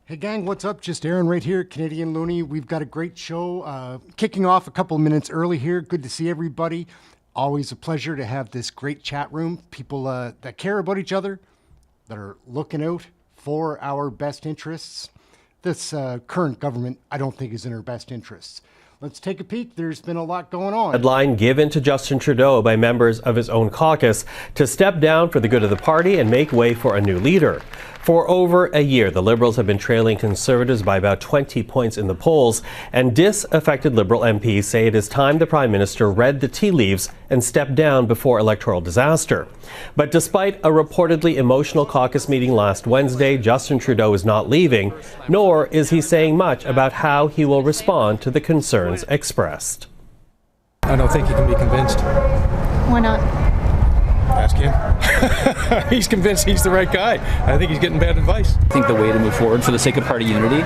Hey gang, what's up? Just Aaron right here, Canadian Looney. We've got a great show kicking off a couple of minutes early here. Good to see everybody. Always a pleasure to have this great chat room. People that care about each other, that are looking out for our best interests. This current government, I don't think, is in our best interests. Let's take a peek. There's been a lot going on. Deadline given to Justin Trudeau by members of his own caucus to step down for the good of the party and make way for a new leader. For over a year, the Liberals have been trailing Conservatives by about 20 points in the polls, and disaffected Liberal MPs say it is time the Prime Minister read the tea leaves and stepped down before electoral disaster. But despite a reportedly emotional caucus meeting last Wednesday, Justin Trudeau is not leaving, nor is he saying much about how he will respond to the concerns expressed. I don't think he can be convinced. Why not? Ask him. He's convinced he's the right guy. I think he's getting bad advice. I think the way to move forward for the sake of party unity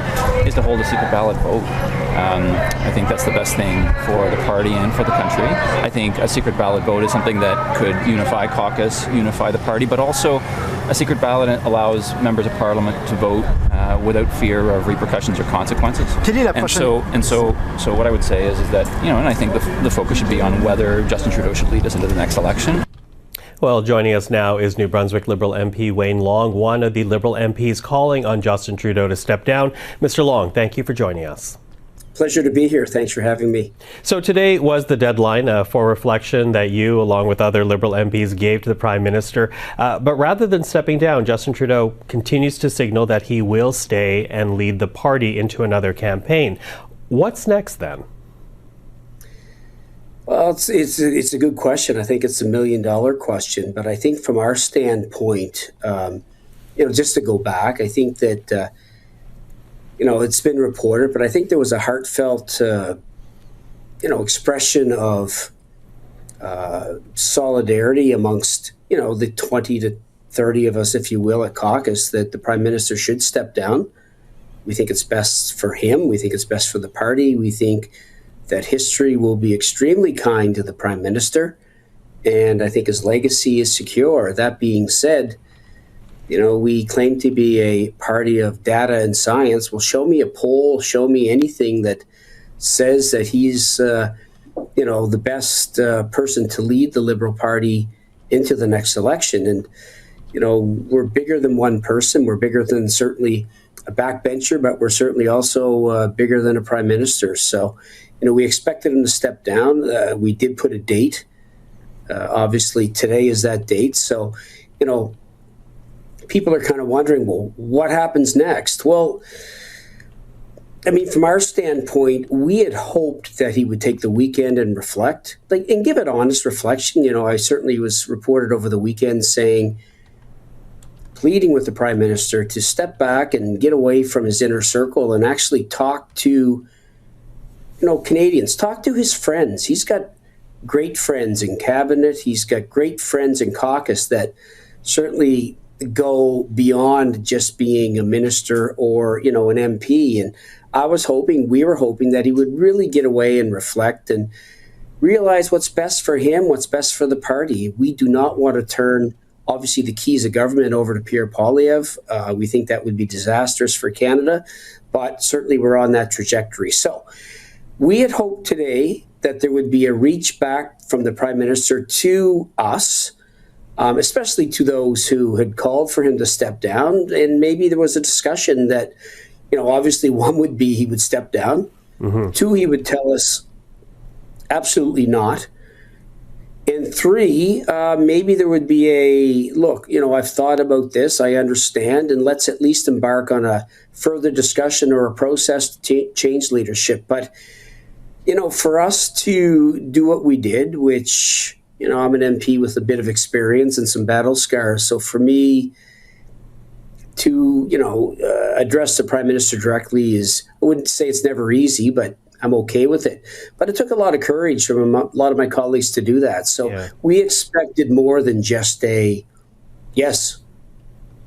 is to hold a secret ballot vote. I think that's the best thing for the party and for the country. I think a secret ballot vote is something that could unify caucus, unify the party, but also a secret ballot allows members of Parliament to vote without fear of repercussions or consequences. So what I would say is that, and I think the focus should be on whether Justin Trudeau should lead us into the next election. Well, joining us now is New Brunswick Liberal MP Wayne Long, one of the Liberal MPs calling on Justin Trudeau to step down. Mr. Long, thank you for joining us. Pleasure to be here. Thanks for having me. So today was the deadline for reflection that you, along with other Liberal MPs, gave to the Prime Minister. But rather than stepping down, Justin Trudeau continues to signal that he will stay and lead the party into another campaign. What's next then? Well, it's a good question. I think it's $1 million question. But I think from our standpoint, just to go back, I think that, it's been reported, but I think there was a heartfelt, expression of solidarity amongst, the 20 to 30 of us, if you will, at caucus, that the Prime Minister should step down. We think it's best for him. We think it's best for the party. We think that history will be extremely kind to the Prime Minister, and I think his legacy is secure. That being said, we claim to be a party of data and science. Well, show me a poll, show me anything that says that he's, the best person to lead the Liberal Party into the next election. And, we're bigger than one person. We're bigger than certainly a backbencher, but we're certainly also bigger than a Prime Minister. So, we expected him to step down. We did put a date. Obviously, today is that date. So, people are kind of wondering, well, what happens next? Well, from our standpoint, we had hoped that he would take the weekend and reflect, and give it honest reflection. I certainly was reported over the weekend pleading with the Prime Minister to step back and get away from his inner circle and actually talk to Canadians, talk to his friends. He's got great friends in cabinet. He's got great friends in caucus that certainly go beyond just being a minister or, an MP. And we were hoping that he would really get away and reflect and realize what's best for him, what's best for the party. We do not want to turn, obviously, the keys of government over to Pierre Poilievre. We think that would be disastrous for Canada, but certainly we're on that trajectory. So, we had hoped today that there would be a reach back from the Prime Minister to us, especially to those who had called for him to step down. And maybe there was a discussion that, obviously one would be he would step down. Mm-hmm. 2, he would tell us absolutely not. And 3, maybe there would be a, look, I've thought about this, I understand, and let's at least embark on a further discussion or a process to change leadership. But for us to do what we did, which, I'm an MP with a bit of experience and some battle scars. So for me to, address the Prime Minister directly I wouldn't say it's never easy, but I'm okay with it. But it took a lot of courage from a lot of my colleagues to do that. So we expected more than just yes,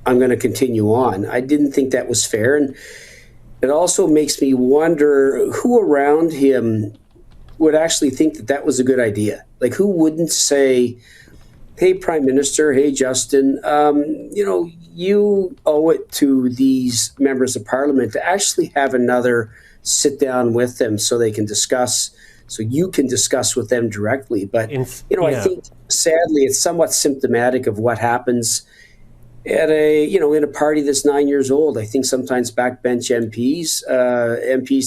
I'm going to continue on. I didn't think that was fair. And it also makes me wonder who around him would actually think that was a good idea. Like, who wouldn't say, hey, Prime Minister, hey, Justin, you owe it to these members of Parliament to actually have another sit down with them so they can discuss, so you can discuss with them directly. But, I think, sadly, it's somewhat symptomatic of what happens at in a party that's 9 years old. I think sometimes backbench MPs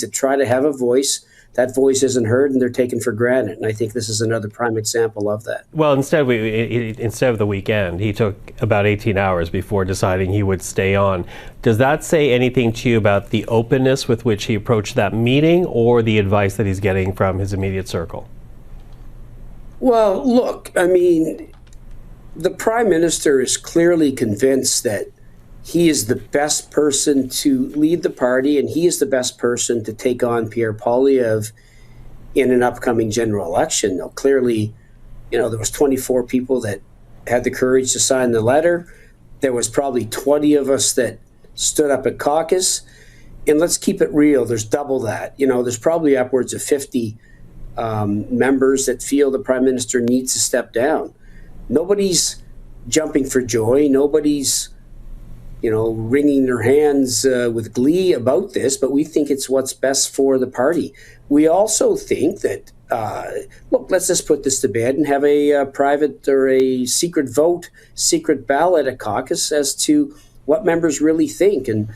that try to have a voice, that voice isn't heard and they're taken for granted. And I think this is another prime example of that. Well, instead of the weekend, he took about 18 hours before deciding he would stay on. Does that say anything to you about the openness with which he approached that meeting, or the advice that he's getting from his immediate circle? Well, look, I mean, the Prime Minister is clearly convinced that he is the best person to lead the party, and he is the best person to take on Pierre Poilievre in an upcoming general election. Now, clearly, there was 24 people that had the courage to sign the letter. There was probably 20 of us that stood up at caucus. And let's keep it real. There's double that. There's probably upwards of 50 members that feel the Prime Minister needs to step down. Nobody's jumping for joy. Nobody's wringing their hands with glee about this, but we think it's what's best for the party. We also think that, let's just put this to bed and have a private or a secret vote, secret ballot at caucus as to what members really think. And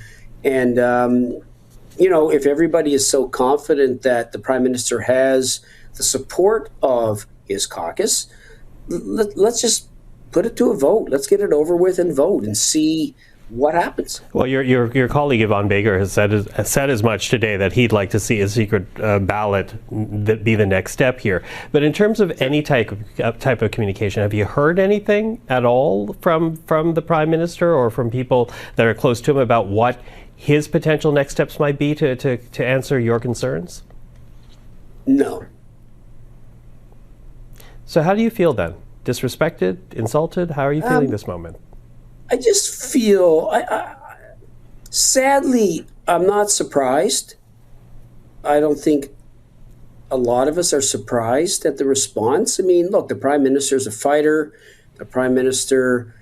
if everybody is so confident that the Prime Minister has the support of his caucus, let's just put it to a vote. Let's get it over with and vote and see what happens. Well, your colleague Yvonne Baker has said as much today, that he'd like to see a secret ballot that be the next step here. But in terms of any type of communication, have you heard anything at all from the Prime Minister or from people that are close to him about what his potential next steps might be to answer your concerns? No. So how do you feel then? Disrespected? Insulted? How are you feeling this moment? I just feel, sadly, I'm not surprised. I don't think a lot of us are surprised at the response. I mean, look, the Prime Minister is a fighter. The Prime Minister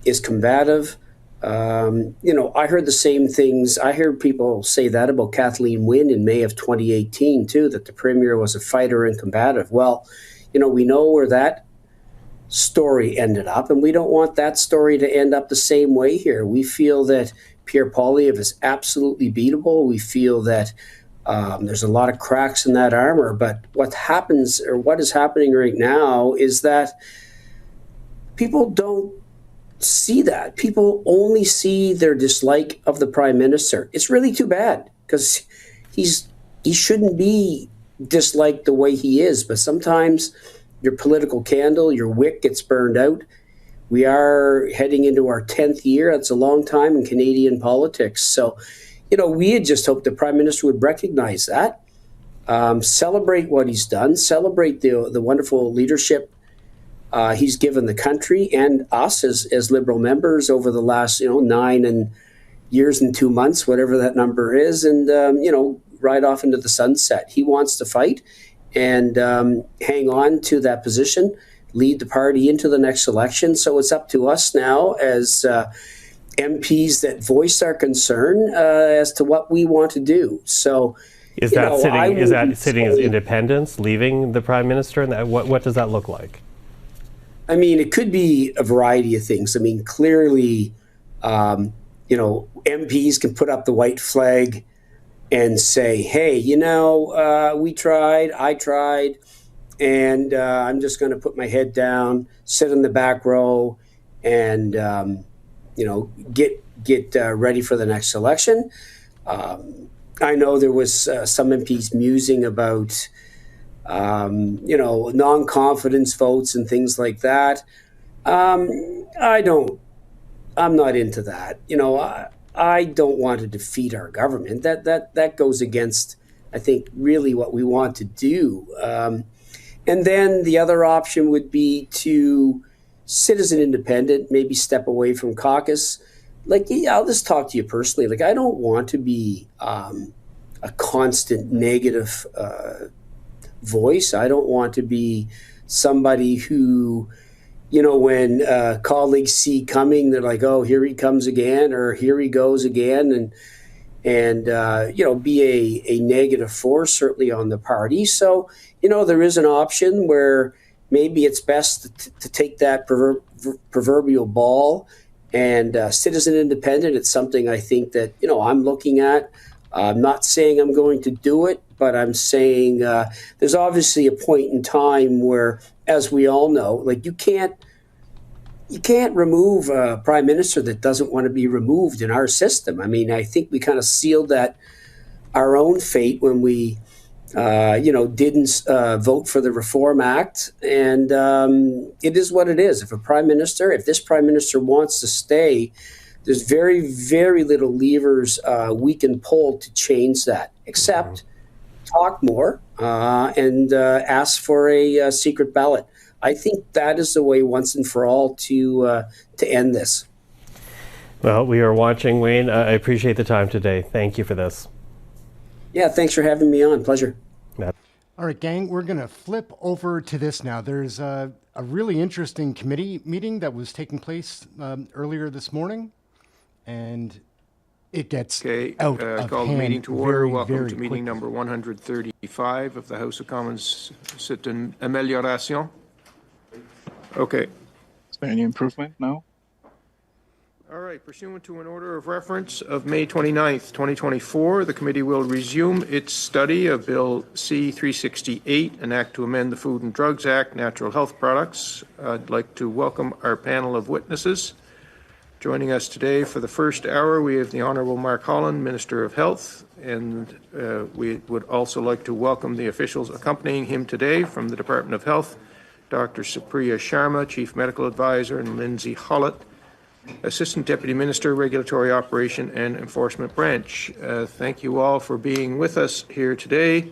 is combative. I heard the same things. I heard people say that about Kathleen Wynne in May of 2018, too, that the Premier was a fighter and combative. Well, we know where that story ended up, and we don't want that story to end up the same way here. We feel that Pierre Poilievre is absolutely beatable. We feel that there's a lot of cracks in that armor, but what is happening right now is that people don't see that. People only see their dislike of the Prime Minister. It's really too bad, because he shouldn't be disliked the way he is, but sometimes your political candle, your wick gets burned out. We are heading into our 10th year. That's a long time in Canadian politics. So, we had just hoped the Prime Minister would recognize that, celebrate what he's done, celebrate the wonderful leadership he's given the country and us as Liberal members over the last, 9 years and 2 months, whatever that number is, and, ride off into the sunset. He wants to fight and hang on to that position, lead the party into the next election. So it's up to us now as MPs that voice our concern as to what we want to do. So is that sitting as independents, leaving the Prime Minister? And what does that look like? I mean, it could be a variety of things. I mean, clearly, MPs can put up the white flag and say, hey, we tried, I tried, and I'm just going to put my head down, sit in the back row, and, get ready for the next election. I know there was some MPs musing about, non-confidence votes and things like that. I'm not into that. I don't want to defeat our government. That goes against, I think, really what we want to do. And then the other option would be to sit as an independent, maybe step away from caucus. I'll just talk to you personally. I don't want to be a constant negative voice. I don't want to be somebody who, when colleagues see coming, they're like, oh, here he comes again, or here he goes again, and be a negative force certainly on the party. So, there is an option where maybe it's best to take that proverbial ball and sit as an independent. It's something I think that, I'm looking at. I'm not saying I'm going to do it, but I'm saying there's obviously a point in time where, as we all know, like you can't remove a prime minister that doesn't want to be removed in our system. I mean, I think we kind of sealed that our own fate when we, didn't vote for the Reform Act. And it is what it is. If this prime minister wants to stay, there's very, very little levers we can pull to change that, except talk more and ask for a secret ballot. I think that is the way once and for all to end this. Well, we are watching, Wayne. I appreciate the time today. Thank you for this. Yeah, thanks for having me on. Pleasure. All right, gang, we're going to flip over to this now. There's a really interesting committee meeting that was taking place earlier this morning, and it gets out of call hand the meeting to order. very, Welcome very to meeting quickly. number 135 of the House of Commons. C'est une amélioration. Okay. Is there any improvement now? All right. Pursuant to an order of reference of May 29th, 2024, the committee will resume its study of Bill C-368, an act to amend the Food and Drugs Act, Natural Health Products. I'd like to welcome our panel of witnesses. Joining us today for the first hour, we have the Honourable Mark Holland, Minister of Health, and we would also like to welcome the officials accompanying him today from the Department of Health, Dr. Supriya Sharma, Chief Medical Advisor, and Lindsay Hollett, Assistant Deputy Minister, Regulatory Operation and Enforcement Branch. Thank you all for being with us here today.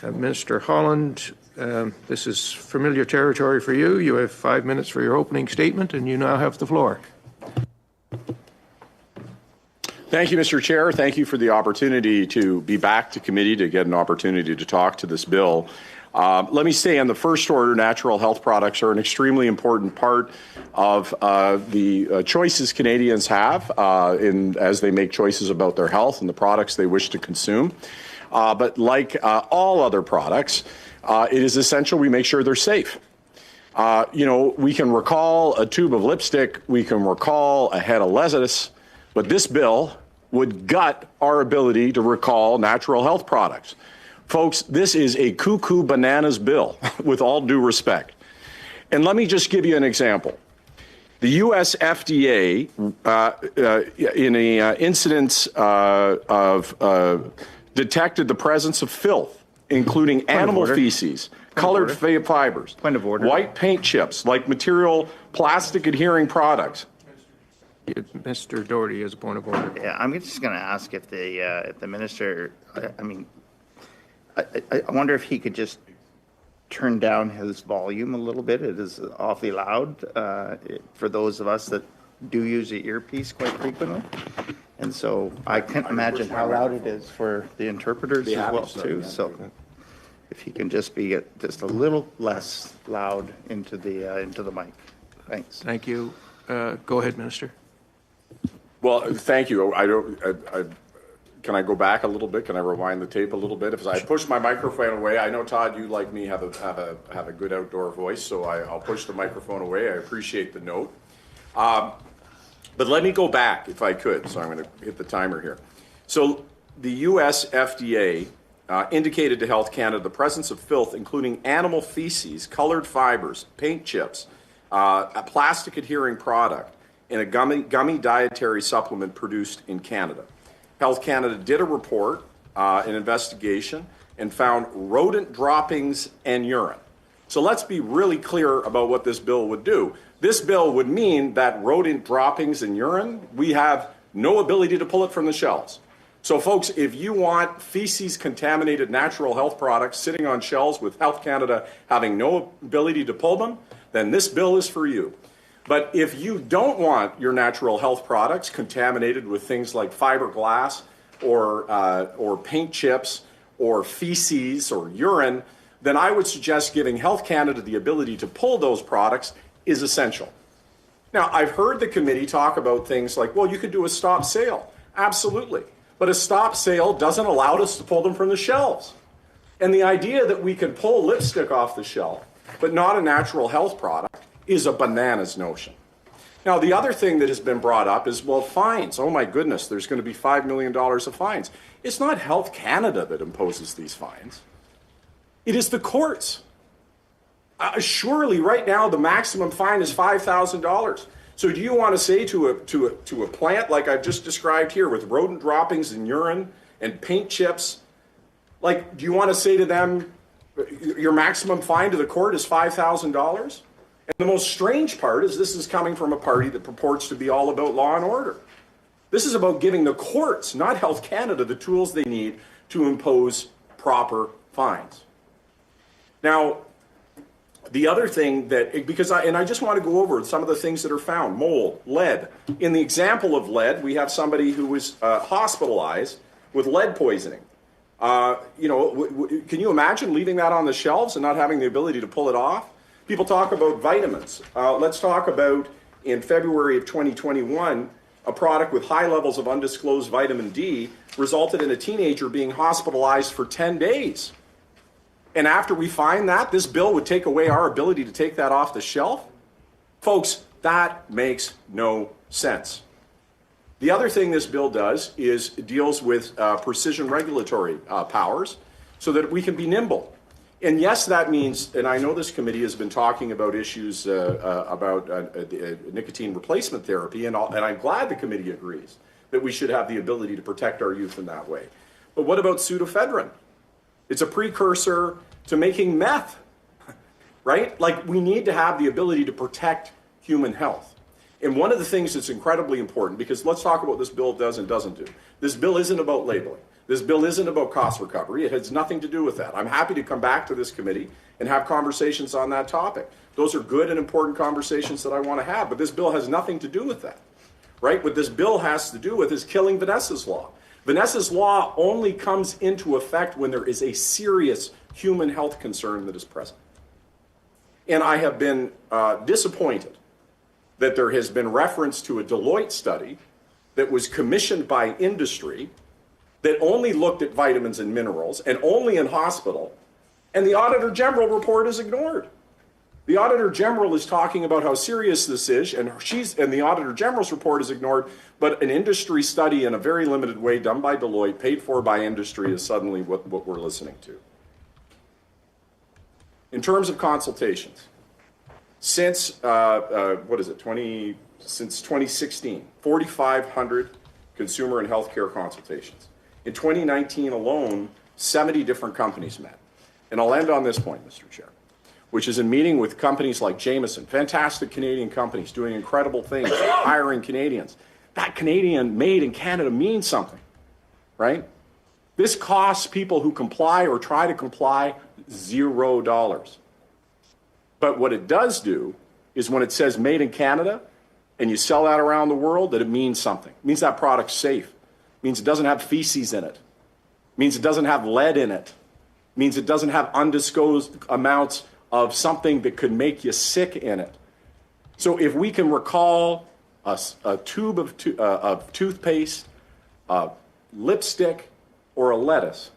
Minister Holland, this is familiar territory for you. You have 5 minutes for your opening statement, and you now have the floor. Thank you, Mr. Chair. Thank you for the opportunity to be back to committee to get an opportunity to talk to this bill. Let me say, on the first order, natural health products are an extremely important part of the choices Canadians have as they make choices about their health and the products they wish to consume. But like all other products, it is essential we make sure they're safe. We can recall a tube of lipstick, we can recall a head of lettuce, but this bill would gut our ability to recall natural health products. Folks, this is a cuckoo bananas bill, with all due respect. And let me just give you an example. The U.S. FDA, in an incident detected the presence of filth, including animal feces, colored fibers, white paint chips, like material plastic-adhering products. Mr. Doherty has a point of order. Yeah, I'm just going to ask if the minister, I wonder if he could just turn down his volume a little bit. It is awfully loud for those of us that do use the earpiece quite frequently. And so I can't imagine how loud it is for the interpreters as well too. So if he can just be just a little less loud into the mic. Thanks. Thank you. Go ahead, Minister. Well, thank you. Can I go back a little bit? Can I rewind the tape a little bit? If I push my microphone away, I know, Todd, you like me have a good outdoor voice, so I'll push the microphone away. I appreciate the note. But let me go back if I could. So I'm going to hit the timer here. So the U.S. FDA indicated to Health Canada the presence of filth, including animal feces, colored fibers, paint chips, a plastic adhering product, in a gummy dietary supplement produced in Canada. Health Canada did a report, an investigation, and found rodent droppings and urine. So let's be really clear about what this bill would do. This bill would mean that rodent droppings and urine, we have no ability to pull it from the shelves. So folks, if you want feces contaminated natural health products sitting on shelves with Health Canada having no ability to pull them, then this bill is for you. But if you don't want your natural health products contaminated with things like fiberglass or paint chips or feces or urine, then I would suggest giving Health Canada the ability to pull those products is essential. Now, I've heard the committee talk about things like, well, you could do a stop sale. Absolutely. But a stop sale doesn't allow us to pull them from the shelves. And the idea that we can pull lipstick off the shelf, but not a natural health product, is a bananas notion. Now, the other thing that has been brought up is, well, fines. Oh my goodness, there's going to be $5 million of fines. It's not Health Canada that imposes these fines. It is the courts. Surely right now the maximum fine is $5,000. So do you want to say to a plant like I've just described here with rodent droppings and urine and paint chips, like, do you want to say to them, your maximum fine to the court is $5,000? And the most strange part is this is coming from a party that purports to be all about law and order. This is about giving the courts, not Health Canada, the tools they need to impose proper fines. Now, the other thing that, I just want to go over some of the things that are found. Mold, lead. In the example of lead, we have somebody who was hospitalized with lead poisoning. Can you imagine leaving that on the shelves and not having the ability to pull it off? People talk about vitamins. Let's talk about, in February of 2021, a product with high levels of undisclosed vitamin D resulted in a teenager being hospitalized for 10 days. And after we find that, this bill would take away our ability to take that off the shelf? Folks, that makes no sense. The other thing this bill does is deals with precision regulatory powers so that we can be nimble. And yes, that means, and I know this committee has been talking about issues about nicotine replacement therapy, and I'm glad the committee agrees that we should have the ability to protect our youth in that way. But what about pseudoephedrine? It's a precursor to making meth, right? Like, we need to have the ability to protect human health. And one of the things that's incredibly important, because let's talk about what this bill does and doesn't do. This bill isn't about labeling. This bill isn't about cost recovery. It has nothing to do with that. I'm happy to come back to this committee and have conversations on that topic. Those are good and important conversations that I want to have, but this bill has nothing to do with that, right? What this bill has to do with is killing Vanessa's Law. Vanessa's Law only comes into effect when there is a serious human health concern that is present. And I have been disappointed that there has been reference to a Deloitte study that was commissioned by industry that only looked at vitamins and minerals and only in hospital, and the Auditor General report is ignored. The Auditor General is talking about how serious this is, and the Auditor General's report is ignored, but an industry study in a very limited way done by Deloitte, paid for by industry, is suddenly what we're listening to. In terms of consultations, since, since 2016, 4,500 consumer and healthcare consultations. In 2019 alone, 70 different companies met. And I'll end on this point, Mr. Chair, which is in meeting with companies like Jameson, fantastic Canadian companies doing incredible things, hiring Canadians. That Canadian made in Canada means something, right? This costs people who comply or try to comply $0. But what it does do is when it says made in Canada and you sell that around the world, that it means something. It means that product's safe. It means it doesn't have feces in it. It means it doesn't have lead in it. It means it doesn't have undisclosed amounts of something that could make you sick in it. So if we can recall a tube of toothpaste, a lipstick, or a lettuce,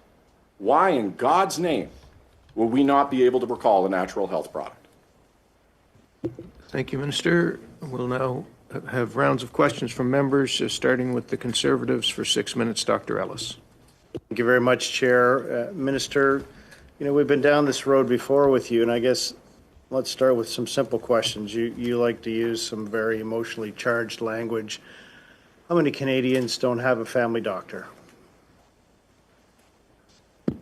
why in God's name will we not be able to recall a natural health product? Thank you, Minister. We'll now have rounds of questions from members, starting with the Conservatives for 6 minutes. Dr. Ellis. Thank you very much, Chair. Minister, we've been down this road before with you, and I guess let's start with some simple questions. You like to use some very emotionally charged language. How many Canadians don't have a family doctor?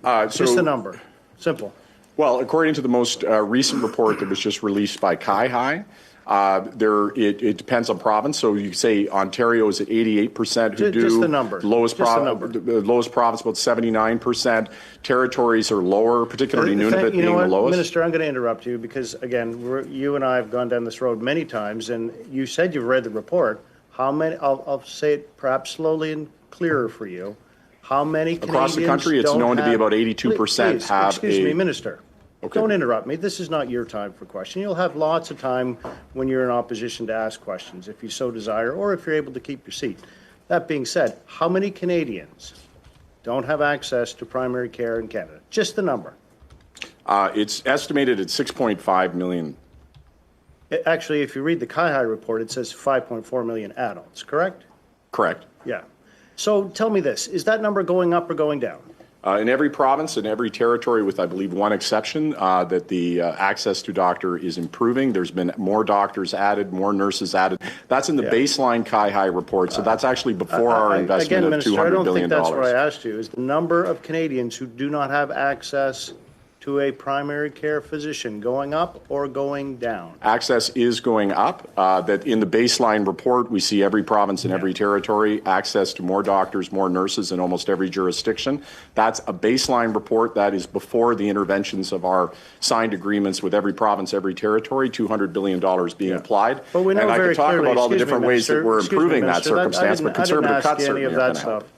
Just a number. Simple. Well, according to the most recent report that was just released by CAI, it depends on province. So you say Ontario is at 88% who do. Just the number. The lowest province about 79%. Territories are lower, particularly Nunavut being the lowest. Minister, I'm going to interrupt you because, again, you and I have gone down this road many times, and you said you've read the report. How many? I'll say it perhaps slowly and clearer for you. How many Canadians across the country? It's known to be about 82% have. Excuse me, Minister. Okay. Don't interrupt me. This is not your time for question. You'll have lots of time when you're in opposition to ask questions, if you so desire, or if you're able to keep your seat. That being said, how many Canadians don't have access to primary care in Canada? Just the number. It's estimated at 6.5 million. Actually, if you read the CAUCUS report, it says 5.4 million adults, correct? Correct. Yeah. So tell me this, is that number going up or going down? In every province and every territory, with I believe one exception, that the access to doctor is improving. There's been more doctors added, more nurses added. That's in the baseline CAUCUS report, so that's actually before our investment again, of $200 billion. Minister, I don't think that's what I asked you. Is the number of Canadians who do not have access to a primary care physician going up or going down? Access is going up. That in the baseline report, we see every province and every territory access to more doctors, more nurses in almost every jurisdiction. That's a baseline report. That is before the interventions of our signed agreements with every province, every territory, $200 billion being applied. But we know and I very could talk clearly, about all the excuse me, different ways that Minister, we're excuse me, improving that Minister, circumstance, but conservative cuts any certainly of aren't that going to help. stuff.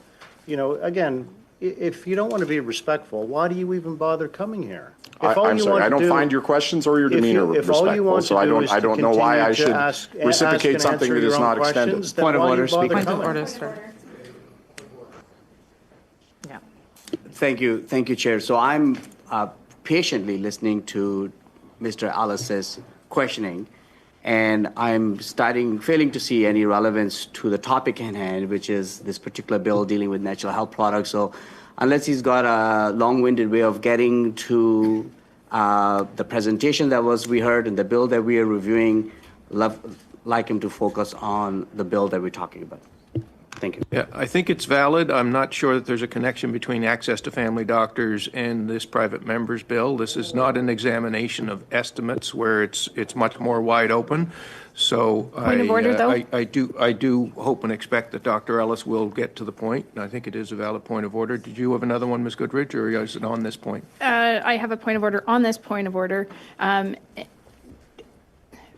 You know, again, if you don't want to be respectful, why do you even bother coming here? I'm sorry, I don't find your questions or your demeanor respectful, so I don't know why I should reciprocate something that is not extended. Point of order, Speaker. Point of order, sir. Yeah. Thank you, Chair. So I'm patiently listening to Mr. Ellis's questioning, and I'm failing to see any relevance to the topic in hand, which is this particular bill dealing with natural health products. So unless he's got a long-winded way of getting to the presentation that we heard and the bill that we are reviewing, like him to focus on the bill that we're talking about. Thank you. Yeah, I think it's valid. I'm not sure that there's a connection between access to family doctors and this private member's bill. This is not an examination of estimates where it's much more wide open. So Point of order, though? I do hope and expect that Dr. Ellis will get to the point. I think it is a valid point of order. Did you have another one, Ms. Goodridge, or is it on this point? I have a point of order on this point of order.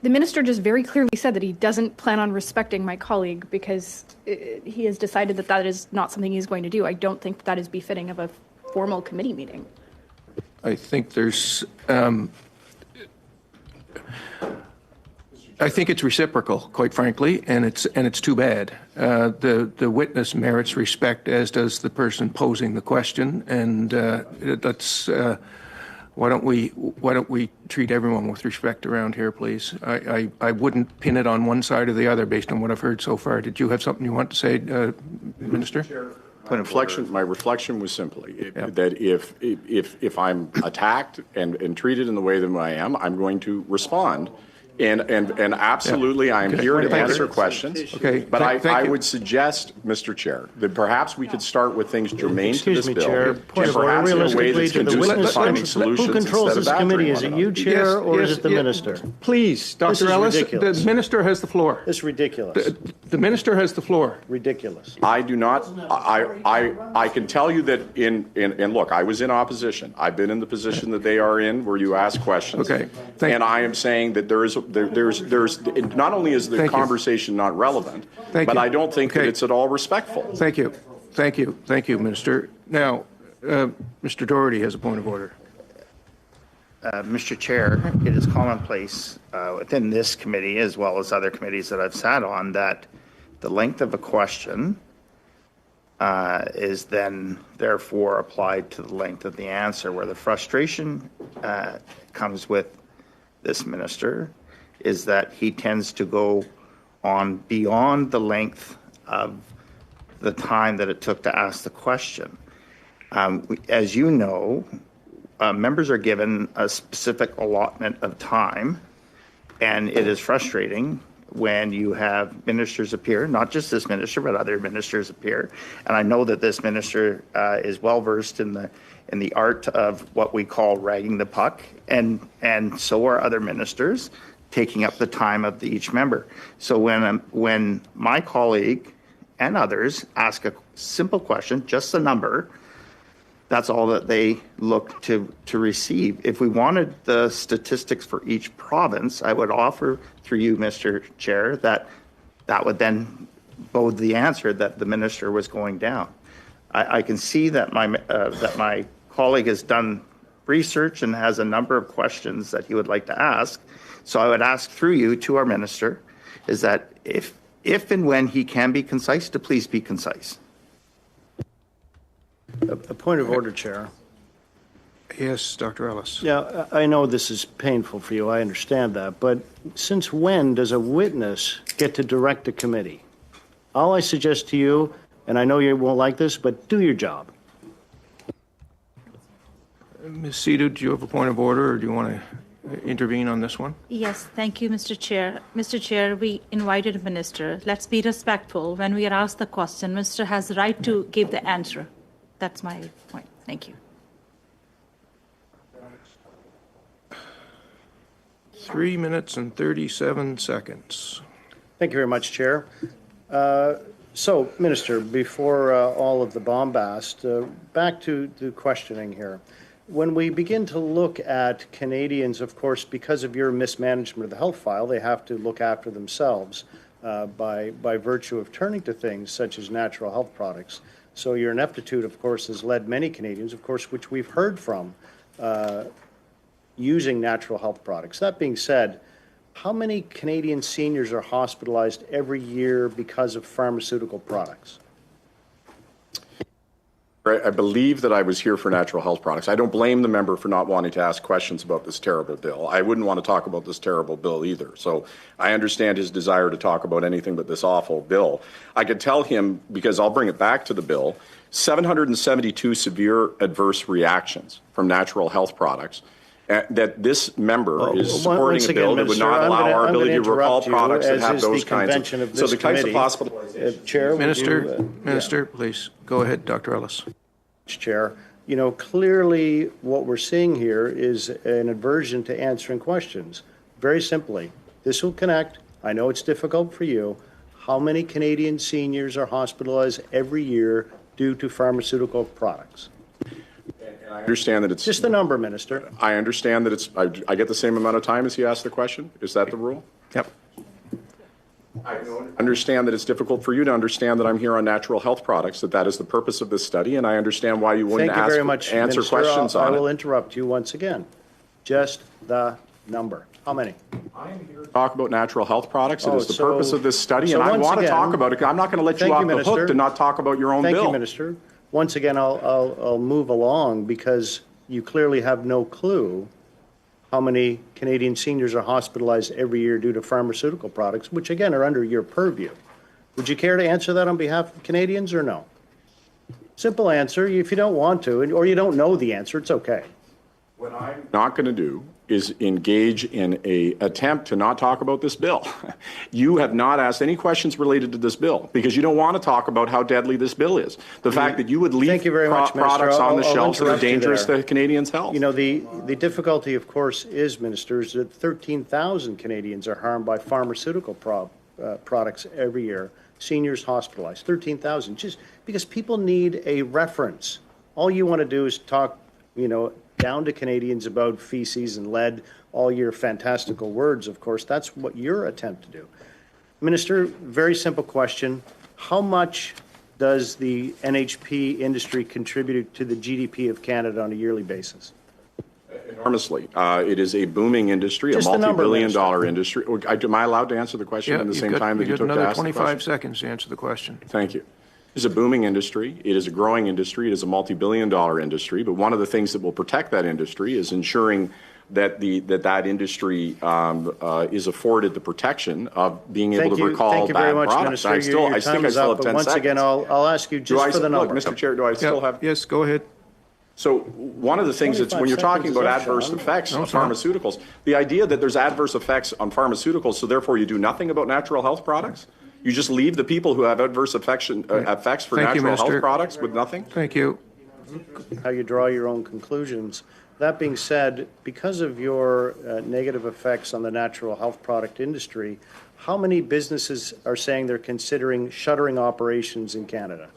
The minister just very clearly said that he doesn't plan on respecting my colleague because he has decided that is not something he's going to do. I don't think that is befitting of a formal committee meeting. I think there's I think it's reciprocal, quite frankly, and it's too bad. The witness merits respect, as does the person posing the question, and why don't we treat everyone with respect around here, please? I wouldn't pin it on one side or the other based on what I've heard so far. Did you have something you want to say, Minister? My reflection was simply that if I'm attacked and treated in the way that I am, I'm going to respond. And absolutely, I am here to answer questions. Okay, but I would suggest, Mr. Chair, that perhaps we could start with things germane to this bill, Chair. and Point of order. perhaps in a way that's Realistically, to the conducive to witness, finding solutions. who controls instead this of committee? badgering Is it one you, another. Chair, or is it the minister? Please, This Dr. is Ellis, ridiculous. the minister has the floor. It's ridiculous. The minister has the floor. Ridiculous. I do not. I can tell you that and look, I was in opposition. I've been in the position that they are in, where you ask questions. Okay. And I am saying that there's not only is the conversation not relevant, but I don't think that it's at all respectful. Thank you, Minister. Now, Mr. Doherty has a point of order. Mr. Chair, it is commonplace within this committee, as well as other committees that I've sat on, that the length of a question is then therefore applied to the length of the answer. Where the frustration comes with this minister is that he tends to go on beyond the length of the time that it took to ask the question. As you know, members are given a specific allotment of time, and it is frustrating when you have ministers appear, not just this minister, but other ministers appear. And I know that this minister is well versed in the art of what we call ragging the puck, and so are other ministers, taking up the time of each member. So when my colleague and others ask a simple question, just a number, that's all that they look to receive. If we wanted the statistics for each province, I would offer through you, Mr. Chair, that would then bode the answer that the minister was going down. I can see that my colleague has done research and has a number of questions that he would like to ask. So I would ask through you to our minister, is that if and when he can be concise, to please be concise. A point of order, Chair. Yes, Dr. Ellis. Yeah, I know this is painful for you. I understand that. But since when does a witness get to direct a committee? All I suggest to you, and I know you won't like this, but do your job. Ms. Sito, do you have a point of order, or do you want to intervene on this one? Yes, thank you, Mr. Chair. Mr. Chair, we invited a minister. Let's be respectful. When we are asked the question, minister has the right to give the answer. That's my point. Thank you. 3 minutes and 37 seconds. Thank you very much, Chair. So, Minister, before all of the bombast, back to the questioning here. When we begin to look at Canadians, of course, because of your mismanagement of the health file, they have to look after themselves by virtue of turning to things such as natural health products. So your ineptitude, of course, has led many Canadians, of course, which we've heard from, using natural health products. That being said, how many Canadian seniors are hospitalized every year because of pharmaceutical products? I believe that I was here for natural health products. I don't blame the member for not wanting to ask questions about this terrible bill. I wouldn't want to talk about this terrible bill either. So I understand his desire to talk about anything but this awful bill. I could tell him, because I'll bring it back to the bill, 772 severe adverse reactions from natural health products. That this member is supporting a bill that would not allow our ability to recall products that have those kinds of. So the types of hospitalizations. Chair, Minister, please go ahead, Dr. Ellis. Chair, you know, clearly what we're seeing here is an aversion to answering questions. Very simply, this will connect. I know it's difficult for you. How many Canadian seniors are hospitalized every year due to pharmaceutical products? I understand that it's just the number, Minister. I understand that it's. I get the same amount of time as he asked the question. Is that the rule? Yep. I understand that it's difficult for you to understand that I'm here on natural health products. That is the purpose of this study, and I understand why you wouldn't Thank you very much, answer Minister. questions on it. I will interrupt you once again. Just the number. How many? I'm here to talk about natural health products. It is the purpose of this study, and I want to talk about it. I'm not going to let you off the hook to not talk about your own bill. Thank you, Minister. Once again, I'll move along because you clearly have no clue how many Canadian seniors are hospitalized every year due to pharmaceutical products, which again are under your purview. Would you care to answer that on behalf of Canadians or no? Simple answer. If you don't want to, or you don't know the answer, it's okay. What I'm not going to do is engage in an attempt to not talk about this bill. You have not asked any questions related to this bill because you don't want to talk about how deadly this bill is. The fact that you would leave products on the shelves that are dangerous to Canadians' health. You know, the difficulty, of course, is, Minister, is that 13,000 Canadians are harmed by pharmaceutical products every year. Seniors hospitalized, 13,000, just because people need a reference. All you want to do is talk, you know, down to Canadians about feces and lead, all your fantastical words, of course. That's what your attempt to do. Minister, very simple question. How much does the NHP industry contribute to the GDP of Canada on a yearly basis? Enormously. It is a booming industry, a multi-billion-dollar industry. Am I allowed to answer the question in the same time that you took to ask the question? You have another 25 seconds to answer the question. Thank you. It is a booming industry. It is a growing industry. It is a multi-billion-dollar industry. But one of the things that will protect that industry is ensuring that that industry is afforded the protection of being able to recall bad products. Minister. I think I still have 10 seconds. Once again, I'll ask you just for the number. Look, Mr. Chair, do I still have? Yes, go ahead. So one of the things that's when you're talking about adverse effects on pharmaceuticals, the idea that there's adverse effects on pharmaceuticals, so therefore you do nothing about natural health products? You just leave the people who have adverse effects for natural health products with nothing? Thank you. How you draw your own conclusions. That being said, because of your negative effects on the natural health product industry, how many businesses are saying they're considering shuttering operations in Canada?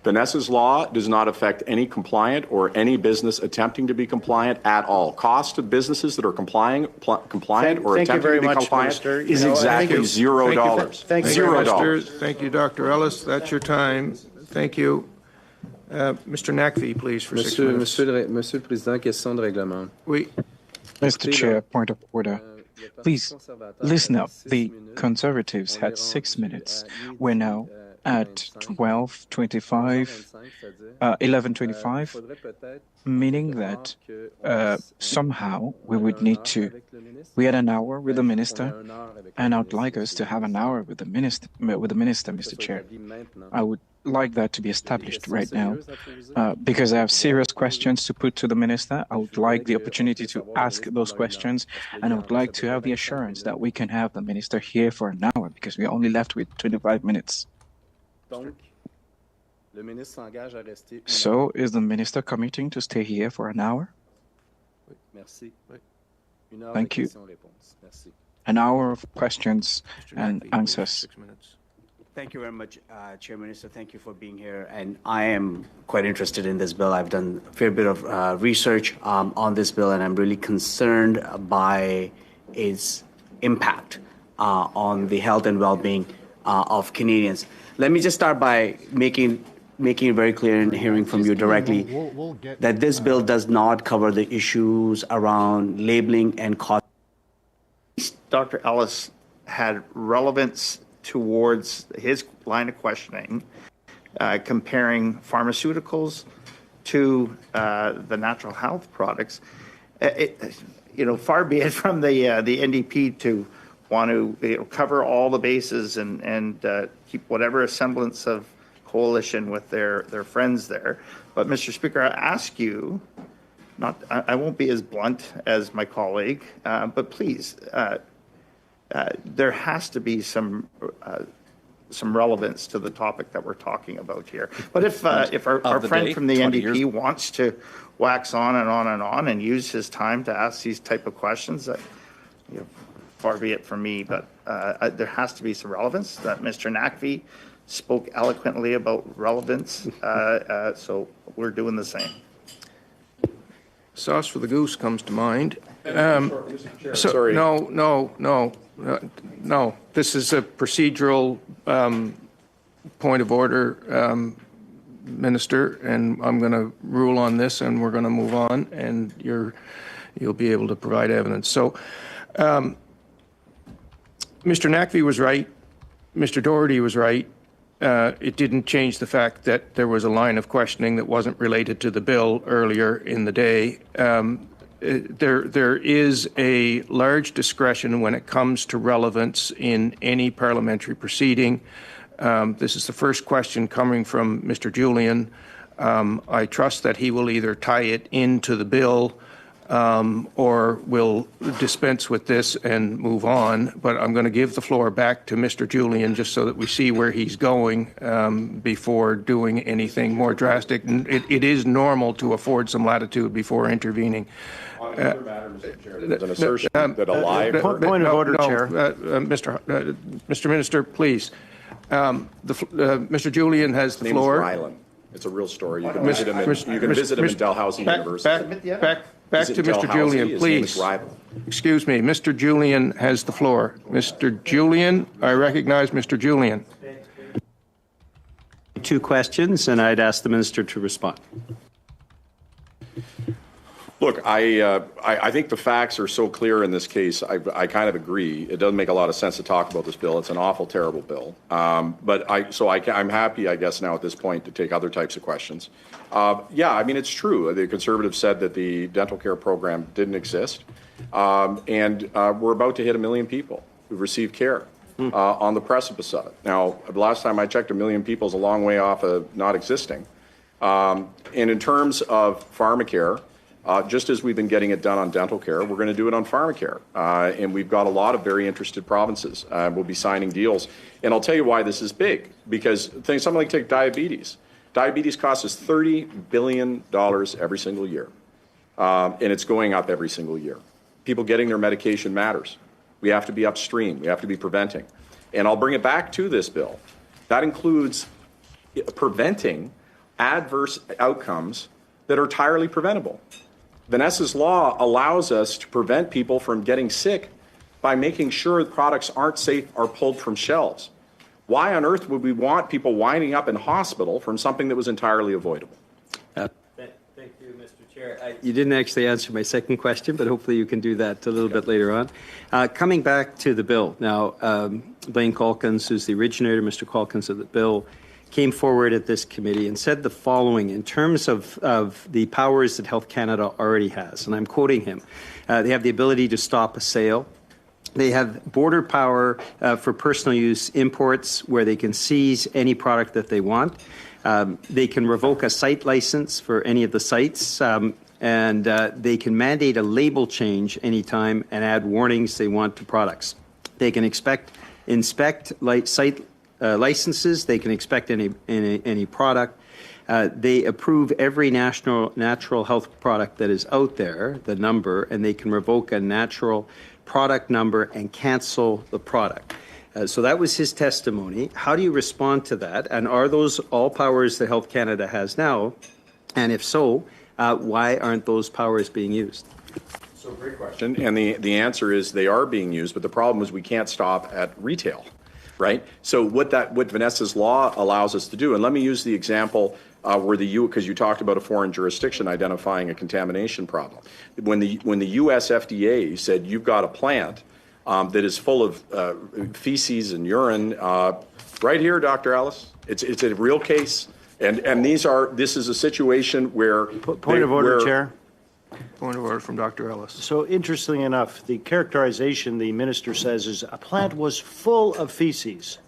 Vanessa's law does not affect any compliant or any business attempting to be compliant at all. Cost to businesses that are compliant or attempting to be compliant is exactly $0. Thank you, $0. Thank you, Dr. Ellis. That's your time. Thank you. Mr. Nakvi, please, for 6 minutes. Monsieur le Président, question de règlement. Oui. Mr. Chair, point of order. Please, listen up. The Conservatives had 6 minutes. We're now at 11:25, meaning that somehow we would need to. We had an hour with the minister, and I'd like us to have an hour with the minister, Mr. Chair. I would like that to be established right now, because I have serious questions to put to the minister. I would like the opportunity to ask those questions, and I would like to have the assurance that we can have the minister here for an hour, because we're only left with 25 minutes. So, is the minister committing to stay here for an hour? Thank you. An hour of questions and answers. Thank you very much, Chair Minister. Thank you for being here. And I am quite interested in this bill. I've done a fair bit of research on this bill, and I'm really concerned by its impact on the health and well-being of Canadians. Let me just start by making it very clear and hearing from you directly that this bill does not cover the issues around labeling and cost. Dr. Ellis had relevance towards his line of questioning, comparing pharmaceuticals to the natural health products. Far be it from the NDP to want to cover all the bases and keep whatever semblance of coalition with their friends there. But Mr. Speaker, I ask you, I won't be as blunt as my colleague, but please, there has to be some relevance to the topic that we're talking about here. But if our friend from the NDP wants to wax on and on and on and use his time to ask these type of questions, far be it from me, but there has to be some relevance. That Mr. Nakvi spoke eloquently about relevance, so we're doing the same. Sauce for the goose comes to mind. Sorry. No. This is a procedural point of order, Minister, and I'm going to rule on this, and we're going to move on, and you'll be able to provide evidence. So, Mr. Nakvi was right. Mr. Doherty was right. It didn't change the fact that there was a line of questioning that wasn't related to the bill earlier in the day. There is a large discretion when it comes to relevance in any parliamentary proceeding. This is the first question coming from Mr. Julian. I trust that he will either tie it into the bill or will dispense with this and move on. But I'm going to give the floor back to Mr. Julian just so that we see where he's going before doing anything more drastic. And it is normal to afford some latitude before intervening. On another matter, Mr. Chair, there's an assertion that a lie. Point of order, Chair. Mr. Minister, please. Mr. Julian has the floor. His name is Rylan. It's a real story. You can visit him in Dalhousie University. Back to Mr. Julian, please. Excuse me. Mr. Julian has the floor. Mr. Julian, I recognize Mr. Julian. 2 questions, and I'd ask the minister to respond. Look, I think the facts are so clear in this case. I kind of agree. It doesn't make a lot of sense to talk about this bill. It's an awful, terrible bill. But I'm happy, I guess, now at this point to take other types of questions. Yeah, I mean, it's true. The Conservatives said that the dental care program didn't exist. And we're about to hit 1 million people who've received care on the precipice of it. Now, the last time I checked, 1 million people is a long way off of not existing. And in terms of pharmacare, just as we've been getting it done on dental care, we're going to do it on pharmacare. And we've got a lot of very interested provinces. We'll be signing deals. And I'll tell you why this is big, because something like take diabetes. Diabetes costs us $30 billion every single year. And it's going up every single year. People getting their medication matters. We have to be upstream. We have to be preventing. And I'll bring it back to this bill. That includes preventing adverse outcomes that are entirely preventable. Vanessa's law allows us to prevent people from getting sick by making sure products aren't safe or pulled from shelves. Why on earth would we want people winding up in hospital from something that was entirely avoidable? Thank you, Mr. Chair. You didn't actually answer my second question, but hopefully you can do that a little bit later on. Coming back to the bill, now, Blaine Calkins, who's the originator, Mr. Calkins of the bill, came forward at this committee and said the following in terms of the powers that Health Canada already has, and I'm quoting him. They have the ability to stop a sale. They have border power for personal use imports where they can seize any product that they want. They can revoke a site license for any of the sites, and they can mandate a label change anytime and add warnings they want to products. They can inspect site licenses. They can inspect any product. They approve every natural health product that is out there, the number, and they can revoke a natural product number and cancel the product. So that was his testimony. How do you respond to that? And are those all powers that Health Canada has now? And if so, why aren't those powers being used? So great question. And the answer is they are being used, but the problem is we can't stop at retail, right? So what Vanessa's law allows us to do, and let me use the example where because you talked about a foreign jurisdiction identifying a contamination problem. When the U.S. FDA said you've got a plant that is full of feces and urine, right here, Dr. Ellis, it's a real case, and this is a situation where Point of order, Chair. Point of order from Dr. Ellis. So interestingly enough, the characterization the minister says is a plant was full of feces.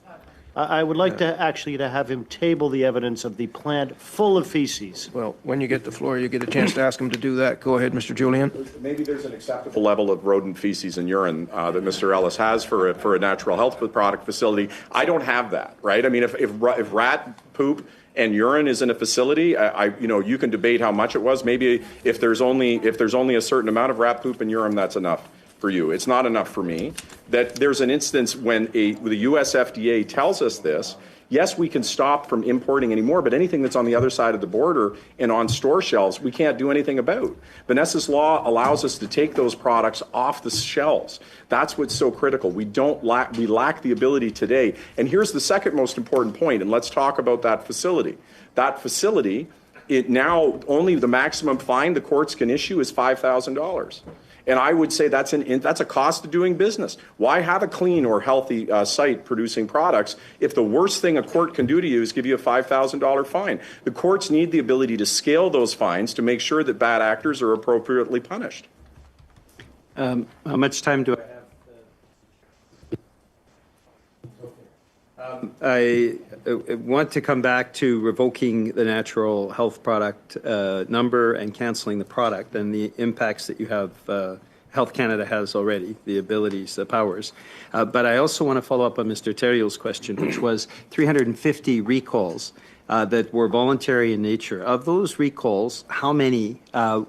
I would like to have him table the evidence of the plant full of feces. Well, when you get the floor, you get a chance to ask him to do that. Go ahead, Mr. Julian. Maybe there's an acceptable level of rodent feces and urine that Mr. Ellis has for a natural health product facility. I don't have that, right? I mean, if rat poop and urine is in a facility, you can debate how much it was. Maybe if there's only a certain amount of rat poop and urine, that's enough for you. It's not enough for me. That there's an instance when the U.S. FDA tells us this. Yes, we can stop from importing anymore, but anything that's on the other side of the border and on store shelves, we can't do anything about. Vanessa's law allows us to take those products off the shelves. That's what's so critical. We lack the ability today. And here's the second most important point, and let's talk about that facility. That facility, now only the maximum fine the courts can issue is $5,000. And I would say that's a cost of doing business. Why have a clean or healthy site producing products if the worst thing a court can do to you is give you a $5,000 fine? The courts need the ability to scale those fines to make sure that bad actors are appropriately punished. How much time do I have? I want to come back to revoking the natural health product number and canceling the product and the impacts that you have. Health Canada has already, the abilities, the powers. But I also want to follow up on Mr. Terriel's question, which was 350 recalls that were voluntary in nature. Of those recalls, how many did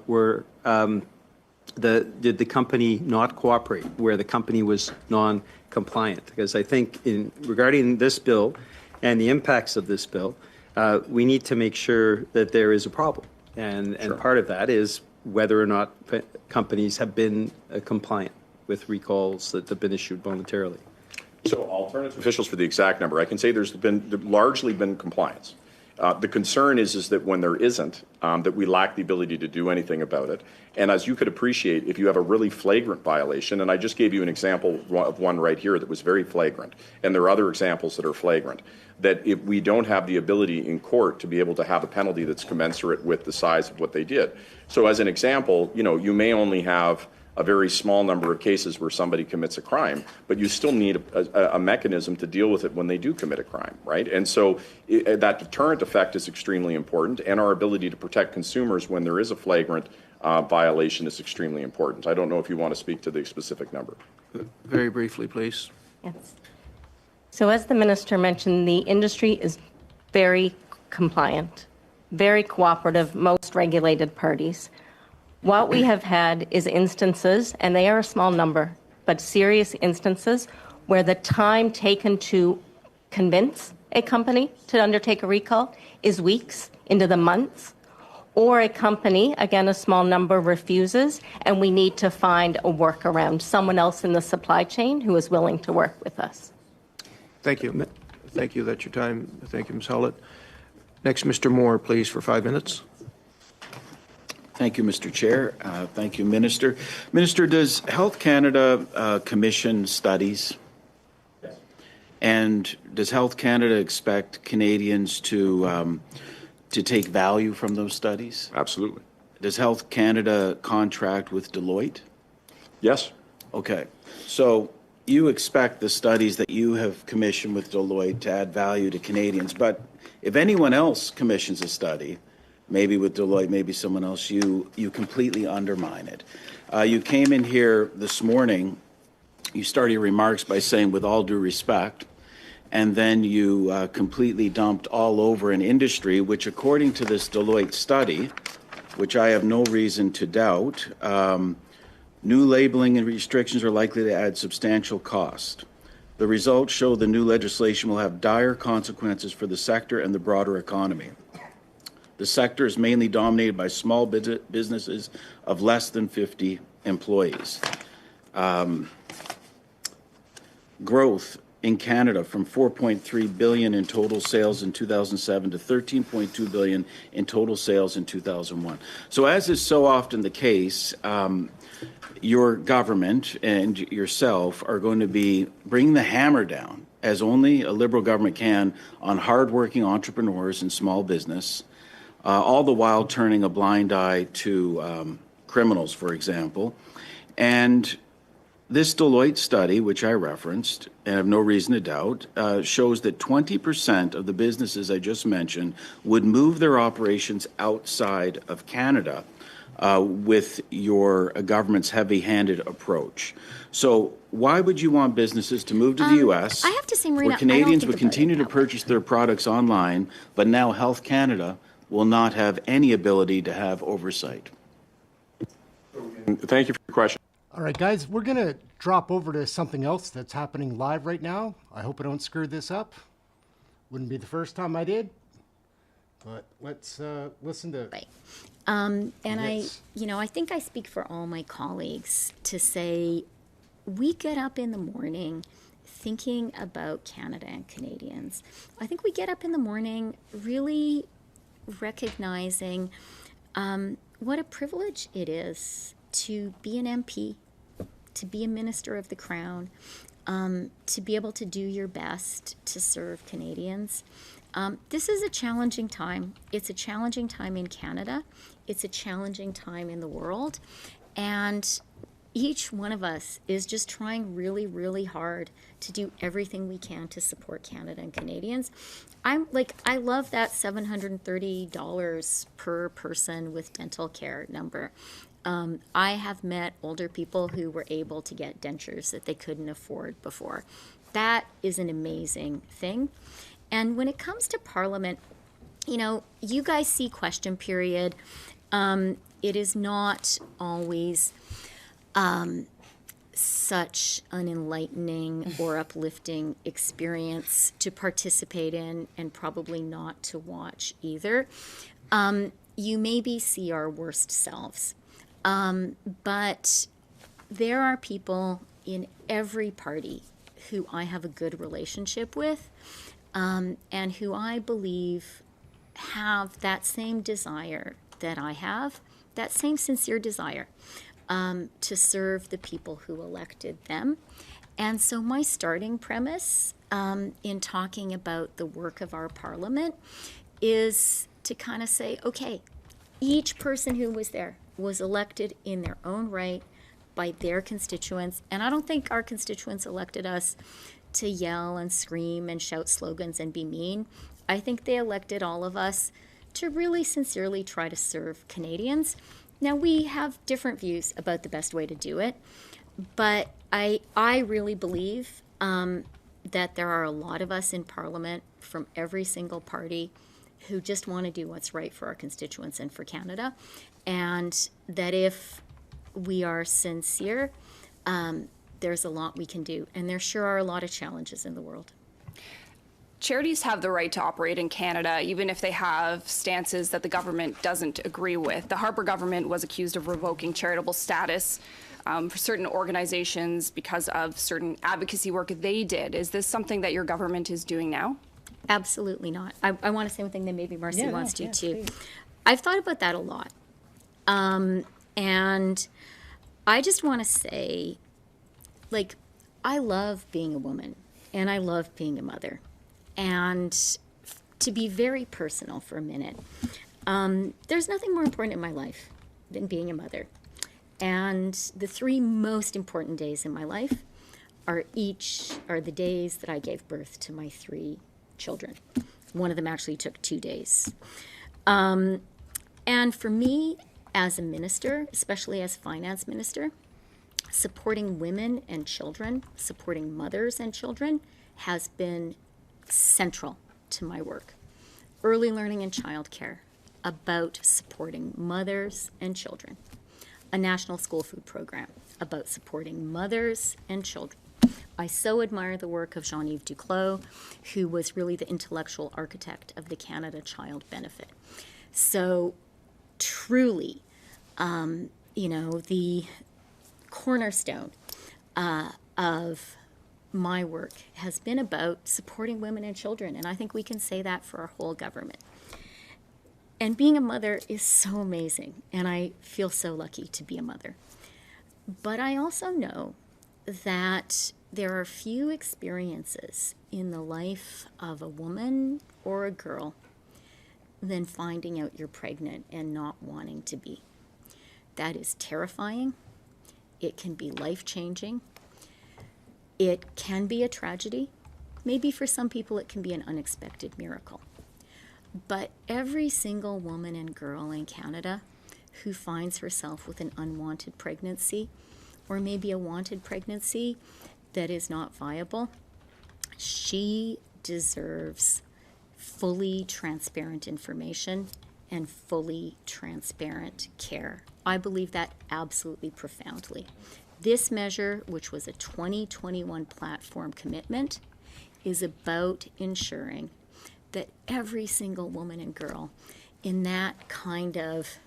the company not cooperate, where the company was non-compliant? Because I think regarding this bill and the impacts of this bill, we need to make sure that there is a problem. And part of that is whether or not companies have been compliant with recalls that have been issued voluntarily. So alternative officials for the exact number, I can say there's largely been compliance. The concern is that when there isn't, that we lack the ability to do anything about it. And as you could appreciate, if you have a really flagrant violation, and I just gave you an example of one right here that was very flagrant, and there are other examples that are flagrant, that if we don't have the ability in court to be able to have a penalty that's commensurate with the size of what they did. So as an example, you may only have a very small number of cases where somebody commits a crime, but you still need a mechanism to deal with it when they do commit a crime, right? And so that deterrent effect is extremely important, and our ability to protect consumers when there is a flagrant violation is extremely important. I don't know if you want to speak to the specific number. Very briefly, please. Yes. So as the minister mentioned, the industry is very compliant, very cooperative, most regulated parties. What we have had is instances, and they are a small number, but serious instances where the time taken to convince a company to undertake a recall is weeks into the months, or a company, again a small number, refuses, and we need to find a workaround, someone else in the supply chain who is willing to work with us. Thank you. Thank you. That's your time. Thank you, Ms. Howlett. Next, Mr. Moore, please, for 5 minutes. Thank you, Mr. Chair. Thank you, Minister. Minister, does Health Canada commission studies? Yes. And does Health Canada expect Canadians to take value from those studies? Absolutely. Does Health Canada contract with Deloitte? Yes. Okay. So you expect the studies that you have commissioned with Deloitte to add value to Canadians, but if anyone else commissions a study, maybe with Deloitte, maybe someone else, you completely undermine it. You came in here this morning, you started your remarks by saying, with all due respect, and then you completely dumped all over an industry, which according to this Deloitte study, which I have no reason to doubt, new labeling and restrictions are likely to add substantial cost. The results show the new legislation will have dire consequences for the sector and the broader economy. The sector is mainly dominated by small businesses of less than 50 employees. Growth in Canada from 4.3 billion in total sales in 2007 to 13.2 billion in total sales in 2001. So as is so often the case, your government and yourself are going to be bringing the hammer down, as only a Liberal government can, on hardworking entrepreneurs and small business, all the while turning a blind eye to criminals, for example. And this Deloitte study, which I referenced, and have no reason to doubt, shows that 20% of the businesses I just mentioned would move their operations outside of Canada with your government's heavy-handed approach. So why would you want businesses to move to the U.S. I have to say, Marina, where Canadians would continue to purchase their products online, but now Health Canada will not have any ability to have oversight? Thank you for your question. All right, guys, we're going to drop over to something else that's happening live right now. I hope I don't screw this up. Wouldn't be the first time I did. But let's listen to... Right. And I think I speak for all my colleagues to say we get up in the morning thinking about Canada and Canadians. I think we get up in the morning really recognizing what a privilege it is to be an MP, to be a Minister of the Crown, to be able to do your best to serve Canadians. This is a challenging time. It's a challenging time in Canada. It's a challenging time in the world. And each one of us is just trying really, really hard to do everything we can to support Canada and Canadians. I love that $730 per person with dental care number. I have met older people who were able to get dentures that they couldn't afford before. That is an amazing thing. And when it comes to Parliament, you guys see question period. It is not always such an enlightening or uplifting experience to participate in, and probably not to watch either. You maybe see our worst selves. But there are people in every party who I have a good relationship with, and who I believe have that same desire that I have, that same sincere desire to serve the people who elected them. And so my starting premise in talking about the work of our Parliament is to kind of say, okay, each person who was there was elected in their own right by their constituents. And I don't think our constituents elected us to yell and scream and shout slogans and be mean. I think they elected all of us to really sincerely try to serve Canadians. Now, we have different views about the best way to do it, but I really believe that there are a lot of us in Parliament from every single party who just want to do what's right for our constituents and for Canada, and that if we are sincere, there's a lot we can do, and there sure are a lot of challenges in the world. charities have the right to operate in Canada, even if they have stances that the government doesn't agree with. The Harper government was accused of revoking charitable status for certain organizations because of certain advocacy work they did. Is this something that your government is doing now? Absolutely not. I want to say one thing that maybe Marcy wants to too. Please. I've thought about that a lot. And I just want to say, like, I love being a woman and I love being a mother. And to be very personal for a minute, there's nothing more important in my life than being a mother. And the 3 most important days in my life are the days that I gave birth to my 3 children. One of them actually took 2 days. And for me, as a minister, especially as finance minister, supporting women and children, supporting mothers and children has been central to my work. Early learning and childcare, about supporting mothers and children. A national school food program about supporting mothers and children. I so admire the work of Jean-Yves Duclos, who was really the intellectual architect of the Canada Child Benefit. So truly, the cornerstone of my work has been about supporting women and children, and I think we can say that for our whole government. And being a mother is so amazing, and I feel so lucky to be a mother. But I also know that there are few experiences in the life of a woman or a girl than finding out you're pregnant and not wanting to be. That is terrifying. It can be life-changing. It can be a tragedy. Maybe for some people it can be an unexpected miracle. But every single woman and girl in Canada who finds herself with an unwanted pregnancy, or maybe a wanted pregnancy that is not viable, she deserves fully transparent information and fully transparent care. I believe that absolutely profoundly. This measure, which was a 2021 platform commitment, is about ensuring that every single woman and girl in that kind of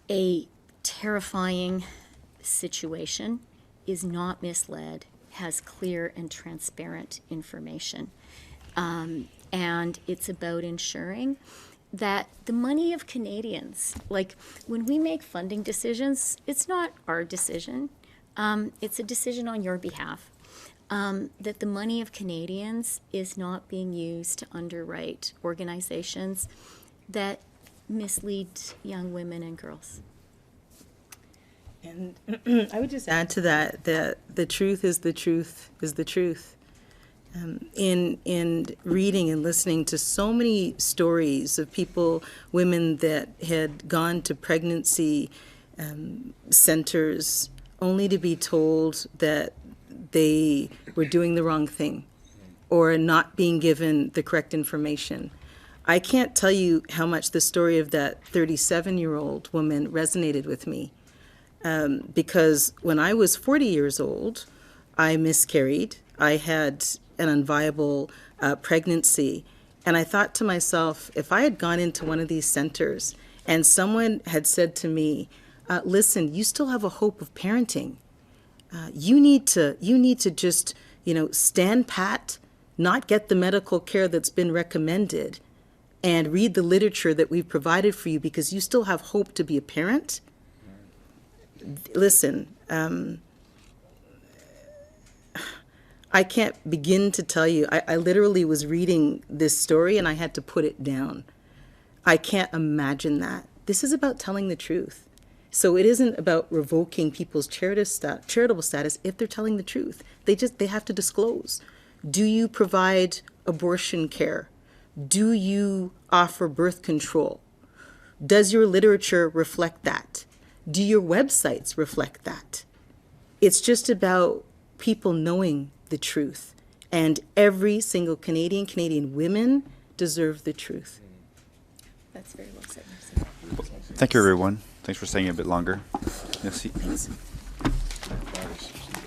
a terrifying situation is not misled, has clear and transparent information. And it's about ensuring that the money of Canadians, like when we make funding decisions, it's not our decision. It's a decision on your behalf. That the money of Canadians is not being used to underwrite organizations that mislead young women and girls. And I would just add to that the truth is the truth is the truth. In reading and listening to so many stories of people, women that had gone to pregnancy centers only to be told that they were doing the wrong thing or not being given the correct information. I can't tell you how much the story of that 37-year-old woman resonated with me. Because when I was 40 years old, I miscarried. I had an unviable pregnancy. And I thought to myself, if I had gone into one of these centers and someone had said to me, listen, you still have a hope of parenting. You need to just, stand pat, not get the medical care that's been recommended, and read the literature that we've provided for you because you still have hope to be a parent. Listen, I can't begin to tell you. I literally was reading this story and I had to put it down. I can't imagine that. This is about telling the truth. So it isn't about revoking people's charitable status if they're telling the truth. They have to disclose. Do you provide abortion care? Do you offer birth control? Does your literature reflect that? Do your websites reflect that? It's just about people knowing the truth. And every single Canadian women deserve the truth. That's very well said. Thank you, everyone. Thanks for staying a bit longer. Merci. Thanks.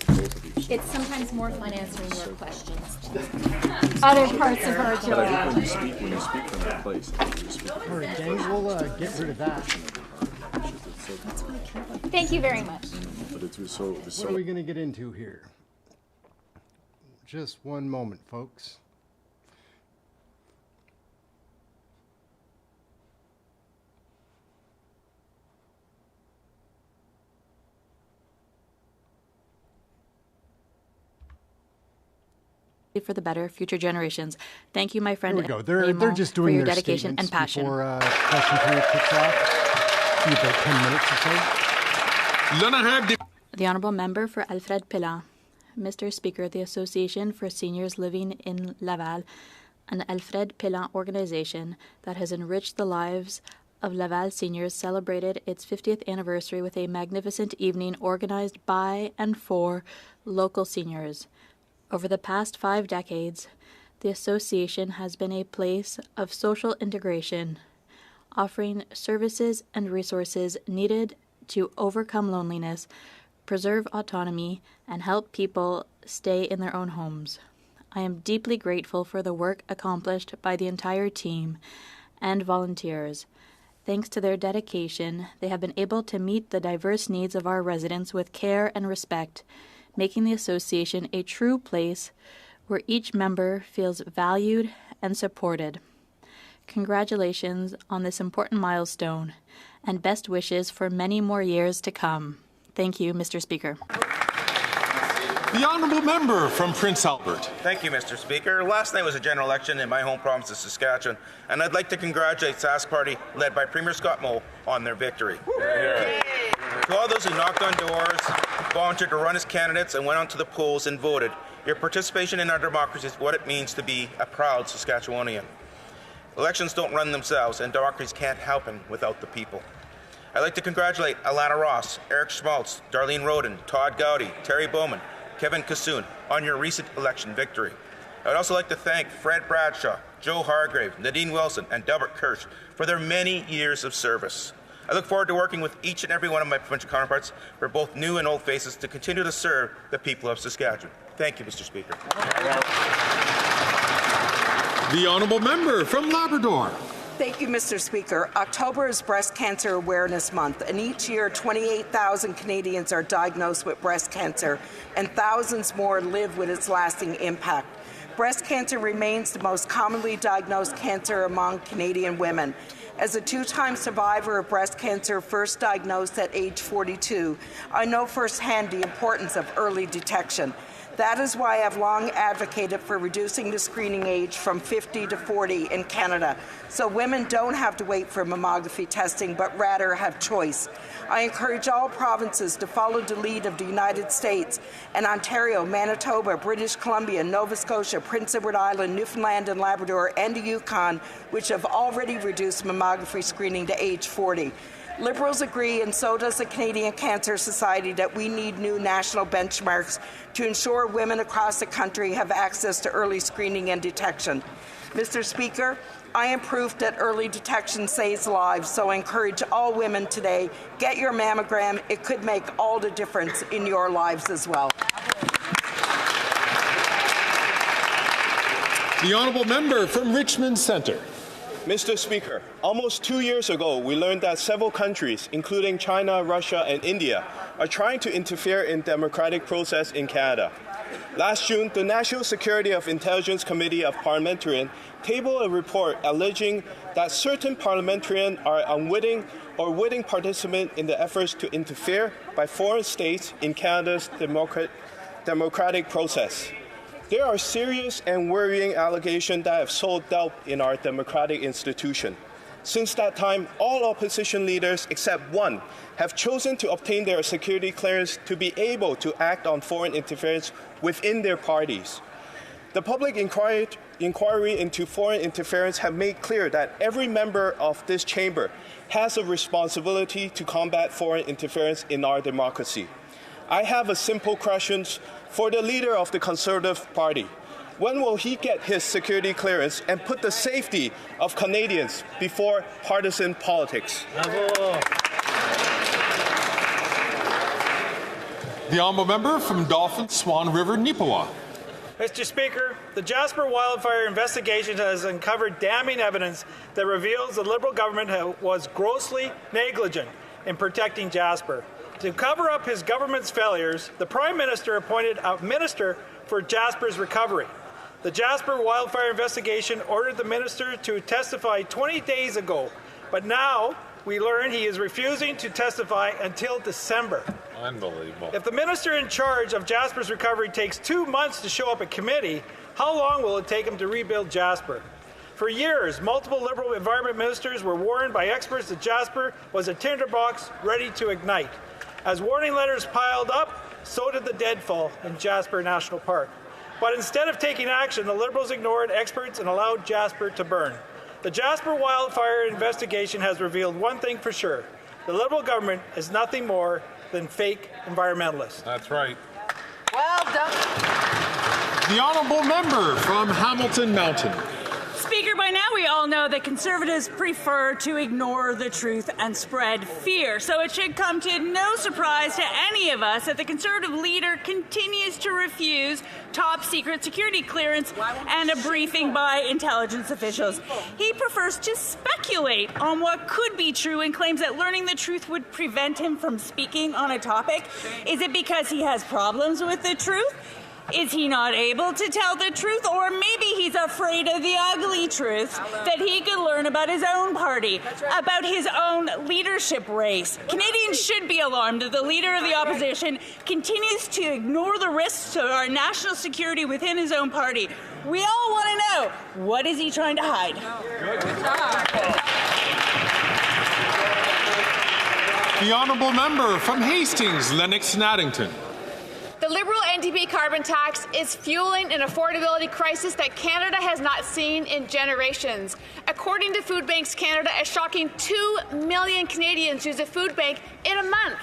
Both of you. It's sometimes more fun answering your questions than other parts of our But I job. think when you speak from that place, you speak All right, gang, we'll get rid of that. Thank you very much. But it's so. What are we going to get into here? Just one moment, folks. For the better, future generations. Thank you, my friend. Here we go. They're just doing for your their dedication and statements passion. before question period kicks off. Be about 10 minutes or so. The Honourable Member for Alfred Pellan. Mr. Speaker, the Association for Seniors Living in Laval, an Alfred Pellan organization that has enriched the lives of Laval seniors, celebrated its 50th anniversary with a magnificent evening organized by and for local seniors. Over the past 5 decades, the association has been a place of social integration, offering services and resources needed to overcome loneliness, preserve autonomy, and help people stay in their own homes. I am deeply grateful for the work accomplished by the entire team and volunteers. Thanks to their dedication, they have been able to meet the diverse needs of our residents with care and respect, making the association a true place where each member feels valued and supported. Congratulations on this important milestone, and best wishes for many more years to come. Thank you, Mr. Speaker. The Honourable Member from Prince Albert. Thank you, Mr. Speaker. Last night was a general election in my home province of Saskatchewan, and I'd like to congratulate Sask Party, led by Premier Scott Moe, on their victory. To all those who knocked on doors, volunteered to run as candidates, and went onto the polls and voted, your participation in our democracy is what it means to be a proud Saskatchewanian. Elections don't run themselves, and democracies can't happen without the people. I'd like to congratulate Alana Ross, Eric Schmaltz, Darlene Roden, Todd Gowdy, Terry Bowman, Kevin Kassoon on your recent election victory. I would also like to thank Fred Bradshaw, Joe Hargrave, Nadine Wilson, and Delbert Kirsch for their many years of service. I look forward to working with each and every one of my provincial counterparts, for both new and old faces, to continue to serve the people of Saskatchewan. Thank you, Mr. Speaker. The Honourable Member from Labrador. Thank you, Mr. Speaker. October is Breast Cancer Awareness Month, and each year 28,000 Canadians are diagnosed with breast cancer, and thousands more live with its lasting impact. Breast cancer remains the most commonly diagnosed cancer among Canadian women. As a 2-time survivor of breast cancer, first diagnosed at age 42, I know firsthand the importance of early detection. That is why I've long advocated for reducing the screening age from 50 to 40 in Canada, so women don't have to wait for mammography testing, but rather have choice. I encourage all provinces to follow the lead of the United States and Ontario, Manitoba, British Columbia, Nova Scotia, Prince Edward Island, Newfoundland and Labrador, and the Yukon, which have already reduced mammography screening to age 40. Liberals agree, and so does the Canadian Cancer Society, that we need new national benchmarks to ensure women across the country have access to early screening and detection. Mr. Speaker, I am proof that early detection saves lives, so I encourage all women today, get your mammogram. It could make all the difference in your lives as well. The Honourable Member from Richmond Centre. Mr. Speaker, almost 2 years ago, we learned that several countries, including China, Russia, and India, are trying to interfere in democratic process in Canada. Last June, the National Security of Intelligence Committee of Parliamentarians tabled a report alleging that certain parliamentarians are unwitting or witting participants in the efforts to interfere by foreign states in Canada's democratic process. There are serious and worrying allegations that have sowed doubt in our democratic institution. Since that time, all opposition leaders except one have chosen to obtain their security clearance to be able to act on foreign interference within their parties. The public inquiry into foreign interference have made clear that every member of this chamber has a responsibility to combat foreign interference in our democracy. I have a simple question for the leader of the Conservative Party. When will he get his security clearance and put the safety of Canadians before partisan politics? The honourable member from Dolphin, Swan River, Neepawa. Mr. Speaker, the Jasper wildfire investigation has uncovered damning evidence that reveals the Liberal government was grossly negligent in protecting Jasper. To cover up his government's failures, the Prime Minister appointed a minister for Jasper's recovery. The Jasper wildfire investigation ordered the minister to testify 20 days ago, but now we learn he is refusing to testify until December. Unbelievable. If the minister in charge of Jasper's recovery takes 2 months to show up at committee, how long will it take him to rebuild Jasper? For years, multiple Liberal environment ministers were warned by experts that Jasper was a tinderbox ready to ignite. As warning letters piled up, so did the deadfall in Jasper National Park. But instead of taking action, the Liberals ignored experts and allowed Jasper to burn. The Jasper wildfire investigation has revealed one thing for sure. The Liberal government is nothing more than fake environmentalists. That's right. Well done. The honourable member from Hamilton Mountain. Speaker, by now we all know that Conservatives prefer to ignore the truth and spread fear. So it should come to no surprise to any of us that the Conservative leader continues to refuse top-secret security clearance and a briefing by intelligence officials. He prefers to speculate on what could be true and claims that learning the truth would prevent him from speaking on a topic. Is it because he has problems with the truth? Is he not able to tell the truth? Or maybe he's afraid of the ugly truth that he could learn about his own party, about his own leadership race. Canadians should be alarmed that the leader of the opposition continues to ignore the risks to our national security within his own party. We all want to know, what is he trying to hide? The honourable member from Hastings, Lennox and Addington. The Liberal NDP carbon tax is fueling an affordability crisis that Canada has not seen in generations. According to Food Banks Canada, a shocking 2 million Canadians use a food bank in a month.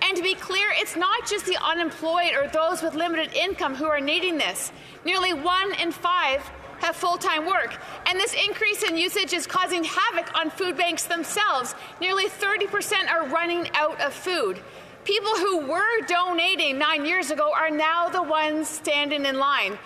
And to be clear, it's not just the unemployed or those with limited income who are needing this. Nearly 1 in 5 have full-time work, and this increase in usage is causing havoc on food banks themselves. Nearly 30% are running out of food. People who were donating 9 years ago are now the ones standing in line.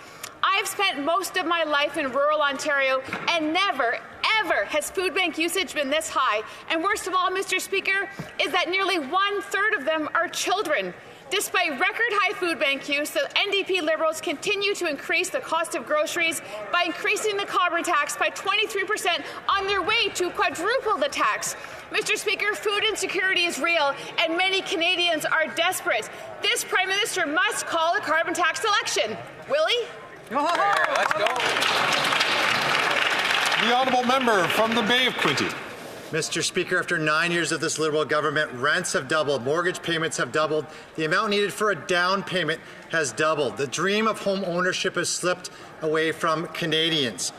I've spent most of my life in rural Ontario, and never, ever has food bank usage been this high. And worst of all, Mr. Speaker, is that nearly 1/3 of them are children. Despite record-high food bank use, the NDP Liberals continue to increase the cost of groceries by increasing the carbon tax by 23% on their way to quadruple the tax. Mr. Speaker, food insecurity is real, and many Canadians are desperate. This Prime Minister must call a carbon tax election. Will he? Let's go. The honourable member from the Bay of Quinte. Mr. Speaker, after 9 years of this Liberal government, rents have doubled, mortgage payments have doubled, the amount needed for a down payment has doubled. The dream of home ownership has slipped away from Canadians.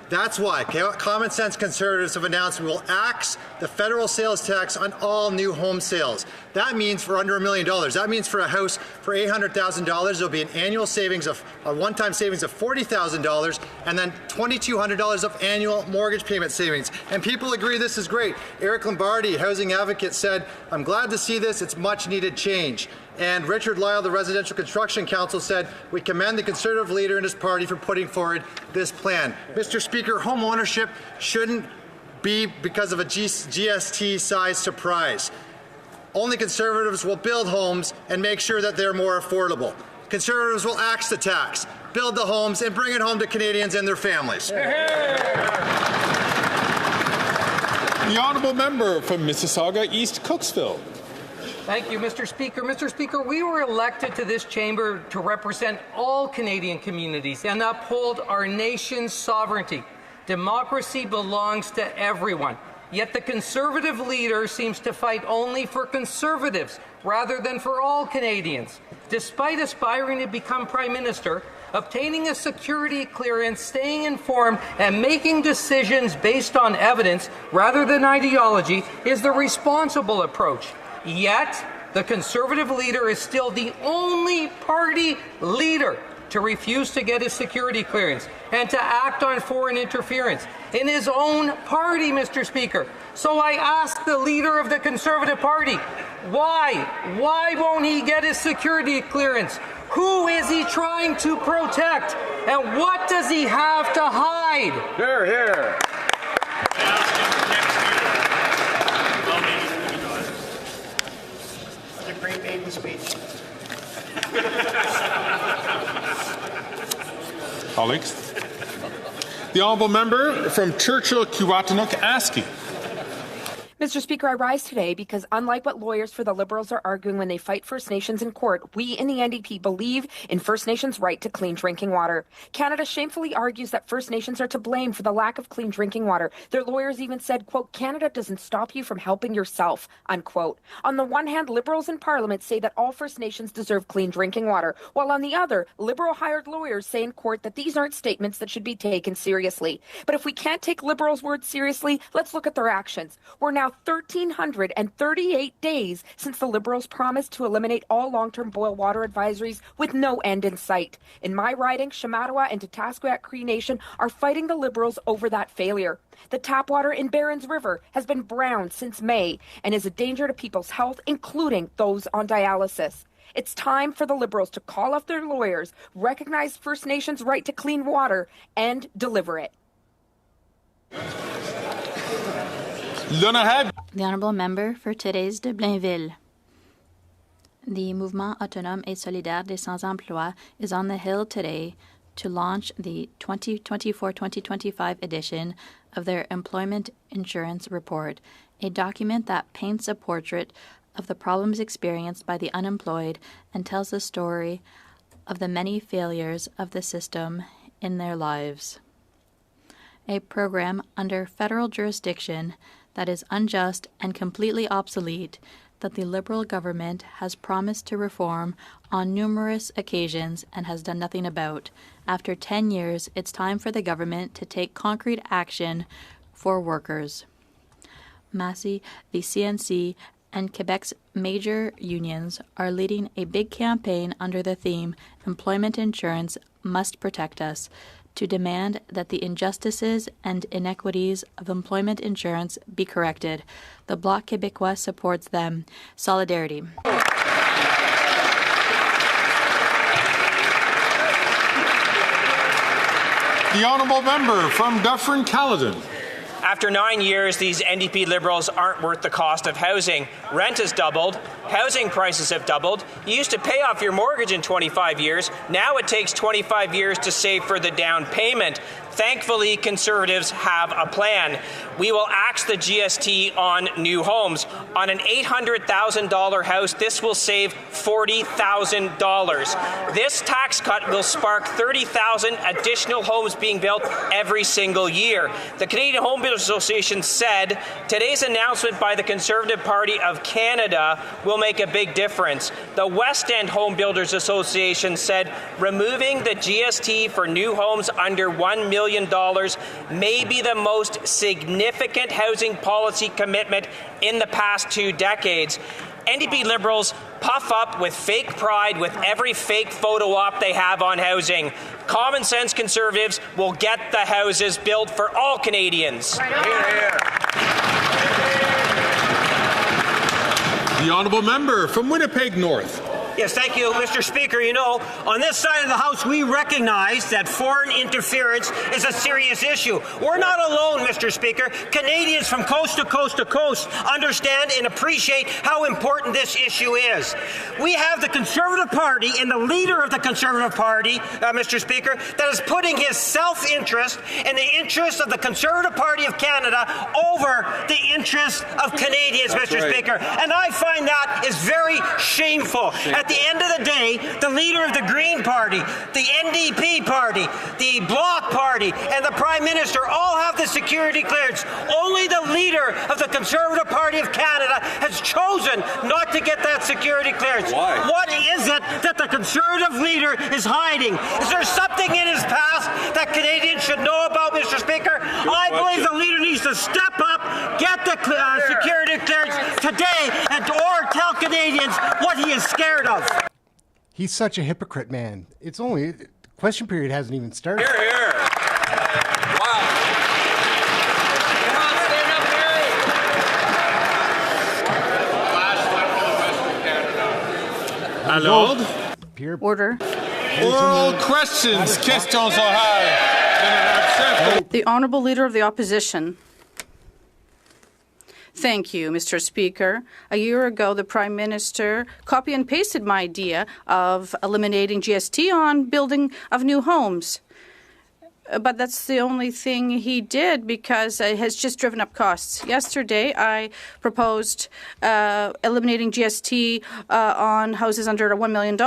That's why common sense Conservatives have announced we will axe the federal sales tax on all new home sales. That means for under $1 million. That means for a house for $800,000, there'll be an annual savings of a one-time savings of $40,000 and then $2,200 of annual mortgage payment savings. And people agree this is great. Eric Lombardi, housing advocate, said, "I'm glad to see this. It's much needed change." And Richard Lyle, the Residential Construction Council, said, "We commend the Conservative leader and his party for putting forward this plan." Mr. Speaker, home ownership shouldn't be because of a GST-sized surprise. Only Conservatives will build homes and make sure that they're more affordable. Conservatives will axe the tax, build the homes, and bring it home to Canadians and their families. The honourable member from Mississauga East Cooksville. Thank you, Mr. Speaker. Mr. Speaker, we were elected to this chamber to represent all Canadian communities and uphold our nation's sovereignty. Democracy belongs to everyone. Yet the Conservative leader seems to fight only for Conservatives rather than for all Canadians. Despite aspiring to become Prime Minister, obtaining a security clearance, staying informed, and making decisions based on evidence rather than ideology is the responsible approach. Yet, the Conservative leader is still the only party leader to refuse to get his security clearance and to act on foreign interference in his own party, Mr. Speaker. So I ask the leader of the Conservative Party, why? Why won't he get his security clearance? Who is he trying to protect? And what does he have to hide? Here, here. A great maiden speech. Colleagues. The honourable member from Churchill, Kiwatanuk, Aski. Mr. Speaker, I rise today because unlike what lawyers for the Liberals are arguing when they fight First Nations in court, we in the NDP believe in First Nations' right to clean drinking water. Canada shamefully argues that First Nations are to blame for the lack of clean drinking water. Their lawyers even said, quote, Canada doesn't stop you from helping yourself, unquote. On the one hand, Liberals in Parliament say that all First Nations deserve clean drinking water, while on the other, Liberal-hired lawyers say in court that these aren't statements that should be taken seriously. But if we can't take Liberals' words seriously, let's look at their actions. We're now 1,338 days since the Liberals promised to eliminate all long-term boil water advisories with no end in sight. In my riding, Shamattawa and Tatasquat Cree Nation are fighting the Liberals over that failure. The tap water in Barons River has been brown since May and is a danger to people's health, including those on dialysis. It's time for the Liberals to call off their lawyers, recognize First Nations' right to clean water, and deliver it. The Honourable Member for Thérèse de Blainville. The Mouvement Autonome et Solidaire des Sans-Emploi is on the Hill today to launch the 2024-2025 edition of their Employment Insurance Report, a document that paints a portrait of the problems experienced by the unemployed and tells the story of the many failures of the system in their lives. A program under federal jurisdiction that is unjust and completely obsolete that the Liberal government has promised to reform on numerous occasions and has done nothing about. After 10 years, it's time for the government to take concrete action for workers. Massey, the CNC, and Quebec's major unions are leading a big campaign under the theme Employment Insurance Must Protect Us, to demand that the injustices and inequities of employment insurance be corrected. The Bloc Québécois supports them. Solidarity. The honourable member from Dufferin-Caledon. After 9 years, these NDP Liberals aren't worth the cost of housing. Rent has doubled. Housing prices have doubled. You used to pay off your mortgage in 25 years. Now it takes 25 years to save for the down payment. Thankfully, Conservatives have a plan. We will axe the GST on new homes. On an $800,000 house, this will save $40,000. This tax cut will spark 30,000 additional homes being built every single year. The Canadian Home Builders Association said today's announcement by the Conservative Party of Canada will make a big difference. The West End Home Builders Association said removing the GST for new homes under $1 million may be the most significant housing policy commitment in the past 2 decades. NDP Liberals puff up with fake pride with every fake photo op they have on housing. Common sense Conservatives will get the houses built for all Canadians. The honourable member from Winnipeg North. Yes, thank you, Mr. Speaker. You know, on this side of the House, we recognize that foreign interference is a serious issue. We're not alone, Mr. Speaker. Canadians from coast to coast to coast understand and appreciate how important this issue is. We have the Conservative Party and the leader of the Conservative Party, Mr. Speaker, that is putting his self-interest and the interests of the Conservative Party of Canada over the interests of Canadians, Mr. Speaker. And I find that is very shameful. At the end of the day, the leader of the Green Party, the NDP Party, the Bloc Party, and the Prime Minister all have the security clearance. Only the leader of the Conservative Party of Canada has chosen not to get that security clearance. Why? What is it that the Conservative leader is hiding? Is there something in his past that Canadians should know about, Mr. Speaker? I believe the leader needs to step up, get the security clearance today, or tell Canadians what he is scared of. He's such a hypocrite, man. It's only, the question period hasn't even started. Hear, hear. Wow. Come on, stand up, Mary. À l'ordre. Order. Oral questions. Questions orales. The Honourable Leader of the Opposition. Thank you, Mr. Speaker. A year ago, the Prime Minister copy and pasted my idea of eliminating GST on building of new homes. But that's the only thing he did because it has just driven up costs. Yesterday, I proposed eliminating GST on houses under $1 million,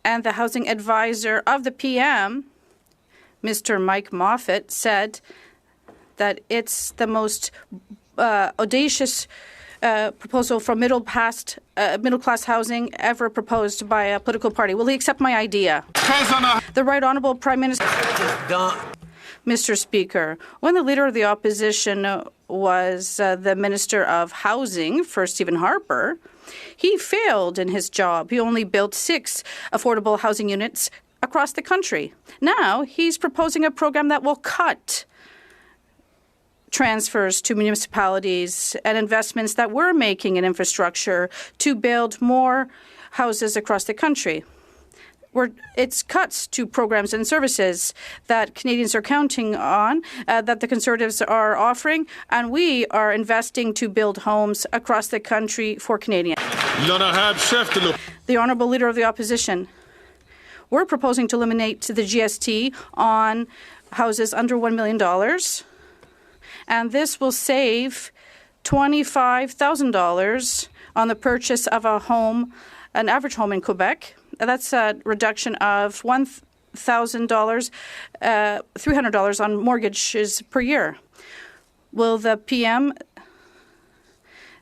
and the housing advisor of the PM, Mr. Mike Moffat, said that it's the most audacious proposal for middle-class housing ever proposed by a political party. Will he accept my idea? The Right Honourable Prime Minister. Mr. Speaker, when the Leader of the Opposition was the Minister of Housing for Stephen Harper, he failed in his job. He only built 6 affordable housing units across the country. Now he's proposing a program that will cut transfers to municipalities and investments that we're making in infrastructure to build more houses across the country. It's cuts to programs and services that Canadians are counting on, that the Conservatives are offering, and we are investing to build homes across the country for Canadians. The Honourable Leader of the Opposition. We're proposing to eliminate the GST on houses under $1 million. And this will save $25,000 on the purchase of a home, an average home in Quebec. That's a reduction of $1,000, $300 on mortgages per year. Will the PM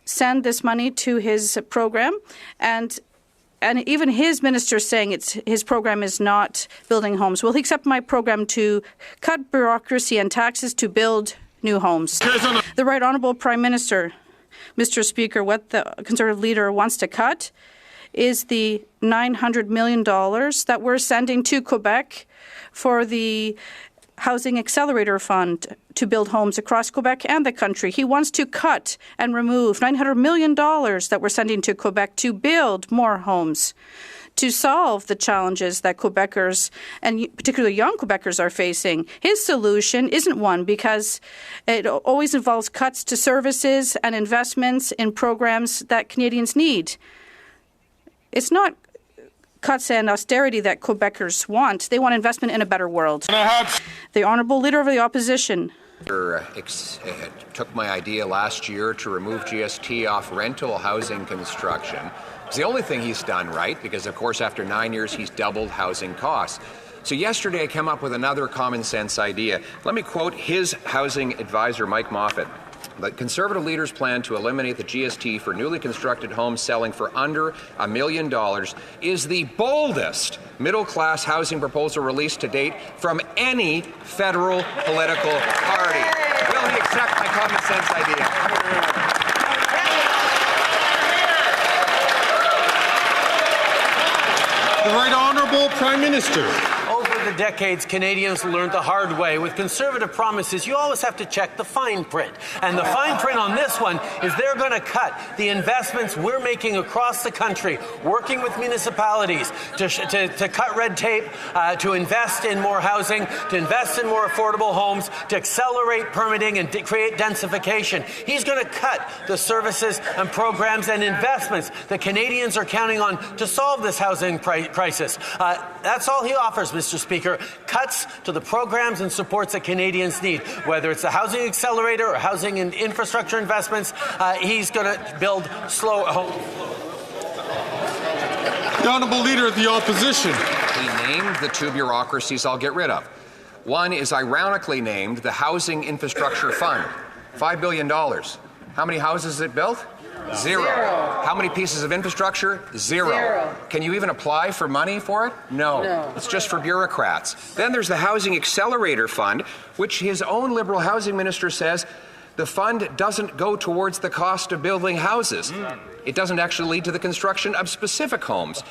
send this money to his program? And even his minister is saying his program is not building homes. Will he accept my program to cut bureaucracy and taxes to build new homes? The Right Honourable Prime Minister. Mr. Speaker, what the Conservative leader wants to cut is the $900 million that we're sending to Quebec for the Housing Accelerator Fund to build homes across Quebec and the country. He wants to cut and remove $900 million that we're sending to Quebec to build more homes, to solve the challenges that Quebecers, and particularly young Quebecers, are facing. His solution isn't one because it always involves cuts to services and investments in programs that Canadians need. It's not cuts and austerity that Quebecers want. They want investment in a better world. The Honourable Leader of the Opposition. Took my idea last year to remove GST off rental housing construction. It's the only thing he's done right, because of course after 9 years he's doubled housing costs. So yesterday I came up with another common sense idea. Let me quote his housing advisor, Mike Moffat. The Conservative leader's plan to eliminate the GST for newly constructed homes selling for under $1 million is the boldest middle-class housing proposal released to date from any federal political party. Will he accept my common sense idea? The Right Honourable Prime Minister. Over the decades, Canadians learned the hard way. With Conservative promises, you always have to check the fine print. And the fine print on this one is they're going to cut the investments we're making across the country, working with municipalities to cut red tape, to invest in more housing, to invest in more affordable homes, to accelerate permitting and create densification. He's going to cut the services and programs and investments that Canadians are counting on to solve this housing crisis. That's all he offers, Mr. Speaker. Cuts to the programs and supports that Canadians need. Whether it's the Housing Accelerator or housing and infrastructure investments, he's going to build slow homes. The Honourable Leader of the Opposition. He named the 2 bureaucracies I'll get rid of. One is ironically named the Housing Infrastructure Fund, $5 billion. How many houses is it built? Zero. How many pieces of infrastructure? Zero. Can you even apply for money for it? No. It's just for bureaucrats. Then there's the Housing Accelerator Fund, which his own Liberal housing minister says the fund doesn't go towards the cost of building houses. It doesn't actually lead to the construction of specific homes.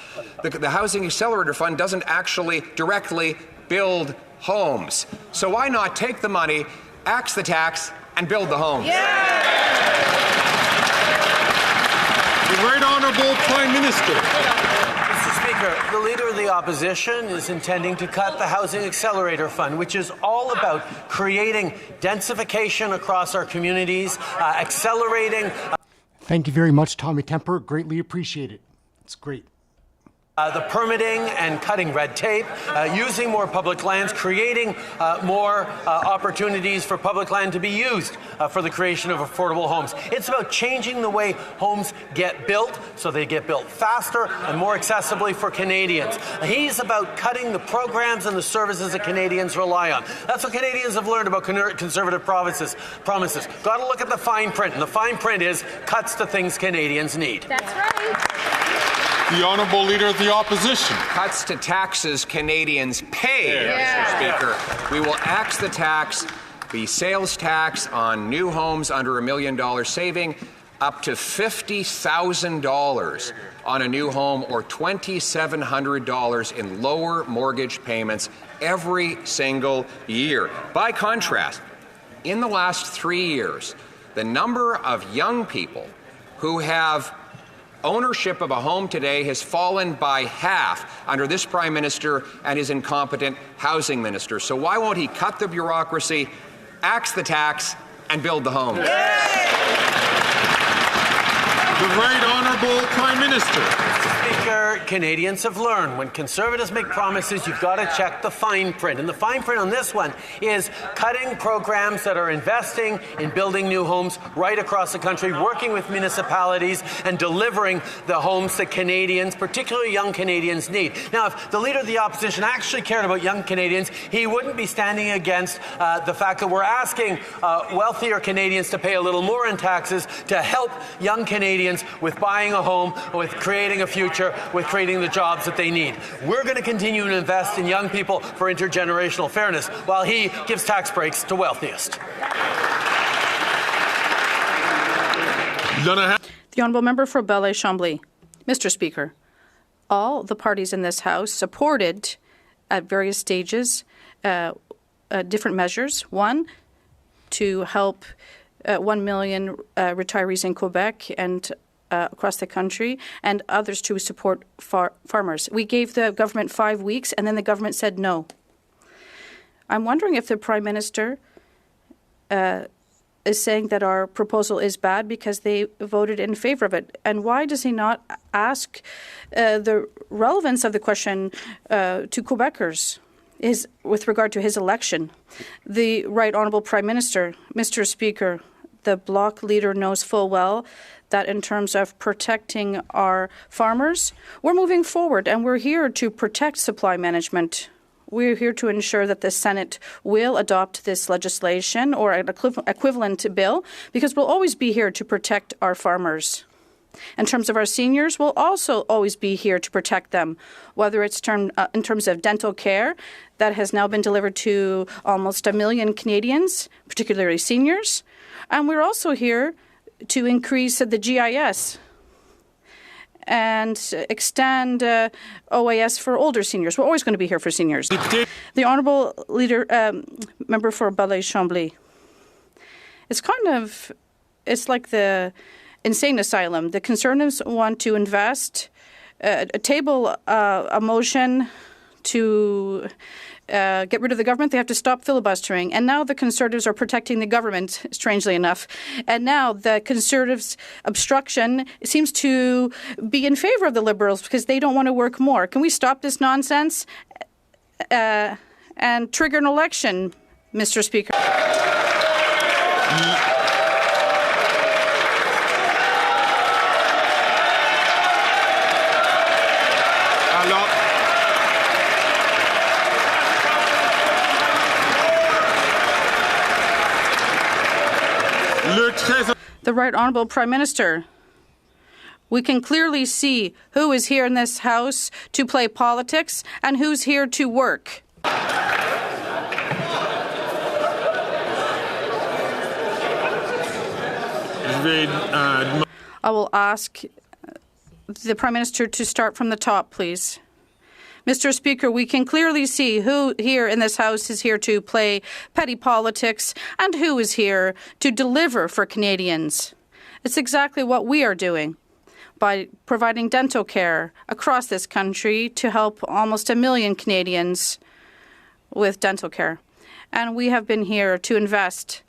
The Housing Accelerator Fund doesn't actually directly build homes. So why not take the money, axe the tax, and build the homes? The Right Honourable Prime Minister. Mr. Speaker, the Leader of the Opposition is intending to cut the Housing Accelerator Fund, which is all about creating densification across our communities, accelerating... Thank you very much, Tommy Temper. Greatly appreciate it. It's great. The permitting and cutting red tape, using more public lands, creating more opportunities for public land to be used for the creation of affordable homes. It's about changing the way homes get built so they get built faster and more accessibly for Canadians. He's about cutting the programs and the services that Canadians rely on. That's what Canadians have learned about Conservative promises. Got to look at the fine print, and the fine print is cuts to things Canadians need. That's right. The Honourable Leader of the Opposition. Cuts to taxes Canadians pay, Mr. Speaker. We will axe the tax, the sales tax on new homes under $1 million, saving up to $50,000 on a new home or $2,700 in lower mortgage payments every single year. By contrast, in the last 3 years, the number of young people who have ownership of a home today has fallen by half under this Prime Minister and his incompetent housing minister. So why won't he cut the bureaucracy, axe the tax, and build the homes? The Right Honourable Prime Minister. Speaker, Canadians have learned when Conservatives make promises, you've got to check the fine print. And the fine print on this one is cutting programs that are investing in building new homes right across the country, working with municipalities and delivering the homes that Canadians, particularly young Canadians, need. Now, if the Leader of the Opposition actually cared about young Canadians, he wouldn't be standing against the fact that we're asking wealthier Canadians to pay a little more in taxes to help young Canadians with buying a home, with creating a future, with creating the jobs that they need. We're going to continue to invest in young people for intergenerational fairness while he gives tax breaks to wealthiest. The Honourable Member for Belleuil-Chambly. Mr. Speaker, all the parties in this House supported at various stages different measures. One, to help 1 million retirees in Quebec and across the country, and others to support farmers. We gave the government 5 weeks, and then the government said no. I'm wondering if the Prime Minister is saying that our proposal is bad because they voted in favour of it. And why does he not ask the relevance of the question to Quebecers with regard to his election? The Right Honourable Prime Minister, Mr. Speaker, the Bloc leader knows full well that in terms of protecting our farmers, we're moving forward and we're here to protect supply management. We're here to ensure that the Senate will adopt this legislation or an equivalent bill because we'll always be here to protect our farmers. In terms of our seniors, we'll also always be here to protect them, whether it's in terms of dental care that has now been delivered to almost 1 million Canadians, particularly seniors. And we're also here to increase the GIS and extend OAS for older seniors. We're always going to be here for seniors. The Honourable Leader, Member for Belleuil-Chambly. It's like the insane asylum. The Conservatives want to invest, table a motion to get rid of the government. They have to stop filibustering. And now the Conservatives are protecting the government, strangely enough. And now the Conservatives' obstruction seems to be in favour of the Liberals because they don't want to work more. Can we stop this nonsense and trigger an election, Mr. Speaker? The Right Honourable Prime Minister. We can clearly see who is here in this House to play politics and who's here to work. I will ask the Prime Minister to start from the top, please. Mr. Speaker, we can clearly see who here in this House is here to play petty politics and who is here to deliver for Canadians. It's exactly what we are doing. by providing dental care across this country to help almost 1 million Canadians with dental care. And we have been here to invest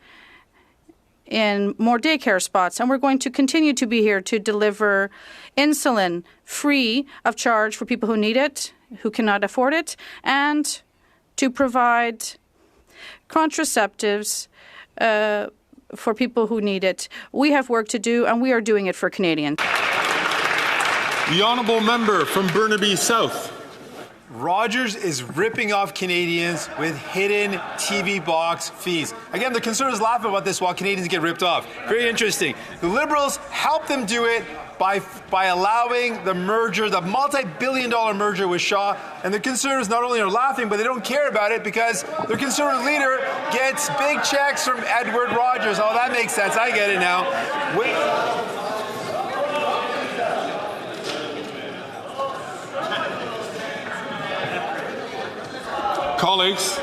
in more daycare spots, and we're going to continue to be here to deliver insulin free of charge for people who need it, who cannot afford it, and to provide contraceptives for people who need it. We have work to do, and we are doing it for Canadians. The honourable member from Burnaby South. Rogers is ripping off Canadians with hidden TV box fees. Again, the Conservatives laugh about this while Canadians get ripped off. Very interesting. The Liberals help them do it by allowing the merger, the multi-billion-dollar merger with Shaw. And the Conservatives not only are laughing, but they don't care about it because their Conservative leader gets big checks from Edward Rogers. Oh, that makes sense. I get it now. Colleagues,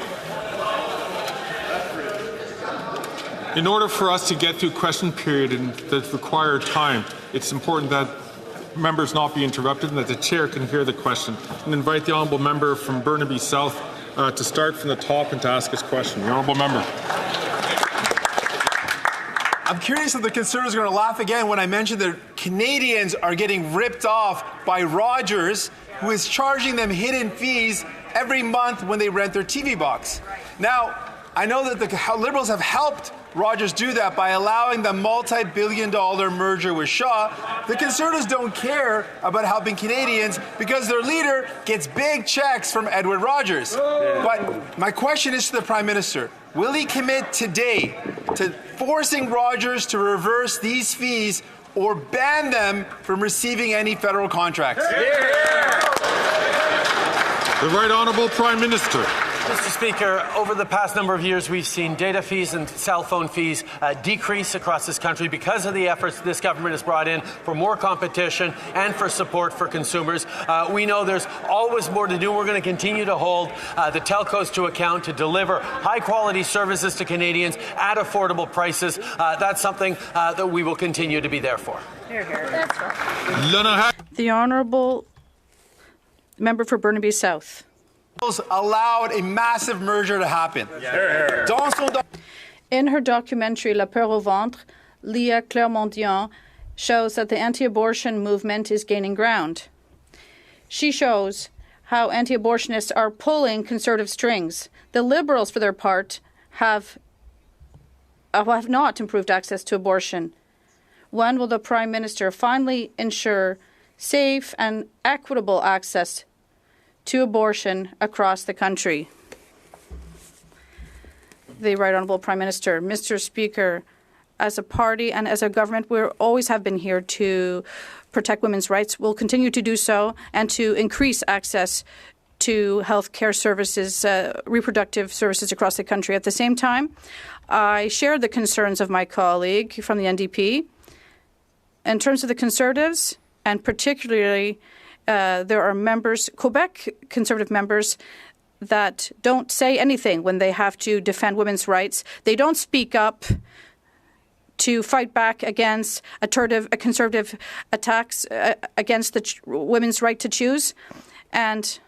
in order for us to get through question period in the required time, it's important that members not be interrupted and that the chair can hear the question. And invite the honourable member from Burnaby South to start from the top and to ask his question. The honourable member. I'm curious if the Conservatives are going to laugh again when I mention that Canadians are getting ripped off by Rogers, who is charging them hidden fees every month when they rent their TV box. Now, I know that the Liberals have helped Rogers do that by allowing the multi-billion-dollar merger with Shaw. The Conservatives don't care about helping Canadians because their leader gets big checks from Edward Rogers. But my question is to the Prime Minister. Will he commit today to forcing Rogers to reverse these fees or ban them from receiving any federal contracts? The Right Honourable Prime Minister. Mr. Speaker, over the past number of years, we've seen data fees and cell phone fees decrease across this country because of the efforts this government has brought in for more competition and for support for consumers. We know there's always more to do. We're going to continue to hold the telcos to account to deliver high-quality services to Canadians at affordable prices. That's something that we will continue to be there for. That's right. The Honourable Member for Burnaby South. Allowed a massive merger to happen. In her documentary La Peur au Ventre, Leah Clermont-Dion shows that the anti-abortion movement is gaining ground. She shows how anti-abortionists are pulling Conservative strings. The Liberals, for their part, have not improved access to abortion. When will the Prime Minister finally ensure safe and equitable access to abortion across the country? The Right Honourable Prime Minister. Mr. Speaker, as a party and as a government, we always have been here to protect women's rights. We'll continue to do so and to increase access to health care services, reproductive services across the country. At the same time, I share the concerns of my colleague from the NDP. In terms of the Conservatives, and particularly there are members, Quebec Conservative members, that don't say anything when they have to defend women's rights. They don't speak up to fight back against conservative attacks against the women's right to choose. And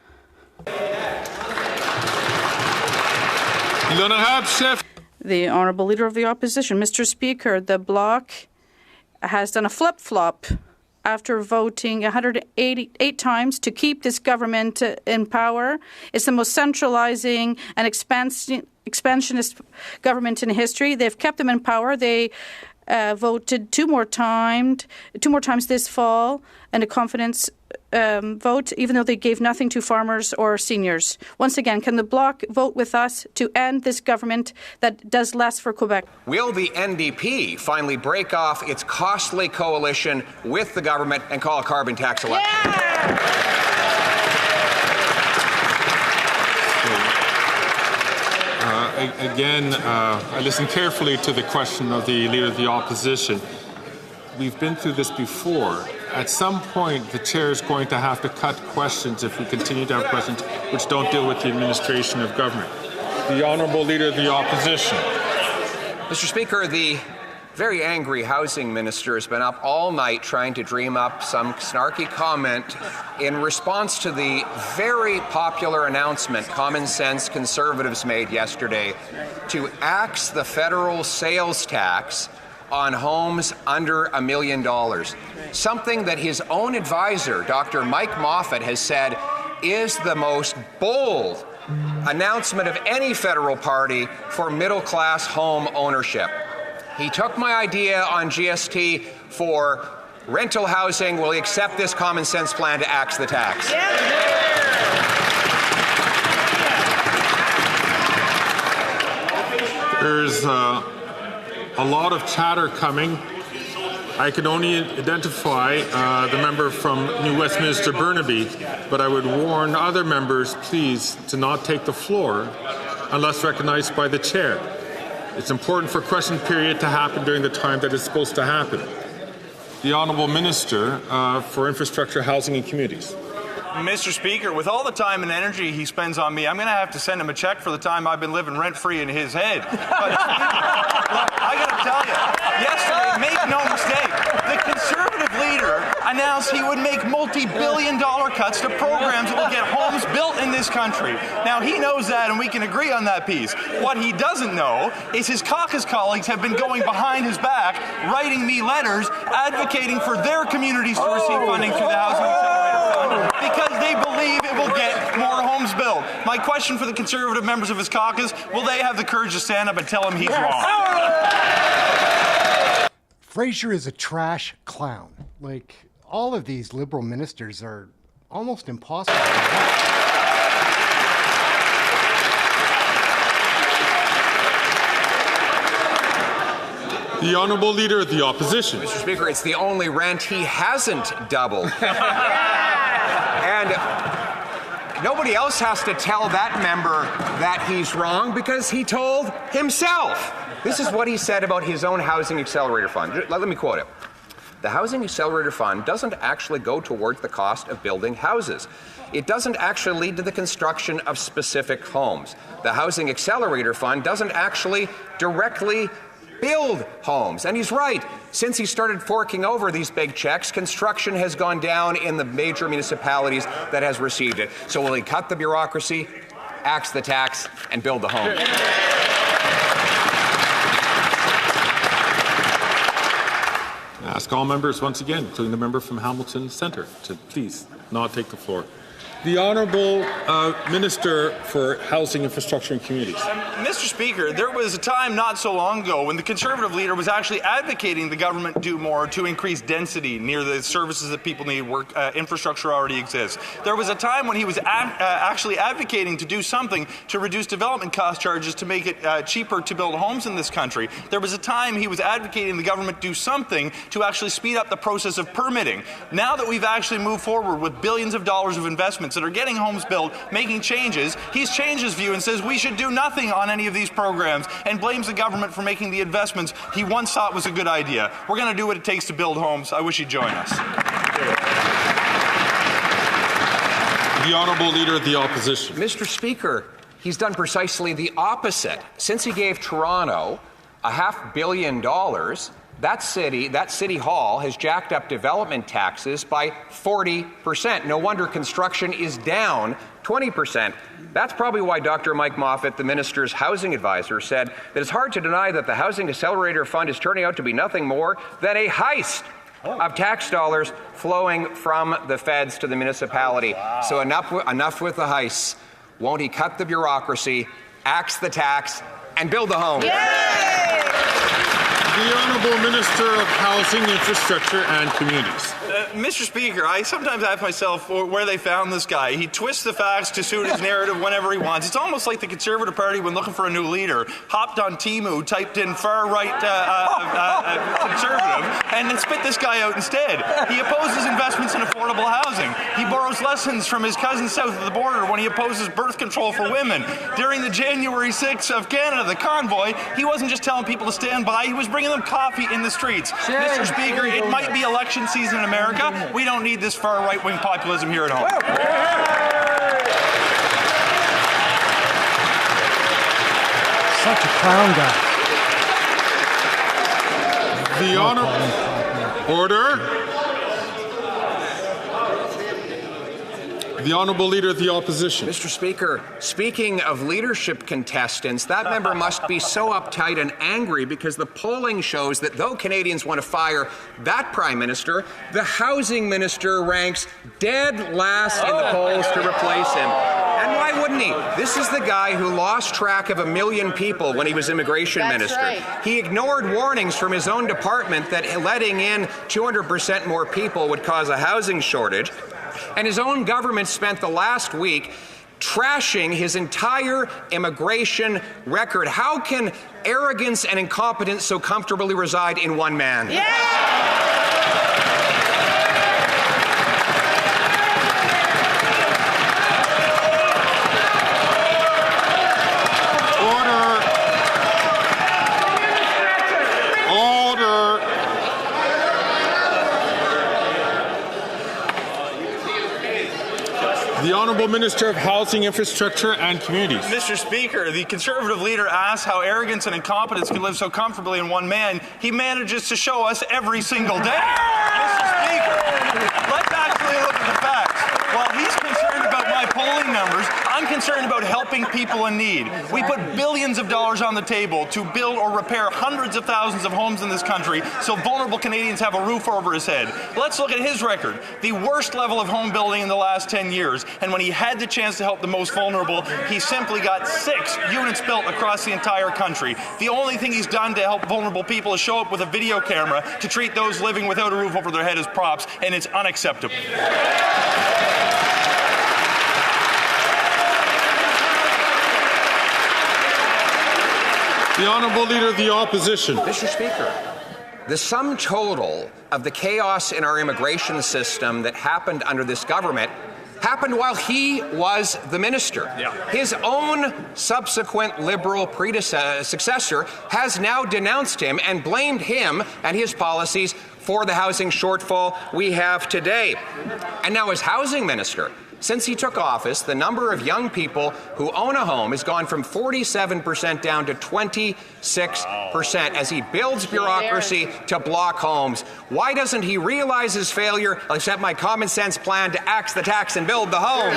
the Honourable Leader of the Opposition. Mr. Speaker, the Bloc has done a flip-flop after voting 188 times to keep this government in power. It's the most centralizing and expansionist government in history. They've kept them in power. They voted two more times this fall in a confidence vote, even though they gave nothing to farmers or seniors. Once again, can the Bloc vote with us to end this government that does less for Quebec? Will the NDP finally break off its costly coalition with the government and call a carbon tax election? I listened carefully to the question of the Leader of the Opposition. We've been through this before. At some point, the chair is going to have to cut questions if we continue to have questions which don't deal with the administration of government. The Honourable Leader of the Opposition. Mr. Speaker, the very angry housing minister has been up all night trying to dream up some snarky comment in response to the very popular announcement Common Sense Conservatives made yesterday to axe the federal sales tax on homes under $1 million. Something that his own advisor, Dr. Mike Moffat, has said is the most bold announcement of any federal party for middle-class home ownership. He took my idea on GST for rental housing. Will he accept this common sense plan to axe the tax? There's a lot of chatter coming. I can only identify the member from New Westminster Burnaby, but I would warn other members, please, to not take the floor unless recognized by the chair. It's important for question period to happen during the time that it's supposed to happen. The Honourable Minister for Infrastructure, Housing and Communities. Mr. Speaker, with all the time and energy he spends on me, I'm going to have to send him a check for the time I've been living rent-free in his head. But, I got to tell you, yesterday, make no mistake, the Conservative leader announced he would make multi-billion-dollar cuts to programs that will get homes built in this country. Now, he knows that, and we can agree on that piece. What he doesn't know is his caucus colleagues have been going behind his back, writing me letters advocating for their communities to receive funding through the Housing Accelerator Fund because they believe it will get more homes built. My question for the Conservative members of his caucus, will they have the courage to stand up and tell him he's wrong? Fraser is a trash clown. Like, all of these Liberal ministers are almost impossible. The Honourable Leader of the Opposition. Mr. Speaker, it's the only rent he hasn't doubled. And nobody else has to tell that member that he's wrong because he told himself. This is what he said about his own Housing Accelerator Fund. Let me quote it. The Housing Accelerator Fund doesn't actually go towards the cost of building houses. It doesn't actually lead to the construction of specific homes. The Housing Accelerator Fund doesn't actually directly build homes. And he's right. Since he started forking over these big checks, construction has gone down in the major municipalities that has received it. So will he cut the bureaucracy, axe the tax, and build the home? I ask all members once again, including the member from Hamilton Centre, to please not take the floor. The Honourable Minister for Housing, Infrastructure and Communities. Mr. Speaker, there was a time not so long ago when the Conservative leader was actually advocating the government do more to increase density near the services that people need, where infrastructure already exists. There was a time when he was actually advocating to do something to reduce development cost charges to make it cheaper to build homes in this country. There was a time he was advocating the government do something to actually speed up the process of permitting. Now that we've actually moved forward with billions of dollars of investments that are getting homes built, making changes, he's changed his view and says we should do nothing on any of these programs and blames the government for making the investments he once thought was a good idea. We're going to do what it takes to build homes. I wish he'd join us. The Honourable Leader of the Opposition. Mr. Speaker, he's done precisely the opposite. Since he gave Toronto $500 million, that city hall has jacked up development taxes by 40%. No wonder construction is down 20%. That's probably why Dr. Mike Moffat, the minister's housing advisor, said that it's hard to deny that the Housing Accelerator Fund is turning out to be nothing more than a heist of tax dollars flowing from the feds to the municipality. Wow. So enough with the heists. Won't he cut the bureaucracy, axe the tax, and build the home? Yay! The Honourable Minister of Housing, Infrastructure and Communities. Mr. Speaker, I sometimes ask myself where they found this guy. He twists the facts to suit his narrative whenever he wants. It's almost like the Conservative Party, when looking for a new leader, hopped on Temu, typed in far-right Conservative, and then spit this guy out instead. He opposes investments in affordable housing. He borrows lessons from his cousins south of the border when he opposes birth control for women. During the January 6th of Canada, the convoy, he wasn't just telling people to stand by, he was bringing them coffee in the streets. Mr. Speaker, it might be election season in America. We don't need this far right-wing populism here at home. Such a clown guy. The Honourable Order. The Honourable Leader of the Opposition. Mr. Speaker, speaking of leadership contestants, that member must be so uptight and angry because the polling shows that though Canadians want to fire that Prime Minister, the Housing Minister ranks dead last in the polls to replace him. And why wouldn't he? This is the guy who lost track of 1 million people when he was Immigration Minister. Right. He ignored warnings from his own department that letting in 200% more people would cause a housing shortage. And his own government spent the last week trashing his entire immigration record. How can arrogance and incompetence so comfortably reside in one man? The Honourable Minister of Housing, Infrastructure and Communities. Mr. Speaker, the Conservative leader asks how arrogance and incompetence can live so comfortably in one man. He manages to show us every single day. Mr. Speaker, let's actually look at the facts. While he's concerned about my polling numbers, I'm concerned about helping people in need. We put billions of dollars on the table to build or repair hundreds of thousands of homes in this country so vulnerable Canadians have a roof over his head. Let's look at his record. The worst level of home building in the last 10 years. And when he had the chance to help the most vulnerable, he simply got 6 units built across the entire country. The only thing he's done to help vulnerable people is show up with a video camera to treat those living without a roof over their head as props, and it's unacceptable. The Honourable Leader of the Opposition. Mr. Speaker, the sum total of the chaos in our immigration system that happened under this government happened while he was the minister. His own subsequent Liberal successor has now denounced him and blamed him and his policies for the housing shortfall we have today. And now as housing minister, since he took office, the number of young people who own a home has gone from 47% down to 26% as he builds bureaucracy to block homes. Why doesn't he realize his failure, accept my common sense plan to axe the tax and build the home?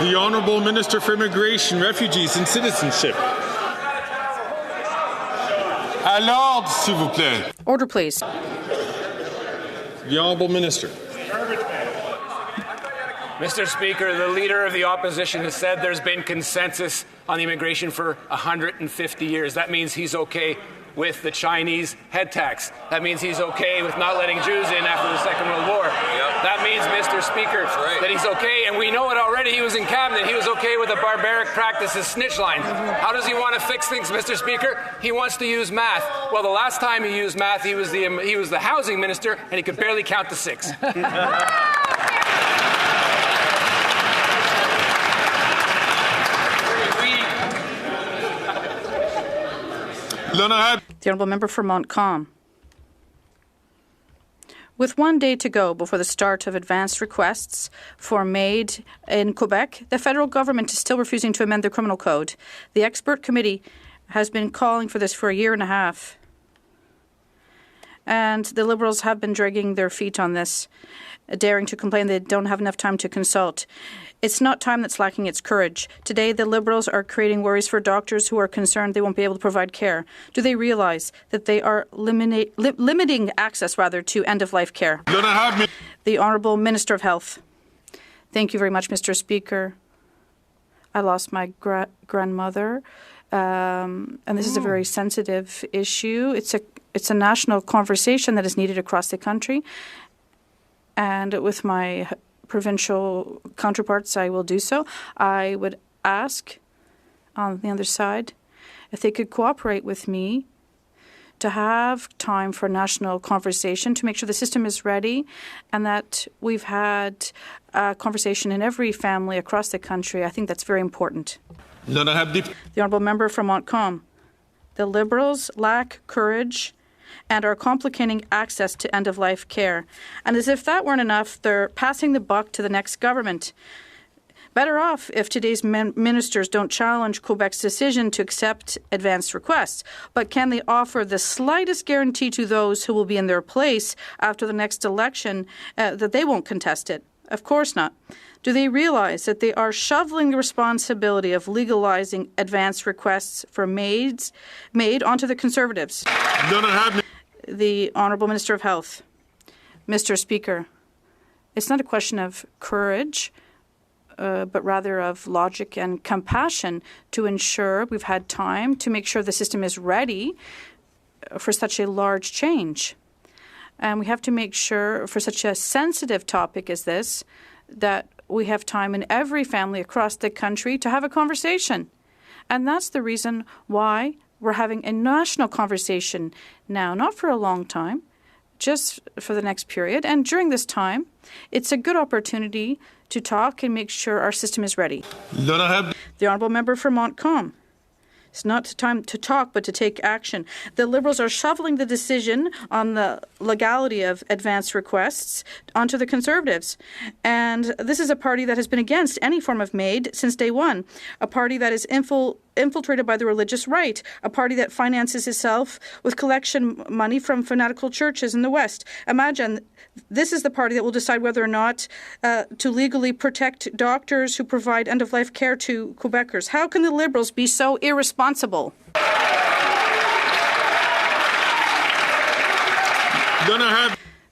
The Honourable Minister for Immigration, Refugees and Citizenship. À l'ordre, s'il vous plaît. Order, please. The Honourable Minister. Mr. Speaker, the Leader of the Opposition has said there's been consensus on immigration for 150 years. That means he's okay with the Chinese head tax. That means he's okay with not letting Jews in after the Second World War. That means, Mr. Speaker, that he's okay, and we know it already. He was in cabinet. He was okay with the barbaric practices snitch line. How does he want to fix things, Mr. Speaker? He wants to use math. Well, the last time he used math, he was the housing minister, and he could barely count to 6. The Honourable Member for Montcalm. With 1 day to go before the start of advanced requests for MAID in Quebec, the federal government is still refusing to amend the criminal code. The expert committee has been calling for this for a year and a half. And the Liberals have been dragging their feet on this, daring to complain they don't have enough time to consult. It's not time that's lacking, it's courage. Today, the Liberals are creating worries for doctors who are concerned they won't be able to provide care. Do they realize that they are limiting access, to end-of-life care? The Honourable Minister of Health. Thank you very much, Mr. Speaker. I lost my grandmother, and this is a very sensitive issue. It's a national conversation that is needed across the country, and with my provincial counterparts, I will do so. I would ask on the other side if they could cooperate with me to have time for a national conversation to make sure the system is ready and that we've had a conversation in every family across the country. I think that's very important. The Honourable Member from Montcalm. The Liberals lack courage and are complicating access to end-of-life care. And as if that weren't enough, they're passing the buck to the next government. Better off if today's ministers don't challenge Quebec's decision to accept advanced requests, but can they offer the slightest guarantee to those who will be in their place after the next election that they won't contest it? Of course not. Do they realize that they are shoveling the responsibility of legalizing advance requests for made onto the Conservatives? The Honourable Minister of Health. Mr. Speaker, it's not a question of courage, but rather of logic and compassion to ensure we've had time to make sure the system is ready for such a large change. And we have to make sure for such a sensitive topic as this that we have time in every family across the country to have a conversation. And that's the reason why we're having a national conversation now, not for a long time, just for the next period. And during this time, it's a good opportunity to talk and make sure our system is ready. The Honourable Member for Montcalm. It's not time to talk, but to take action. The Liberals are shoveling the decision on the legality of advance requests onto the Conservatives. And this is a party that has been against any form of MAID since day one, a party that is infiltrated by the religious right, a party that finances itself with collection money from fanatical churches in the West. Imagine this is the party that will decide whether or not to legally protect doctors who provide end-of-life care to Quebecers. How can the Liberals be so irresponsible?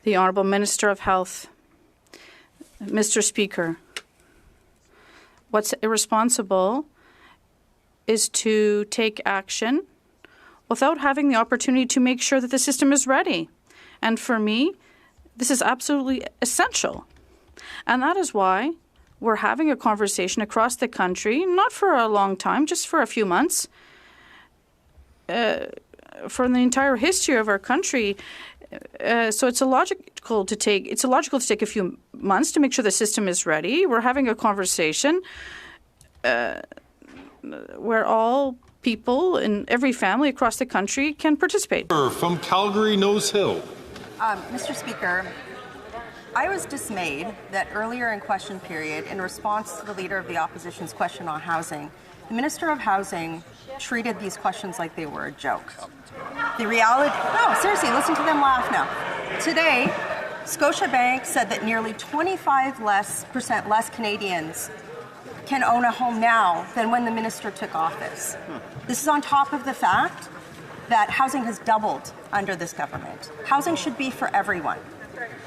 The Honourable Minister of Health. Mr. Speaker, what's irresponsible is to take action without having the opportunity to make sure that the system is ready. And for me, this is absolutely essential. And that is why we're having a conversation across the country, not for a long time, just for a few months. For the entire history of our country, so it's logical to take a few months to make sure the system is ready. We're having a conversation where all people in every family across the country can participate. From Calgary, Nose Hill. Mr. Speaker, I was dismayed that earlier in question period, in response to the Leader of the Opposition's question on housing, the Minister of Housing treated these questions like they were a joke. The reality, no, seriously, listen to them laugh now. Today, Scotiabank said that nearly 25% less Canadians can own a home now than when the minister took office. This is on top of the fact that housing has doubled under this government. Housing should be for everyone.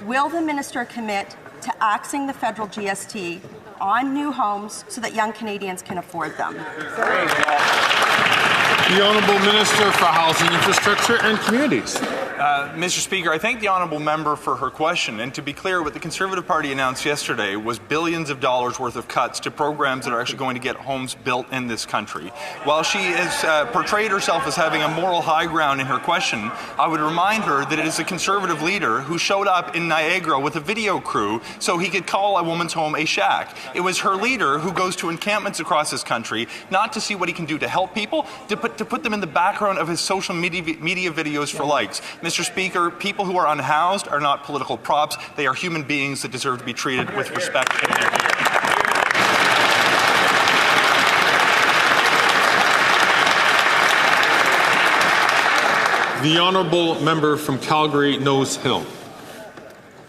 Will the minister commit to axing the federal GST on new homes so that young Canadians can afford them? The Honourable Minister for Housing, Infrastructure and Communities. Mr. Speaker, I thank the honourable member for her question. And to be clear, what the Conservative Party announced yesterday was billions of dollars worth of cuts to programs that are actually going to get homes built in this country. While she has portrayed herself as having a moral high ground in her question, I would remind her that it is a Conservative leader who showed up in Niagara with a video crew so he could call a woman's home a shack. It was her leader who goes to encampments across this country, not to see what he can do to help people, to put them in the background of his social media videos for likes. Mr. Speaker, people who are unhoused are not political props. They are human beings that deserve to be treated with respect and dignity. The Honourable Member from Calgary, Nose Hill.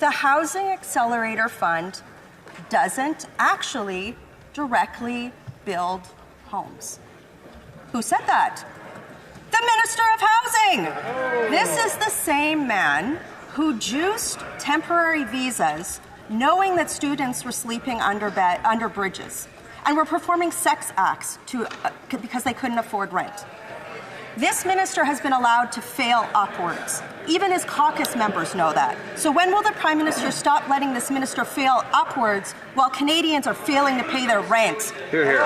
The Housing Accelerator Fund doesn't actually directly build homes. Who said that? The Minister of Housing! This is the same man who juiced temporary visas knowing that students were sleeping under bridges and were performing sex acts because they couldn't afford rent. This minister has been allowed to fail upwards. Even his caucus members know that. So when will the Prime Minister stop letting this minister fail upwards while Canadians are failing to pay their rent? Hear, hear.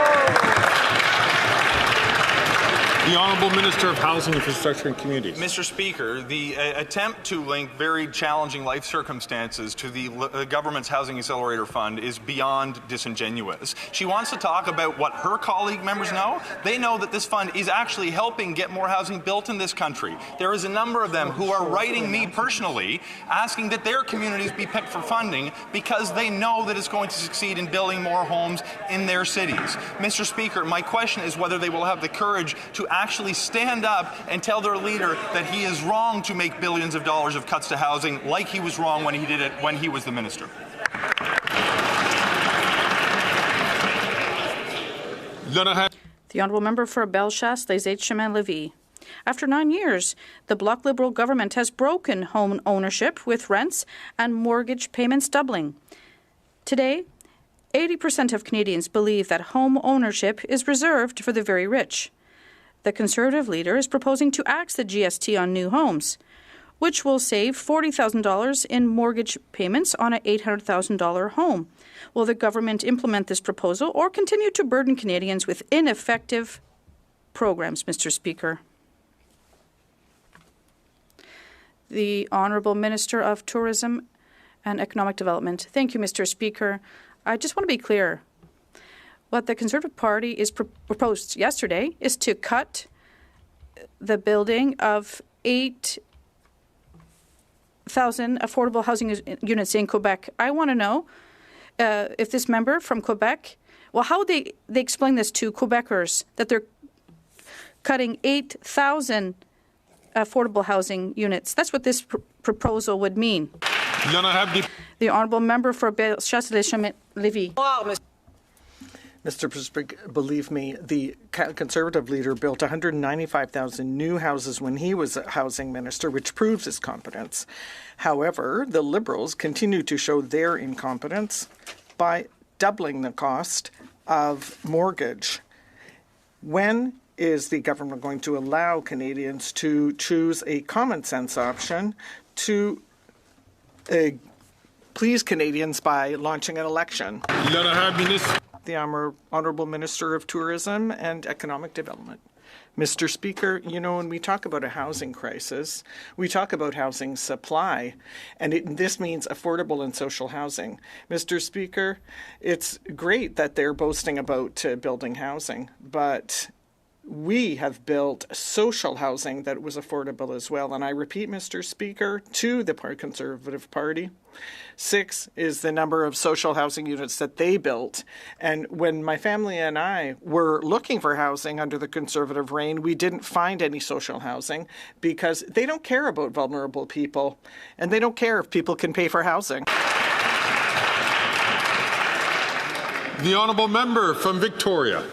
The Honourable Minister of Housing, Infrastructure and Communities. Mr. Speaker, the attempt to link very challenging life circumstances to the government's Housing Accelerator Fund is beyond disingenuous. She wants to talk about what her colleague members know. They know that this fund is actually helping get more housing built in this country. There is a number of them who are writing me personally asking that their communities be picked for funding because they know that it's going to succeed in building more homes in their cities. Mr. Speaker, my question is whether they will have the courage to actually stand up and tell their leader that he is wrong to make billions of dollars of cuts to housing like he was wrong when he did it when he was the minister. The Honourable Member for Bellechasse, Les Eight Chemin-Lévis. After 9 years, the Bloc Liberal government has broken home ownership with rents and mortgage payments doubling. Today, 80% of Canadians believe that home ownership is reserved for the very rich. The Conservative leader is proposing to axe the GST on new homes, which will save $40,000 in mortgage payments on an $800,000 home. Will the government implement this proposal or continue to burden Canadians with ineffective programs, Mr. Speaker? The Honourable Minister of Tourism and Economic Development. Thank you, Mr. Speaker. I just want to be clear. What the Conservative Party is proposed yesterday is to cut the building of 8,000 affordable housing units in Quebec. I want to know if this member from Quebec, well, how they explain this to Quebecers, that they're cutting 8,000 affordable housing units. That's what this proposal would mean. The Honourable Member for Bellechasse-les-Chemin-Lévis. Mr. Speaker, believe me, the Conservative leader built 195,000 new houses when he was a housing minister, which proves his competence. However, the Liberals continue to show their incompetence by doubling the cost of mortgage. When is the government going to allow Canadians to choose a common sense option to please Canadians by launching an election? The Honourable Minister of Tourism and Economic Development. Mr. Speaker, you know, when we talk about a housing crisis, we talk about housing supply, and this means affordable and social housing. Mr. Speaker, it's great that they're boasting about building housing, but we have built social housing that was affordable as well. And I repeat, Mr. Speaker, to the Conservative Party, 6 is the number of social housing units that they built. And when my family and I were looking for housing under the Conservative reign, we didn't find any social housing because they don't care about vulnerable people, and they don't care if people can pay for housing. The Honourable Member from Victoria.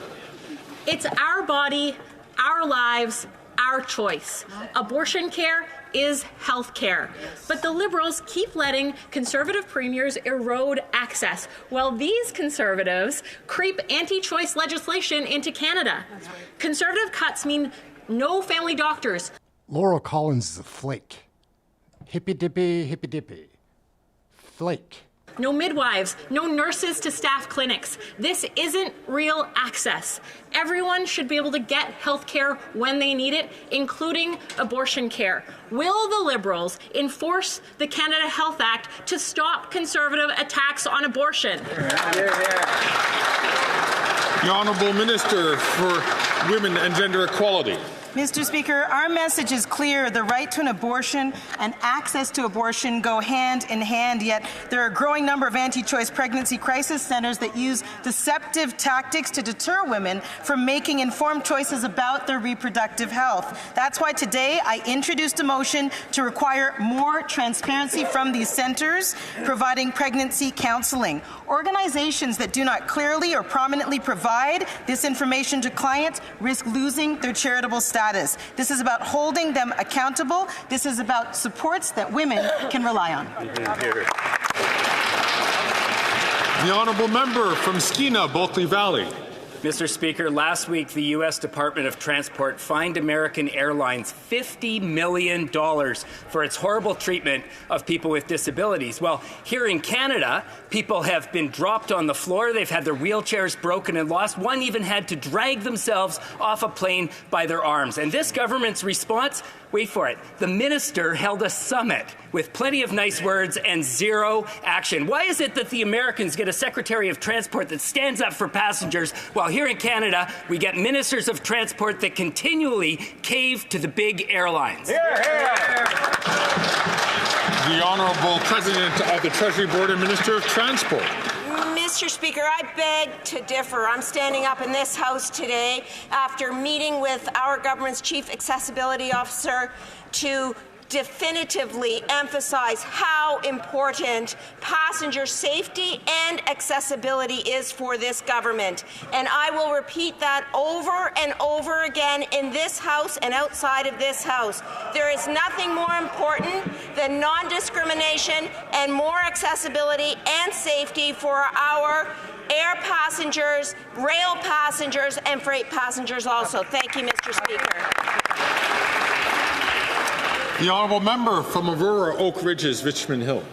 It's our body, our lives, our choice. Abortion care is health care. But the Liberals keep letting Conservative premiers erode access, while these Conservatives creep anti-choice legislation into Canada. Conservative cuts mean no family doctors. Laurel Collins is a flake. Hippy-dippy, hippy-dippy. Flake. No midwives, no nurses to staff clinics. This isn't real access. Everyone should be able to get health care when they need it, including abortion care. Will the Liberals enforce the Canada Health Act to stop Conservative attacks on abortion? The Honourable Minister for Women and Gender Equality. Mr. Speaker, our message is clear. The right to an abortion and access to abortion go hand in hand, yet there are a growing number of anti-choice pregnancy crisis centers that use deceptive tactics to deter women from making informed choices about their reproductive health. That's why today I introduced a motion to require more transparency from these centers providing pregnancy counseling. Organizations that do not clearly or prominently provide this information to clients risk losing their charitable status. This is about holding them accountable. This is about supports that women can rely on. The Honourable Member from Skeena, Bulkley Valley. Mr. Speaker, last week the U.S. Department of Transport fined American Airlines $50 million for its horrible treatment of people with disabilities. Well, here in Canada, people have been dropped on the floor, they've had their wheelchairs broken and lost. One even had to drag themselves off a plane by their arms. And this government's response? Wait for it. The minister held a summit with plenty of nice words and zero action. Why is it that the Americans get a Secretary of Transport that stands up for passengers, while here in Canada we get ministers of transport that continually cave to the big airlines? The Honourable President of the Treasury Board and Minister of Transport. Mr. Speaker, I beg to differ. I'm standing up in this House today after meeting with our government's Chief Accessibility Officer to definitively emphasize how important passenger safety and accessibility is for this government. And I will repeat that over and over again in this House and outside of this House. There is nothing more important than non-discrimination and more accessibility and safety for our air passengers, rail passengers, and freight passengers also. Thank you, Mr. Speaker. The Honourable Member from Aurora, Oak Ridges, Richmond Hill.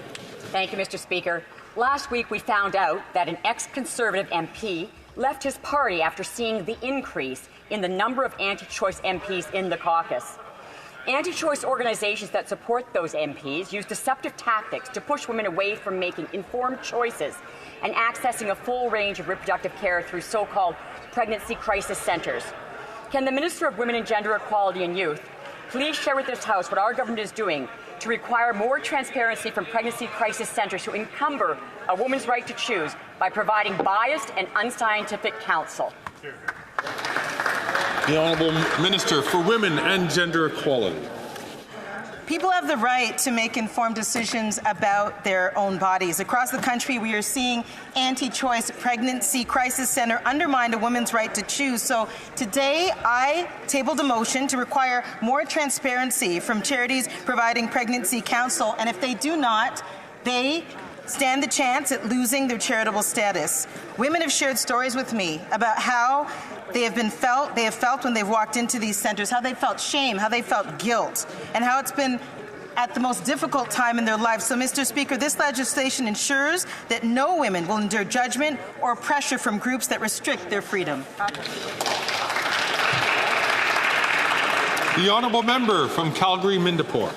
Thank you, Mr. Speaker. Last week we found out that an ex-Conservative MP left his party after seeing the increase in the number of anti-choice MPs in the caucus. Anti-choice organizations that support those MPs use deceptive tactics to push women away from making informed choices and accessing a full range of reproductive care through so-called pregnancy crisis centres. Can the Minister of Women and Gender Equality and Youth please share with this House what our government is doing to require more transparency from pregnancy crisis centres who encumber a woman's right to choose by providing biased and unscientific counsel? The Honourable Minister for Women and Gender Equality. People have the right to make informed decisions about their own bodies. Across the country, we are seeing anti-choice pregnancy crisis center undermine a woman's right to choose. So today, I tabled a motion to require more transparency from charities providing pregnancy counsel. And if they do not, they stand the chance at losing their charitable status. Women have shared stories with me about how they have felt when they've walked into these centers, how they felt shame, how they felt guilt, and how it's been at the most difficult time in their lives. So, Mr. Speaker, this legislation ensures that no women will endure judgment or pressure from groups that restrict their freedom. The Honourable Member from Calgary, Midnapore.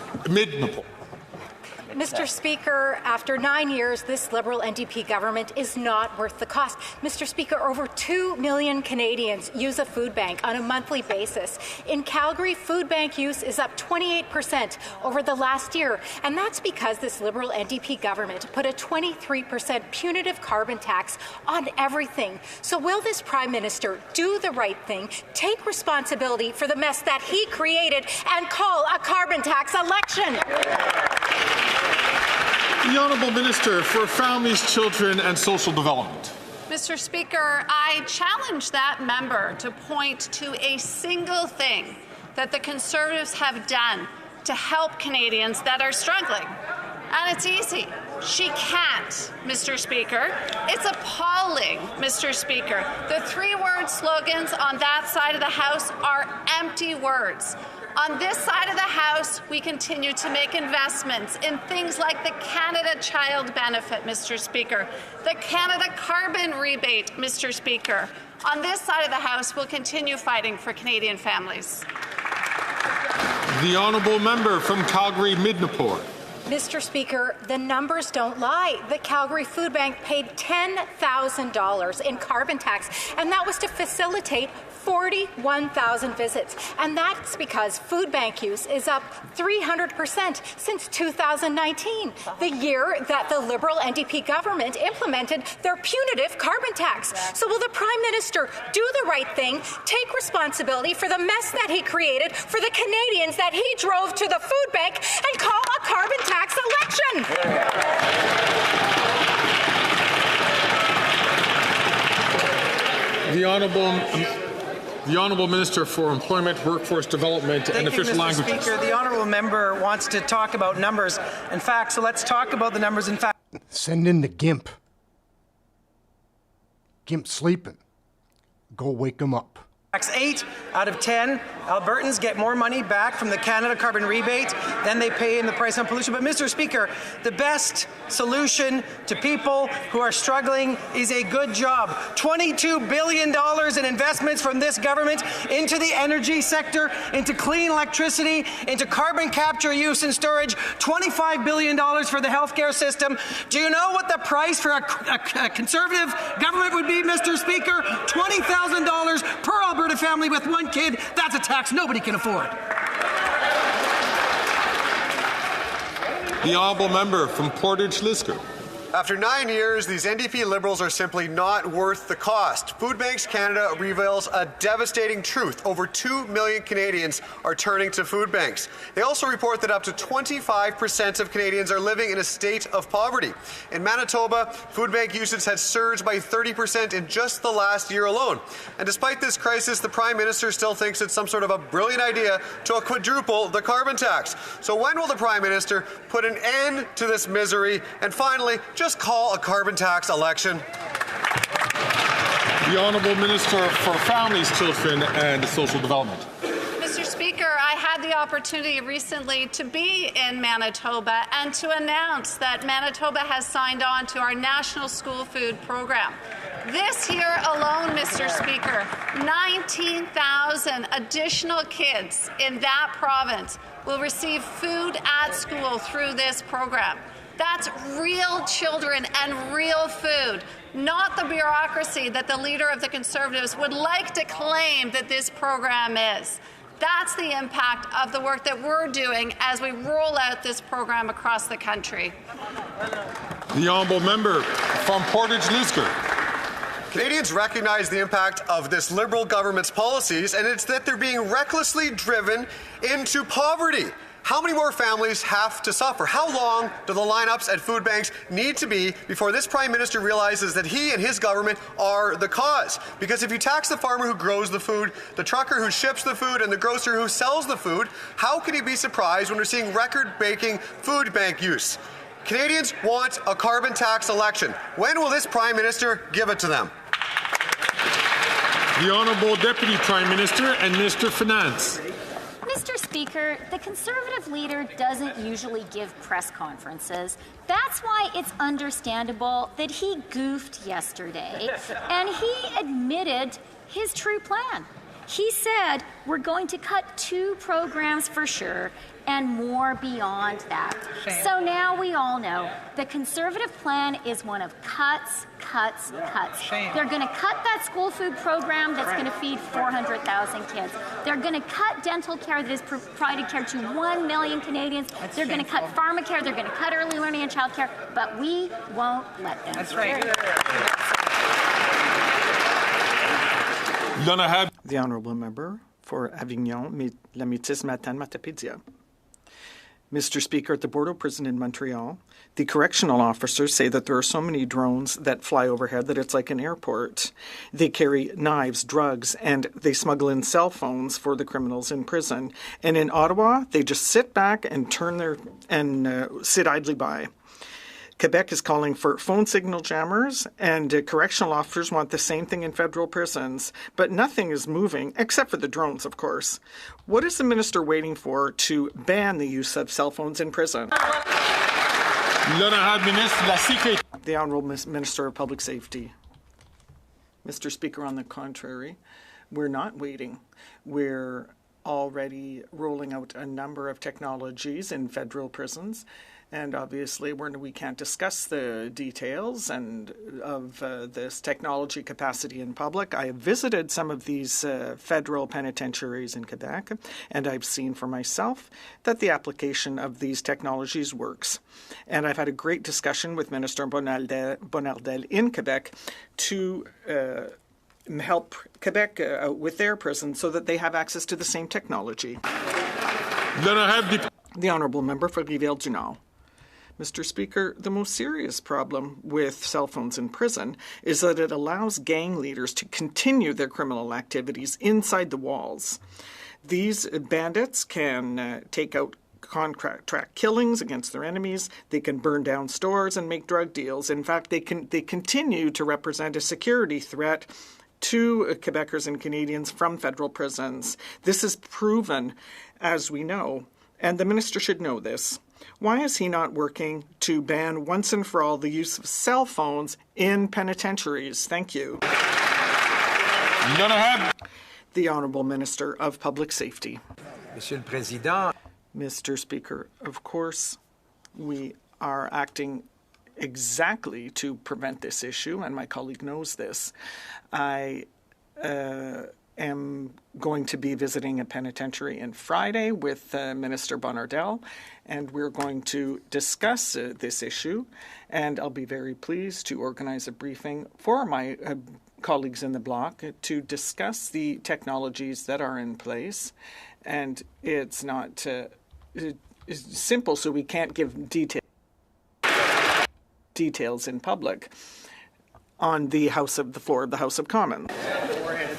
Mr. Speaker, after 9 years, this Liberal NDP government is not worth the cost. Mr. Speaker, over 2 million Canadians use a food bank on a monthly basis. In Calgary, food bank use is up 28% over the last year, and that's because this Liberal NDP government put a 23% punitive carbon tax on everything. So will this Prime Minister do the right thing, take responsibility for the mess that he created, and call a carbon tax election? The Honourable Minister for Families, Children and Social Development. Mr. Speaker, I challenge that member to point to a single thing that the Conservatives have done to help Canadians that are struggling. And it's easy. She can't, Mr. Speaker. It's appalling, Mr. Speaker. The three-word slogans on that side of the House are empty words. On this side of the House, we continue to make investments in things like the Canada Child Benefit, Mr. Speaker, the Canada Carbon Rebate, Mr. Speaker. On this side of the House, we'll continue fighting for Canadian families. The Honourable Member from Calgary, Midnapore. Mr. Speaker, the numbers don't lie. The Calgary Food Bank paid $10,000 in carbon tax, and that was to facilitate 41,000 visits. And that's because food bank use is up 300% since 2019, the year that the Liberal NDP government implemented their punitive carbon tax. So will the Prime Minister do the right thing, take responsibility for the mess that he created for the Canadians that he drove to the food bank, and call a carbon tax election? The Honourable Minister for Employment, Workforce Development and Official Languages. Thank you, Mr. Speaker. The Honourable Member wants to talk about numbers and facts, so let's talk about the numbers and facts. Send in the GIMP. GIMP sleeping. Go wake them up. 8 out of 10 Albertans get more money back from the Canada carbon rebate than they pay in the price on pollution. But Mr. Speaker, the best solution to people who are struggling is a good job. $22 billion in investments from this government into the energy sector, into clean electricity, into carbon capture, use and storage, $25 billion for the healthcare system. Do you know what the price for a Conservative government would be, Mr. Speaker? $20,000 per Alberta family with one kid. That's a tax nobody can afford. The honourable member from Portage-Lisgar. After 9 years, these NDP Liberals are simply not worth the cost. Food Banks Canada reveals a devastating truth. Over 2 million Canadians are turning to food banks. They also report that up to 25% of Canadians are living in a state of poverty. In Manitoba, food bank usage has surged by 30% in just the last year alone. And despite this crisis, the Prime Minister still thinks it's some sort of a brilliant idea to quadruple the carbon tax. So when will the Prime Minister put an end to this misery and finally just call a carbon tax election? The Honourable Minister for Families, Children and Social Development. Mr. Speaker, I had the opportunity recently to be in Manitoba and to announce that Manitoba has signed on to our National School Food Program. This year alone, Mr. Speaker, 19,000 additional kids in that province will receive food at school through this program. That's real children and real food, not the bureaucracy that the leader of the Conservatives would like to claim that this program is. That's the impact of the work that we're doing as we roll out this program across the country. The honourable member from Portage-Lisgar. Canadians recognize the impact of this Liberal government's policies, and it's that they're being recklessly driven into poverty. How many more families have to suffer? How long do the lineups at food banks need to be before this Prime Minister realizes that he and his government are the cause? Because if you tax the farmer who grows the food, the trucker who ships the food, and the grocer who sells the food, how can he be surprised when we're seeing record-breaking food bank use? Canadians want a carbon tax election. When will this Prime Minister give it to them? The Honourable Deputy Prime Minister and Minister of Finance. Mr. Speaker, the Conservative leader doesn't usually give press conferences. That's why it's understandable that he goofed yesterday and he admitted his true plan. He said, we're going to cut 2 programs for sure and more beyond that. Shame. So now we all know the Conservative plan is one of cuts, cuts, cuts. Shame. They're going to cut that school food program that's going to feed 400,000 kids. They're going to cut dental care that is provided care to 1 million Canadians. They're going to cut pharmacare. They're going to cut early learning and child care. But we won't let them. That's right. The honourable member for Avignon, La Métis, Matane, Matapédia. Mr. Speaker, at the Bordeaux prison in Montreal, the correctional officers say that there are so many drones that fly overhead that it's like an airport. They carry knives, drugs, and they smuggle in cell phones for the criminals in prison. And in Ottawa, they just sit back and sit idly by. Quebec is calling for phone signal jammers, and correctional officers want the same thing in federal prisons. But nothing is moving, except for the drones, of course. What is the minister waiting for to ban the use of cell phones in prison? The Honourable Minister of Public Safety. Mr. Speaker, on the contrary, we're not waiting. We're already rolling out a number of technologies in federal prisons. And obviously, we can't discuss the details of this technology capacity in public. I have visited some of these federal penitentiaries in Quebec, and I've seen for myself that the application of these technologies works. And I've had a great discussion with Minister Bonardel in Quebec to help Quebec with their prisons so that they have access to the same technology. The Honourable Member for Rivière-du-Nord. Mr. Speaker, the most serious problem with cell phones in prison is that it allows gang leaders to continue their criminal activities inside the walls. These bandits can take out contract killings against their enemies. They can burn down stores and make drug deals. In fact, they continue to represent a security threat to Quebecers and Canadians from federal prisons. This is proven, as we know, and the minister should know this. Why is he not working to ban once and for all the use of cell phones in penitentiaries? Thank you. The Honourable Minister of Public Safety. Monsieur le Président. Mr. Speaker, of course, we are acting exactly to prevent this issue, and my colleague knows this. I am going to be visiting a penitentiary on Friday with Minister Bonardel, and we're going to discuss this issue, and I'll be very pleased to organize a briefing for my colleagues in the bloc to discuss the technologies that are in place. And it's not it's simple, so we can't give details in public on the floor of the House of Commons.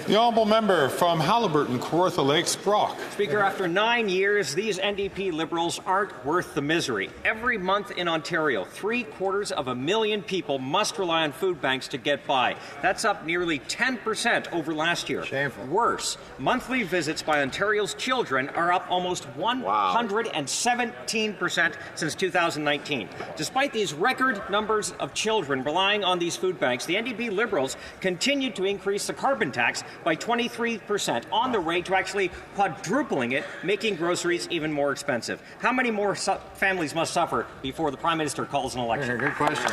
The honourable member from Haliburton, Kawartha Lakes, Brock. Speaker, after 9 years, these NDP Liberals aren't worth the misery. Every month in Ontario, 750,000 people must rely on food banks to get by. That's up nearly 10% over last year. Shameful. Worse, monthly visits by Ontario's children are up almost 117% since 2019. Despite these record numbers of children relying on these food banks, the NDP Liberals continue to increase the carbon tax by 23%, on the way to actually quadrupling it, making groceries even more expensive. How many more families must suffer before the Prime Minister calls an election? Good question.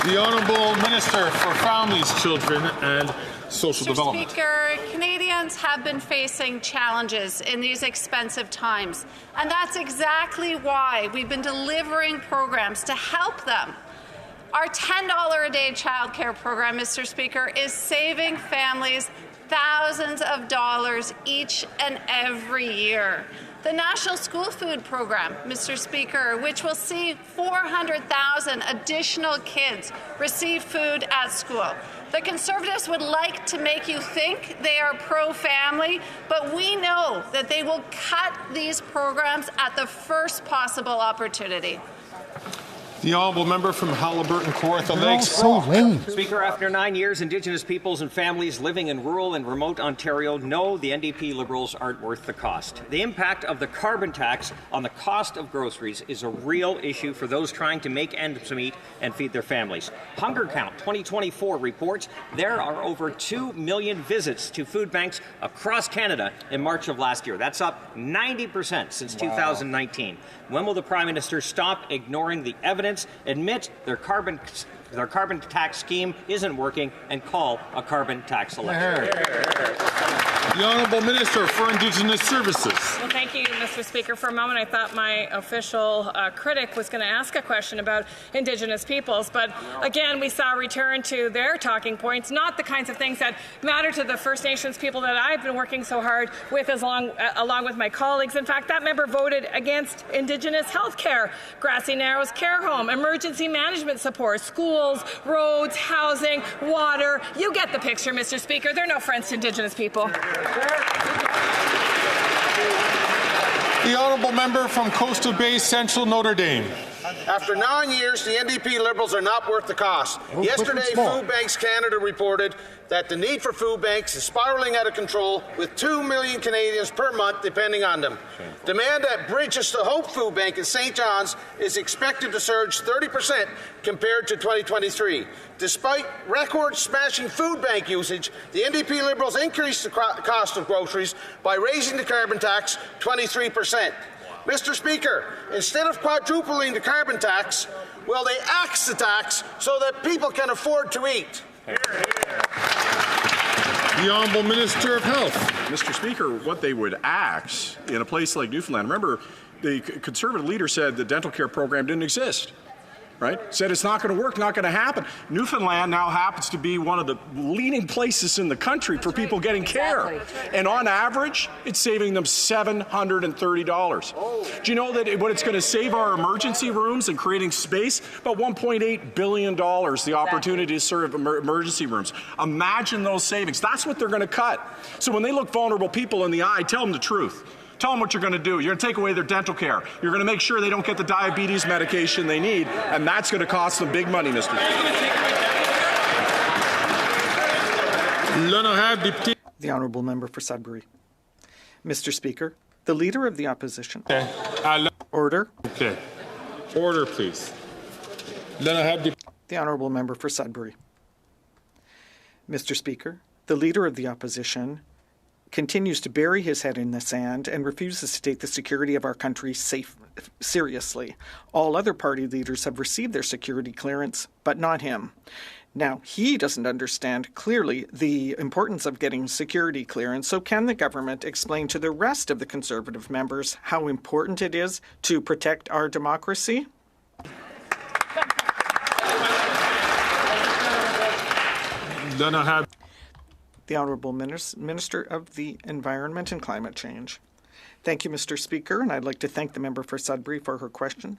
The Honourable Minister for Families, Children and Social Development. Mr. Speaker, Canadians have been facing challenges in these expensive times, and that's exactly why we've been delivering programs to help them. Our $10 a day childcare program, Mr. Speaker, is saving families thousands of dollars each and every year. The National School Food Program, Mr. Speaker, which will see 400,000 additional kids receive food at school. The Conservatives would like to make you think they are pro-family, but we know that they will cut these programs at the first possible opportunity. The honourable member from Haliburton, Kawartha Lakes. So lame. Speaker, after 9 years, Indigenous peoples and families living in rural and remote Ontario know the NDP Liberals aren't worth the cost. The impact of the carbon tax on the cost of groceries is a real issue for those trying to make ends meet and feed their families. Hunger Count 2024 reports there are over 2 million visits to food banks across Canada in March of last year. That's up 90% since 2019. When will the Prime Minister stop ignoring the evidence, admit their carbon tax scheme isn't working, and call a carbon tax election? The Honourable Minister for Indigenous Services. Well, thank you, Mr. Speaker. For a moment, I thought my official critic was going to ask a question about Indigenous peoples, but again, we saw a return to their talking points, not the kinds of things that matter to the First Nations people that I've been working so hard with, along with my colleagues. In fact, that member voted against Indigenous health care, Grassy Narrows care home, emergency management support, schools, roads, housing, water. You get the picture, Mr. Speaker. They're no friends to Indigenous people. The honourable member from Coastal Bay Central, Notre Dame. After 9 years, the NDP Liberals are not worth the cost. Yesterday, Food Banks Canada reported that the need for food banks is spiralling out of control, with 2 million Canadians per month depending on them. Demand at Bridges to Hope Food Bank in St. John's is expected to surge 30% compared to 2023. Despite record-smashing food bank usage, the NDP Liberals increased the cost of groceries by raising the carbon tax 23%. Mr. Speaker, instead of quadrupling the carbon tax, will they axe the tax so that people can afford to eat? The Honourable Minister of Health. Mr. Speaker, what they would axe in a place like Newfoundland, remember, the Conservative leader said the dental care program didn't exist. Right? Said it's not going to work, not going to happen. Newfoundland now happens to be one of the leading places in the country for people getting care. And on average, it's saving them $730. Do you know that what it's going to save our emergency rooms and creating space? About $1.8 billion, the opportunity to serve emergency rooms. Imagine those savings. That's what they're going to cut. So when they look vulnerable people in the eye, tell them the truth. Tell them what you're going to do. You're going to take away their dental care. You're going to make sure they don't get the diabetes medication they need, and that's going to cost them big money, Mr. Speaker. The honourable member for Sudbury. Mr. Speaker, the Leader of the Opposition. Order. Okay. Order, please. The honourable member for Sudbury. Mr. Speaker, the Leader of the Opposition continues to bury his head in the sand and refuses to take the security of our country seriously. All other party leaders have received their security clearance, but not him. Now, he doesn't understand clearly the importance of getting security clearance, so can the government explain to the rest of the Conservative members how important it is to protect our democracy? The Honourable Minister of the Environment and Climate Change. Thank you, Mr. Speaker, and I'd like to thank the member for Sudbury for her question.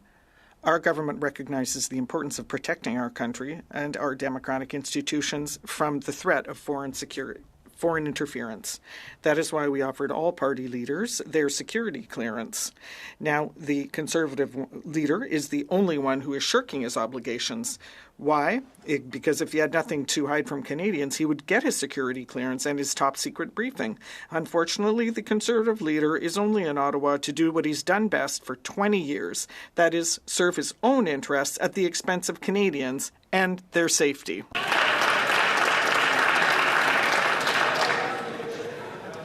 Our government recognizes the importance of protecting our country and our democratic institutions from the threat of foreign interference. That is why we offered all party leaders their security clearance. Now, the Conservative leader is the only one who is shirking his obligations. Why? Because if he had nothing to hide from Canadians, he would get his security clearance and his top secret briefing. Unfortunately, the Conservative leader is only in Ottawa to do what he's done best for 20 years. That is, serve his own interests at the expense of Canadians and their safety.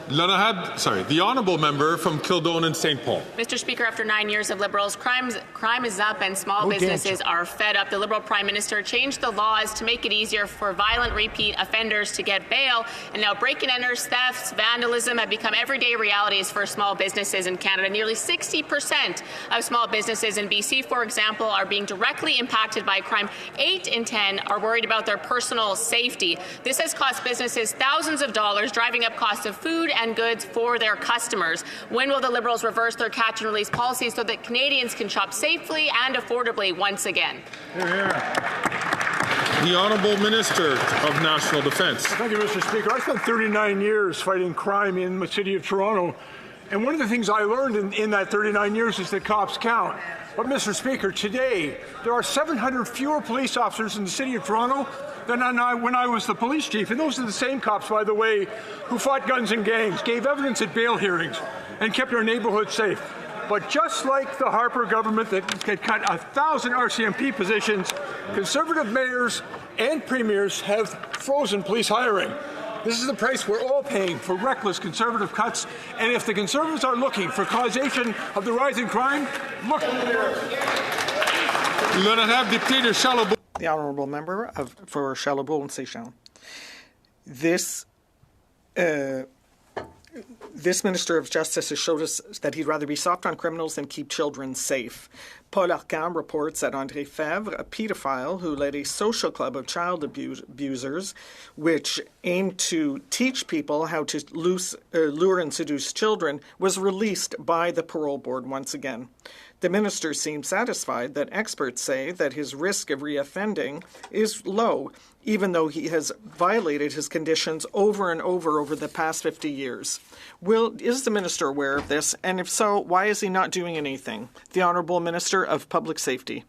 The honourable member from Kildone and St. Paul. Mr. Speaker, after 9 years of Liberals, crime is up and small businesses are fed up. The Liberal Prime Minister changed the laws to make it easier for violent repeat offenders to get bail, and now break-and-enters, thefts, vandalism have become everyday realities for small businesses in Canada. Nearly 60% of small businesses in BC, for example, are being directly impacted by crime. 8 in 10 are worried about their personal safety. This has cost businesses thousands of dollars, driving up costs of food and goods for their customers. When will the Liberals reverse their catch and release policy so that Canadians can shop safely and affordably once again? The Honourable Minister of National Defence. Thank you, Mr. Speaker. I spent 39 years fighting crime in the City of Toronto, and one of the things I learned in that 39 years is that cops count. But, Mr. Speaker, today there are 700 fewer police officers in the City of Toronto than when I was the police chief. And those are the same cops, by the way, who fought guns and gangs, gave evidence at bail hearings, and kept our neighbourhood safe. But just like the Harper government that cut 1,000 RCMP positions, Conservative mayors and premiers have frozen police hiring. This is the price we're all paying for reckless Conservative cuts. And if the Conservatives are looking for causation of the rise in crime, look in the mirror. The honourable member for Charlebourg and Saint-Jean. This Minister of Justice has showed us that he'd rather be soft on criminals than keep children safe. Paul Arcand reports that André Fèvre, a paedophile who led a social club of child abusers, which aimed to teach people how to lure and seduce children, was released by the parole board once again. The minister seems satisfied that experts say that his risk of reoffending is low, even though he has violated his conditions over and over the past 50 years. Is the minister aware of this? And if so, why is he not doing anything? The Honourable Minister of Public Safety.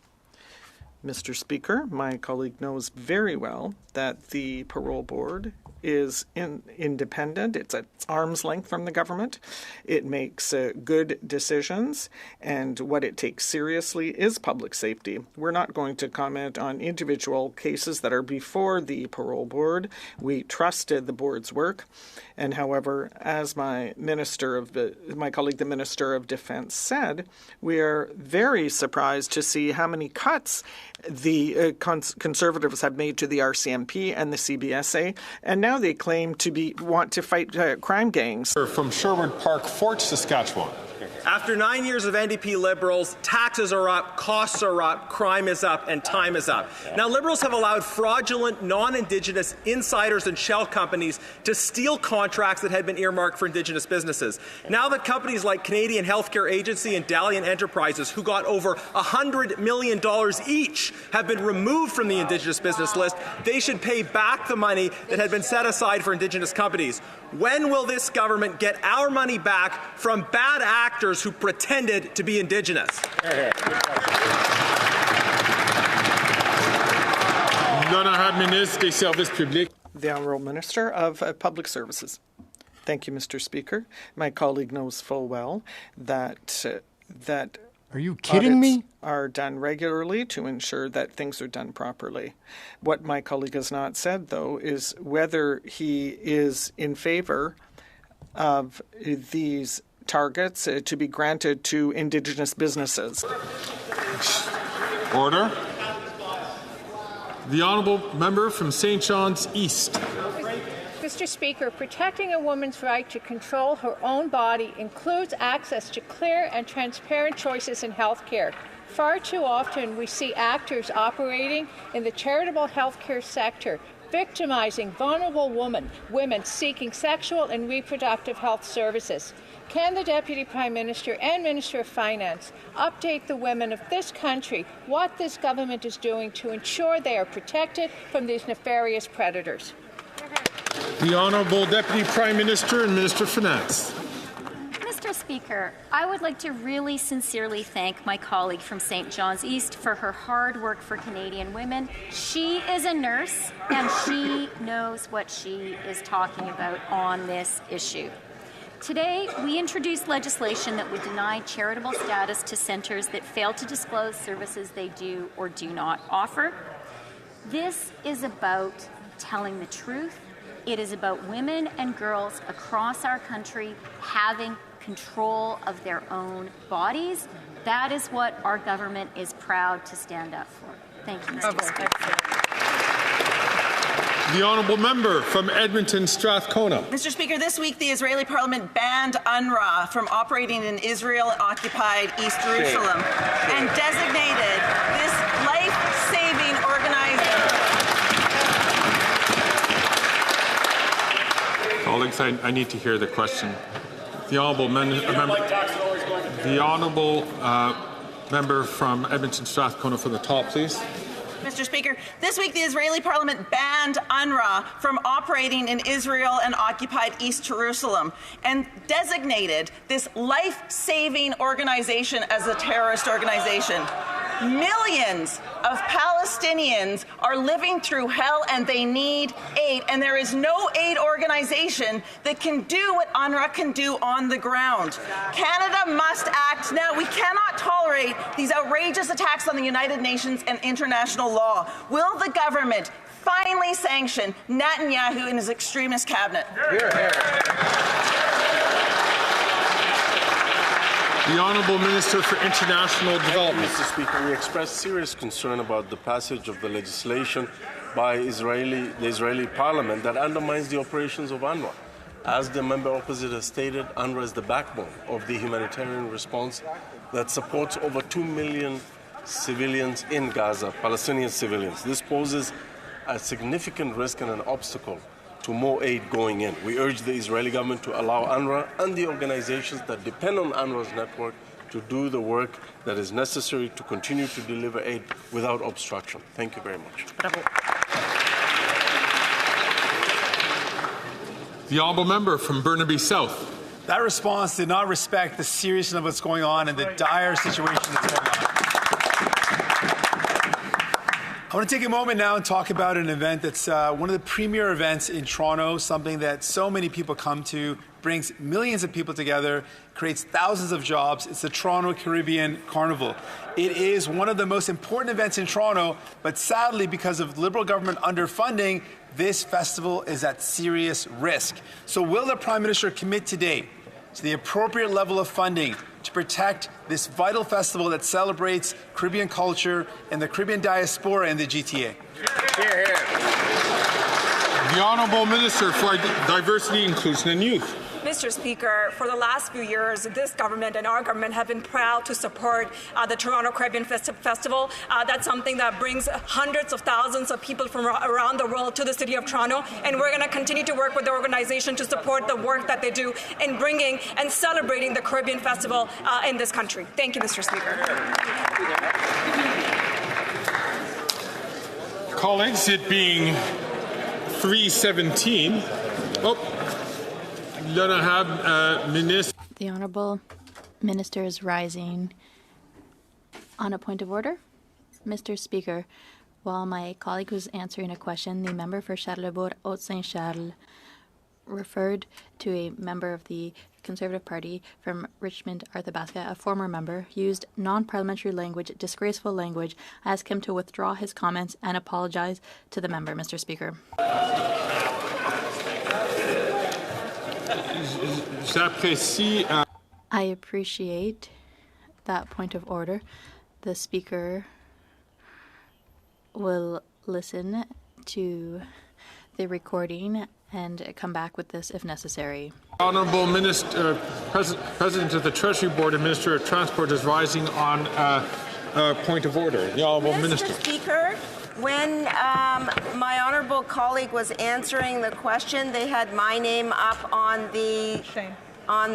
Mr. Speaker, my colleague knows very well that the parole board is independent. It's at arm's length from the government. It makes good decisions, and what it takes seriously is public safety. We're not going to comment on individual cases that are before the parole board. We trusted the board's work, and however, as my colleague, the Minister of Defence, said, we are very surprised to see how many cuts the Conservatives have made to the RCMP and the CBSA, and now they claim to want to fight crime gangs. From Sherwood Park, Fort Saskatchewan. After 9 years of NDP Liberals, taxes are up, costs are up, crime is up, and time is up. Now, Liberals have allowed fraudulent, non-Indigenous insiders and shell companies to steal contracts that had been earmarked for Indigenous businesses. Now that companies like Canadian Healthcare Agency and Dalian Enterprises, who got over $100 million each, have been removed from the Indigenous business list, they should pay back the money that had been set aside for Indigenous companies. When will this government get our money back from bad actors who pretended to be Indigenous? The The Honourable Minister of Public Services. Thank you, Mr. Speaker. My colleague knows full well that Are you kidding me? Are done regularly to ensure that things are done properly. What my colleague has not said, though, is whether he is in favour of these targets to be granted to Indigenous businesses. Order. The Honourable Member from St. John's East. Mr. Speaker, protecting a woman's right to control her own body includes access to clear and transparent choices in health care. Far too often we see actors operating in the charitable healthcare sector, victimizing vulnerable women seeking sexual and reproductive health services. Can the Deputy Prime Minister and Minister of Finance update the women of this country what this government is doing to ensure they are protected from these nefarious predators? The Honourable Deputy Prime Minister and Minister of Finance. Mr. Speaker, I would like to really sincerely thank my colleague from St. John's East for her hard work for Canadian women. She is a nurse and she knows what she is talking about on this issue. Today, we introduced legislation that would deny charitable status to centres that fail to disclose services they do or do not offer. This is about telling the truth. It is about women and girls across our country having control of their own bodies. That is what our government is proud to stand up for. Thank you, Mr. Speaker. The Honourable Member from Edmonton Strathcona. Mr. Speaker, this week the Israeli Parliament banned UNRWA from operating in Israel-occupied East Jerusalem and designated this life-saving organization. Colleagues, I need to hear the question. The Honourable Member from Edmonton Strathcona for the top, please. Mr. Speaker, this week the Israeli Parliament banned UNRWA from operating in Israel and occupied East Jerusalem and designated this life-saving organization as a terrorist organization. Millions of Palestinians are living through hell and they need aid, and there is no aid organization that can do what UNRWA can do on the ground. Canada must act now. We cannot tolerate these outrageous attacks on the United Nations and international law. Will the government finally sanction Netanyahu and his extremist cabinet? Hear, hear. The Honourable Minister for International Development. Mr. Speaker, we express serious concern about the passage of the legislation by the Israeli Parliament that undermines the operations of UNRWA. As the member opposite has stated, UNRWA is the backbone of the humanitarian response that supports over 2 million civilians in Gaza, Palestinian civilians. This poses a significant risk and an obstacle to more aid going in. We urge the Israeli government to allow UNRWA and the organizations that depend on UNRWA's network to do the work that is necessary to continue to deliver aid without obstruction. Thank you very much. The Honourable Member from Burnaby South. That response did not respect the seriousness of what's going on and the dire situation that's going on. I want to take a moment now and talk about an event that's one of the premier events in Toronto, something that so many people come to, brings millions of people together, creates thousands of jobs. It's the Toronto Caribbean Carnival. It is one of the most important events in Toronto, but sadly, because of Liberal government underfunding, this festival is at serious risk. So will the Prime Minister commit today to the appropriate level of funding to protect this vital festival that celebrates Caribbean culture and the Caribbean diaspora in the GTA? Hear, hear. The Honourable Minister for Diversity, Inclusion and Youth. Mr. Speaker, for the last few years, this government and our government have been proud to support the Toronto Caribbean Festival. That's something that brings hundreds of thousands of people from around the world to the city of Toronto, and we're going to continue to work with the organization to support the work that they do in bringing and celebrating the Caribbean Festival in this country. Thank you, Mr. Speaker. Colleagues, it being 3:17. The Honourable Minister is rising. On a point of order, Mr. Speaker, While my colleague was answering a question, the member for Charlesbourg-Haute-Saint-Charles referred to a member of the Conservative Party from Richmond, Arthabaska, a former member, used non-parliamentary language, disgraceful language. I ask him to withdraw his comments and apologize to the member, Mr. Speaker. I appreciate that point of order. The Speaker will listen to the recording and come back with this if necessary. Honourable President of the Treasury Board and Minister of Transport is rising on a point of order. The Honourable Minister. Mr. Speaker, when my honourable colleague was answering the question, they had my name up on the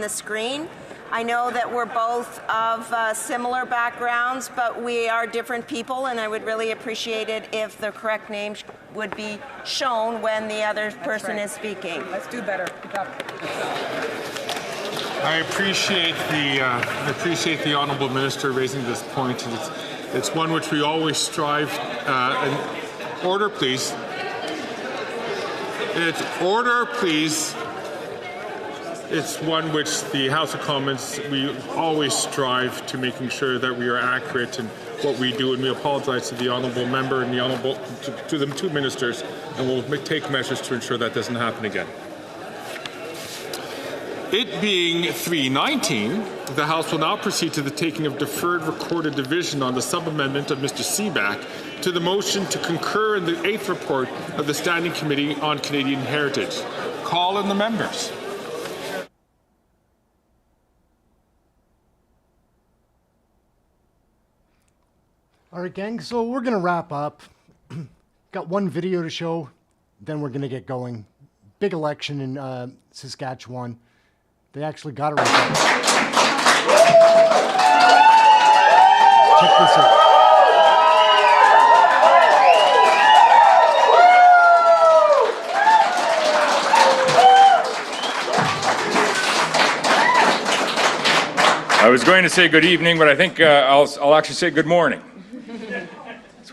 screen. I know that we're both of similar backgrounds, but we are different people, and I would really appreciate it if the correct name would be shown when the other person is speaking. Let's do better. Good job. I appreciate the Honourable Minister raising this point. It's one which we always strive. Order, please. It's order, please. It's one which the House of Commons, we always strive to making sure that we are accurate in what we do, and we apologize to the honourable member and the honourable to the two ministers, and we'll take measures to ensure that doesn't happen again. It being 3:19, the House will now proceed to the taking of deferred recorded division on the sub-amendment of Mr. Seaback to the motion to concur in the 8th report of the Standing Committee on Canadian Heritage. Call in the members. All right, gang, so we're going to wrap up. Got one video to show, then we're going to get going. Big election in Saskatchewan. They actually got a result. Check this out. I was going to say good evening, but I think I'll actually say good morning.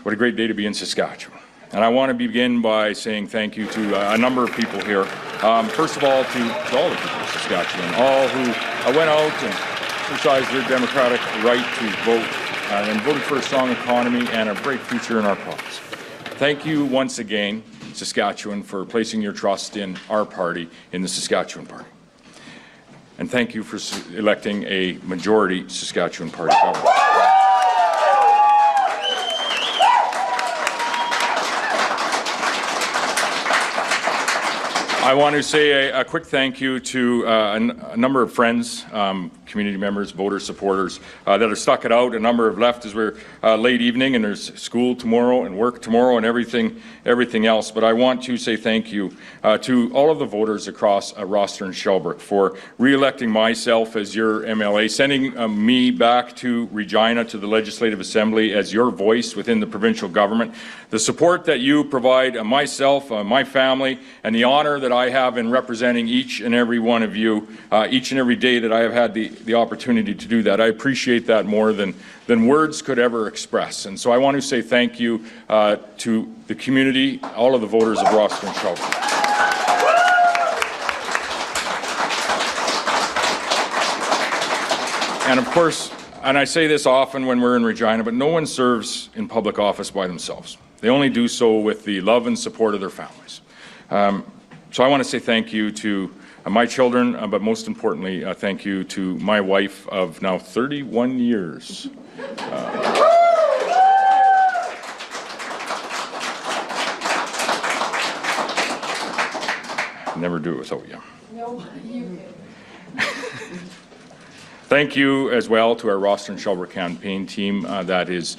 What a great day to be in Saskatchewan. And I want to begin by saying thank you to a number of people here. First of all, to all the people of Saskatchewan, all who went out and exercised their democratic right to vote and voted for a strong economy and a bright future in our province. Thank you once again, Saskatchewan, for placing your trust in our party, in the Saskatchewan Party. And thank you for electing a majority Saskatchewan Party government. I want to say a quick thank you to a number of friends, community members, voter supporters that have stuck it out. A number have left as we're late evening and there's school tomorrow and work tomorrow and everything else. But I want to say thank you to all of the voters across Roster and Shelburne for re-electing myself as your MLA, sending me back to Regina to the Legislative Assembly as your voice within the provincial government. The support that you provide myself, my family, and the honour that I have in representing each and every one of you each and every day that I have had the opportunity to do that. I appreciate that more than words could ever express. And so I want to say thank you to the community, all of the voters of Roster and Shelburne. And of course, and I say this often when we're in Regina, but no one serves in public office by themselves. They only do so with the love and support of their families. So I want to say thank you to my children, but most importantly, thank you to my wife of now 31 years. Never do it without you. No, you Thank you as well to our Roster and Shelburne campaign team that is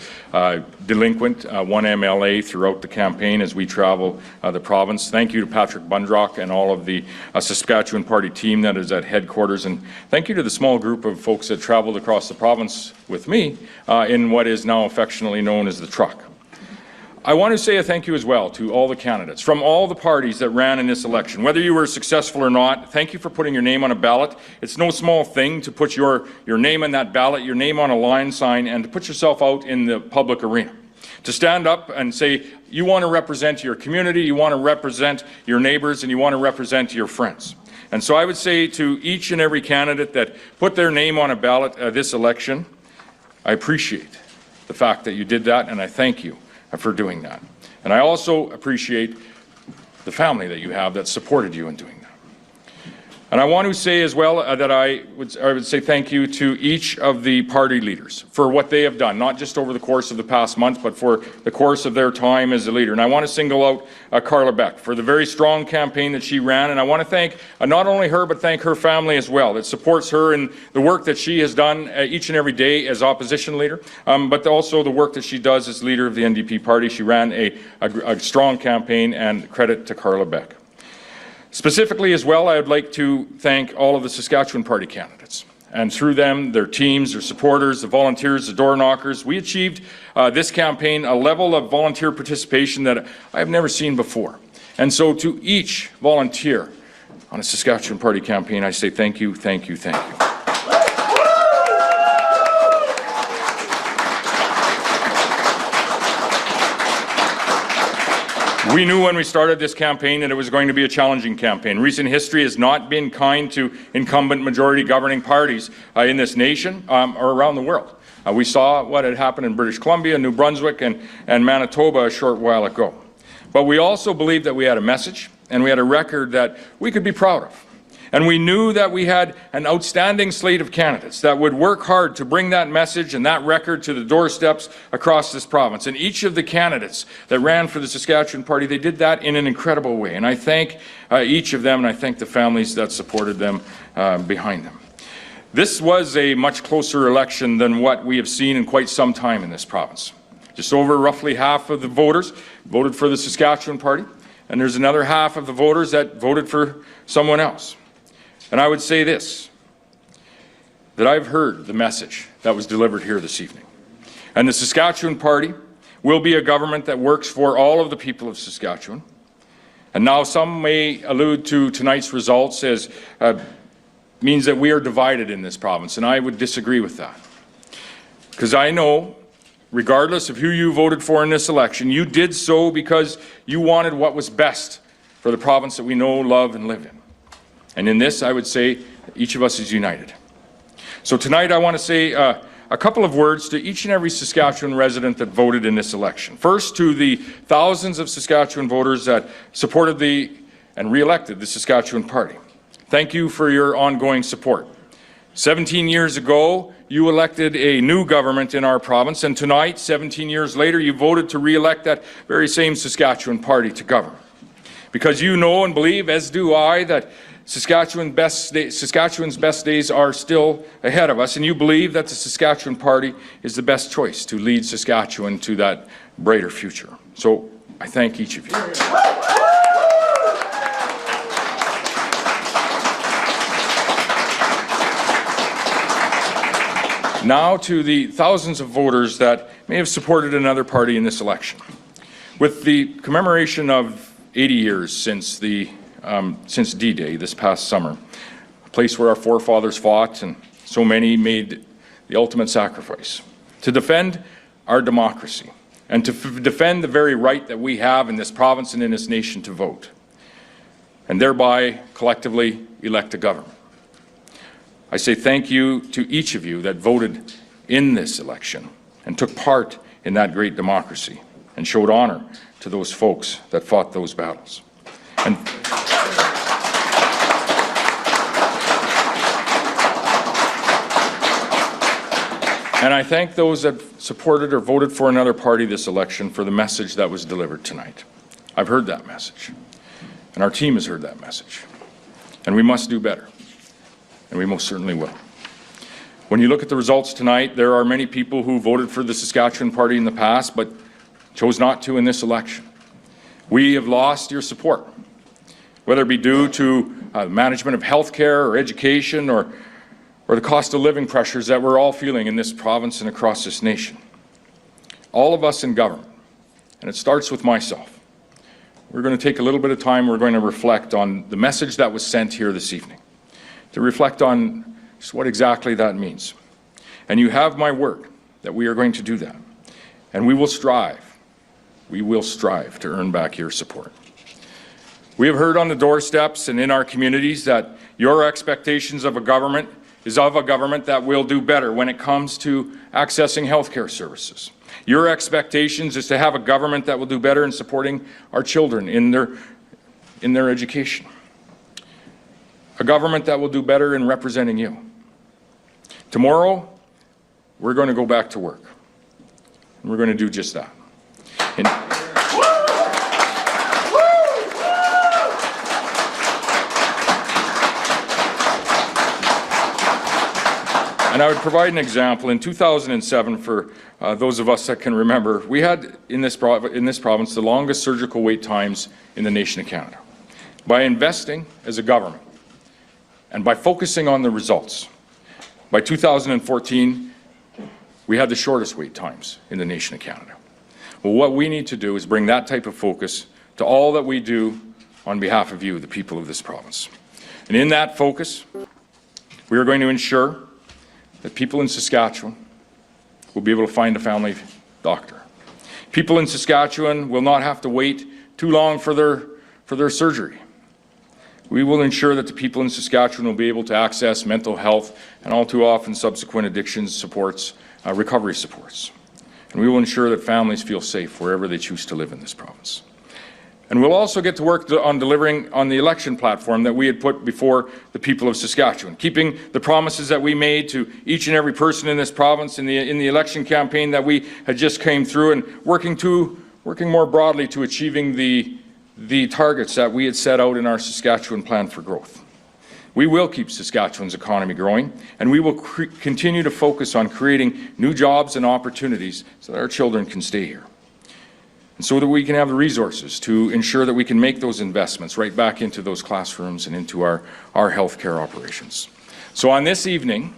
delinquent, one MLA throughout the campaign as we travel the province. Thank you to Patrick Bundrock and all of the Saskatchewan Party team that is at headquarters. And thank you to the small group of folks that traveled across the province with me in what is now affectionately known as the truck. I want to say a thank you as well to all the candidates from all the parties that ran in this election. Whether you were successful or not, thank you for putting your name on a ballot. It's no small thing to put your name on that ballot, your name on a line sign, and to put yourself out in the public arena. to stand up and say, you want to represent your community, you want to represent your neighbours, and you want to represent your friends. And so I would say to each and every candidate that put their name on a ballot this election, I appreciate the fact that you did that, and I thank you for doing that. And I also appreciate the family that you have that supported you in doing that. And I want to say as well that I would say thank you to each of the party leaders for what they have done, not just over the course of the past month, but for the course of their time as a leader. And I want to single out Carla Beck for the very strong campaign that she ran. And I want to thank not only her, but thank her family as well that supports her in the work that she has done each and every day as opposition leader, but also the work that she does as leader of the NDP party. She ran a strong campaign, and credit to Carla Beck. Specifically as well, I would like to thank all of the Saskatchewan Party candidates, and through them, their teams, their supporters, the volunteers, the door knockers. We achieved this campaign a level of volunteer participation that I have never seen before. And so to each volunteer on a Saskatchewan Party campaign, I say thank you, thank you, thank you. We knew when we started this campaign that it was going to be a challenging campaign. Recent history has not been kind to incumbent majority governing parties in this nation or around the world. We saw what had happened in British Columbia, New Brunswick, and Manitoba a short while ago. But we also believed that we had a message and we had a record that we could be proud of. And we knew that we had an outstanding slate of candidates that would work hard to bring that message and that record to the doorsteps across this province. And each of the candidates that ran for the Saskatchewan Party, they did that in an incredible way. And I thank each of them, and I thank the families that supported them behind them. This was a much closer election than what we have seen in quite some time in this province. Just over roughly half of the voters voted for the Saskatchewan Party, and there's another half of the voters that voted for someone else. And I would say this, that I've heard the message that was delivered here this evening. And the Saskatchewan Party will be a government that works for all of the people of Saskatchewan. And now some may allude to tonight's results as means that we are divided in this province, and I would disagree with that. Because I know, regardless of who you voted for in this election, you did so because you wanted what was best for the province that we know, love, and live in. And in this, I would say, each of us is united. So tonight, I want to say a couple of words to each and every Saskatchewan resident that voted in this election. First, to the thousands of Saskatchewan voters that supported and re-elected the Saskatchewan Party. Thank you for your ongoing support. 17 years ago, you elected a new government in our province, and tonight, 17 years later, you voted to re-elect that very same Saskatchewan Party to govern. Because you know and believe, as do I, that Saskatchewan's best days are still ahead of us, and you believe that the Saskatchewan Party is the best choice to lead Saskatchewan to that brighter future. So I thank each of you. Now to the thousands of voters that may have supported another party in this election. With the commemoration of 80 years since D-Day this past summer, a place where our forefathers fought and so many made the ultimate sacrifice to defend our democracy and to defend the very right that we have in this province and in this nation to vote, and thereby collectively elect a government. I say thank you to each of you that voted in this election and took part in that great democracy and showed honor to those folks that fought those battles. And I thank those that supported or voted for another party this election for the message that was delivered tonight. I've heard that message, and our team has heard that message, and we must do better, and we most certainly will. When you look at the results tonight, there are many people who voted for the Saskatchewan Party in the past, but chose not to in this election. We have lost your support, whether it be due to management of health care or education or the cost of living pressures that we're all feeling in this province and across this nation. All of us in government, and it starts with myself, we're going to take a little bit of time, we're going to reflect on the message that was sent here this evening, to reflect on just what exactly that means. And you have my word that we are going to do that. And we will strive we will strive to earn back your support. We have heard on the doorsteps and in our communities that your expectations of a government is of a government that will do better when it comes to accessing healthcare services. Your expectations is to have a government that will do better in supporting our children in their education. A government that will do better in representing you. Tomorrow, we're going to go back to work. And we're going to do just that. And I would provide an example. In 2007, for those of us that can remember, we had in this province the longest surgical wait times in the nation of Canada. By investing as a government and by focusing on the results, by 2014, we had the shortest wait times in the nation of Canada. Well, what we need to do is bring that type of focus to all that we do on behalf of you, the people of this province. And in that focus, we are going to ensure that people in Saskatchewan will be able to find a family doctor. People in Saskatchewan will not have to wait too long for their surgery. We will ensure that the people in Saskatchewan will be able to access mental health and all too often subsequent addictions supports, recovery supports. And we will ensure that families feel safe wherever they choose to live in this province. And we'll also get to work on delivering on the election platform that we had put before the people of Saskatchewan, keeping the promises that we made to each and every person in this province in the election campaign that we had just came through, and working more broadly to achieving the targets that we had set out in our Saskatchewan plan for growth. We will keep Saskatchewan's economy growing, and we will continue to focus on creating new jobs and opportunities so that our children can stay here. And so that we can have the resources to ensure that we can make those investments right back into those classrooms and into our healthcare operations. So on this evening,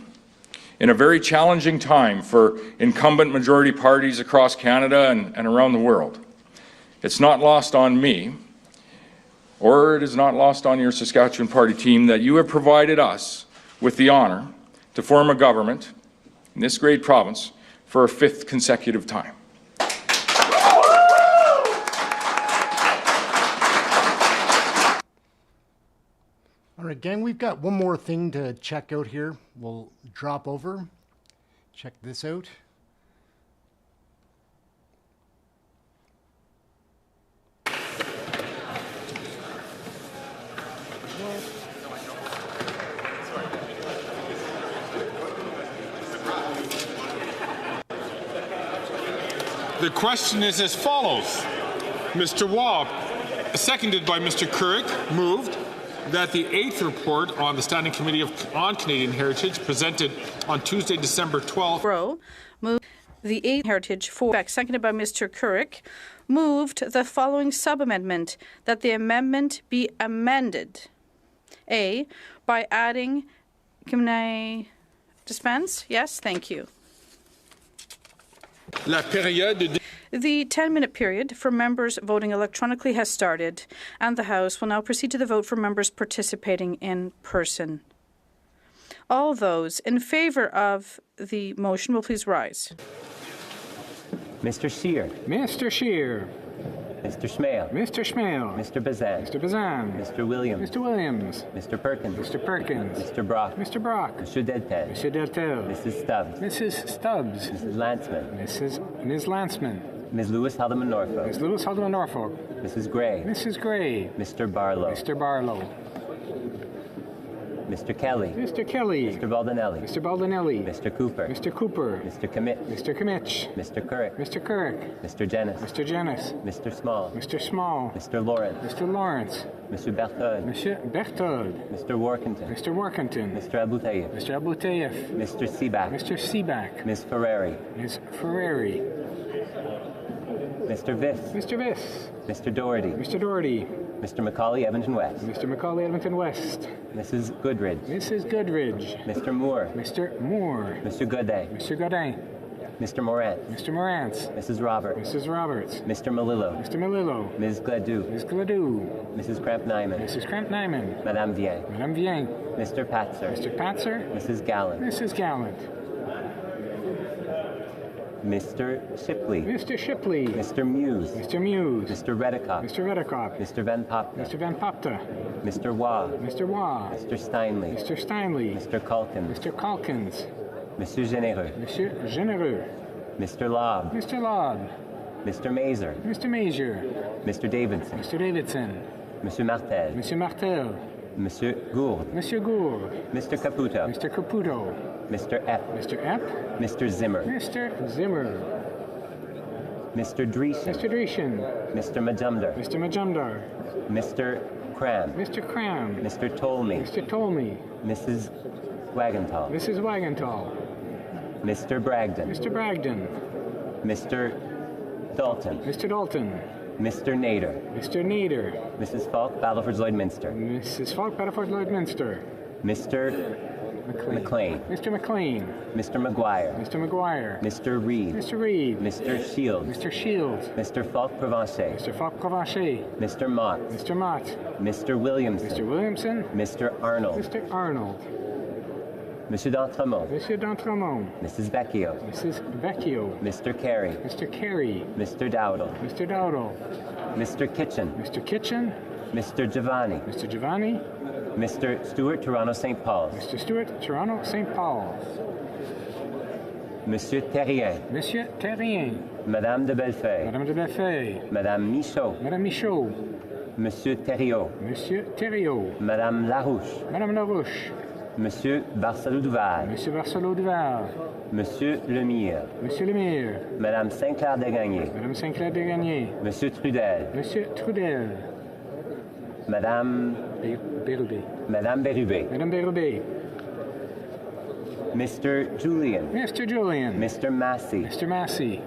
in a very challenging time for incumbent majority parties across Canada and around the world, it's not lost on me, or it is not lost on your Saskatchewan Party team, that you have provided us with the honour to form a government in this great province for a 5th consecutive time. All right, gang, we've got one more thing to check out here. We'll drop over, check this out. The question is as follows. Mr. Waugh, seconded by Mr. Couric, moved that the 8th report on the Standing Committee on Canadian Heritage presented on Tuesday, December 12th. Moved the 8th Heritage for, seconded by Mr. Couric, moved the following sub-amendment, that the amendment be amended. A, by adding, can I dispense? Yes, thank you. La période The 10-minute period for members voting electronically has started, and the House will now proceed to the vote for members participating in person. All those in favour of the motion will please rise. Mr. Scheer. Mr. Scheer. Mr. Schmale. Mr. Schmale. Mr. Bazan. Mr. Bazan. Mr. Williams. Mr. Williams. Mr. Perkins. Mr. Perkins. Mr. Brock. Mr. Brock. Monsieur Deltel. Monsieur Deltel. Mrs. Stubbs. Mrs. Stubbs. Mrs. Lanceman. Ms. Lanceman. Ms. Lewis Haldeman Norfolk. Ms. Lewis Haldeman Norfolk. Mrs. Gray. Mrs. Gray. Mr. Barlow. Mr. Barlow. Mr. Kelly. Mr. Kelly. Mr. Baldinelli. Mr. Baldinelli. Mr. Cooper. Mr. Cooper. Mr. Commit. Mr. Kimmich. Mr. Couric. Mr. Couric. Mr. Jennis. Mr. Jennis. Mr. Small. Mr. Small. Mr. Lawrence. Mr. Lawrence. Monsieur Berthold. Monsieur Berthold. Mr. Workington. Mr. Workington. Mr. Aboutayev. Mr. Aboutayev. Mr. Seaback. Mr. Seaback. Ms. Ferrari. Ms. Ferrari. Mr. Viss. Mr. Viss. Mr. Doherty. Mr. Doherty. Mr. Macaulay, Edmonton West. Mr. Macaulay, Edmonton West. Mrs. Goodridge. Mrs. Goodridge. Mr. Moore. Mr. Moore. Mr. Godin. Mr. Godin. Mr. Morant. Mr. Morant. Mrs. Roberts. Mrs. Roberts. Mr. Malillo. Mr. Malillo. Ms. Gladue. Ms. Gladue. Mrs. Cramp-Nyman. Mrs. Cramp-Nyman. Madame Vien. Madame Vien. Mr. Patzer. Mr. Patzer. Mrs. Gallant. Mrs. Gallant. Mr. Shipley. Mr. Shipley. Mr. Muse. Mr. Muse. Mr. Redicott. Mr. Redicott. Mr. Van Popta. Mr. Van Popta. Mr. Waugh. Mr. Waugh. Mr. Steinley. Mr. Steinley. Mr. Calkins. Mr. Calkins. Monsieur Généreux. Monsieur Généreux. Mr. Lobb. Mr. Lobb. Mr. Mazer. Mr. Mazer. Mr. Davidson. Mr. Davidson. Monsieur Martel. Monsieur Martel. Monsieur Gourde. Monsieur Gourde. Mr. Caputo. Mr. Caputo. Mr. Epp. Mr. Epp. Mr. Zimmer. Mr. Zimmer. Mr. Dreesen. Mr. Dreesen. Mr. Majumdar. Mr. Majumdar. Mr. Cram. Mr. Cram. Mr. Tolmie. Mr. Tolmie. Mrs. Wagenthal. Mrs. Wagenthal. Mr. Bragdon. Mr. Bragdon. Mr. Dalton. Mr. Dalton. Mr. Nader. Mr. Nader. Mrs. Falk, Battleford Lloydminster. Mrs. Falk, Battleford Lloydminster. Mr. McLean. Mr. McLean. Mr. McGuire. Mr. McGuire. Mr. Reed. Mr. Reed. Mr. Shields. Mr. Shields. Mr. Falk Provencher. Mr. Falk Provencher. Mr. Mott. Mr. Mott. Mr. Williamson. Mr. Williamson. Mr. Arnold. Mr. Arnold. Monsieur d'Entremont. Monsieur d'Entremont. Mrs. Vecchio. Mrs. Vecchio. Mr. Carey. Mr. Carey. Mr. Dowdle. Mr. Dowdle. Mr. Kitchen. Mr. Kitchen. Mr. Giovanni. Mr. Giovanni. Mr. Stewart, Toronto St. Paul's. Mr. Stewart, Toronto St. Paul's. Monsieur Terrien. Monsieur Terrien. Madame de Bellefeuille. Madame de Bellefeuille. Madame Michaud. Madame Michaud. Monsieur Thériault. Monsieur Thériault. Madame Larouche. Madame Larouche. Monsieur Barcelot-Duval. Monsieur Barcelot-Duval. Monsieur Lemire. Monsieur Lemire. Madame Saint-Clair-Degagné. Madame Saint-Clair-Degagné. Monsieur Trudel. Monsieur Trudel. Madame Bérubé. Madame Bérubé. Madame Bérubé. Mr. Julian. Mr. Julian. Mr. Massey. Mr. Massey.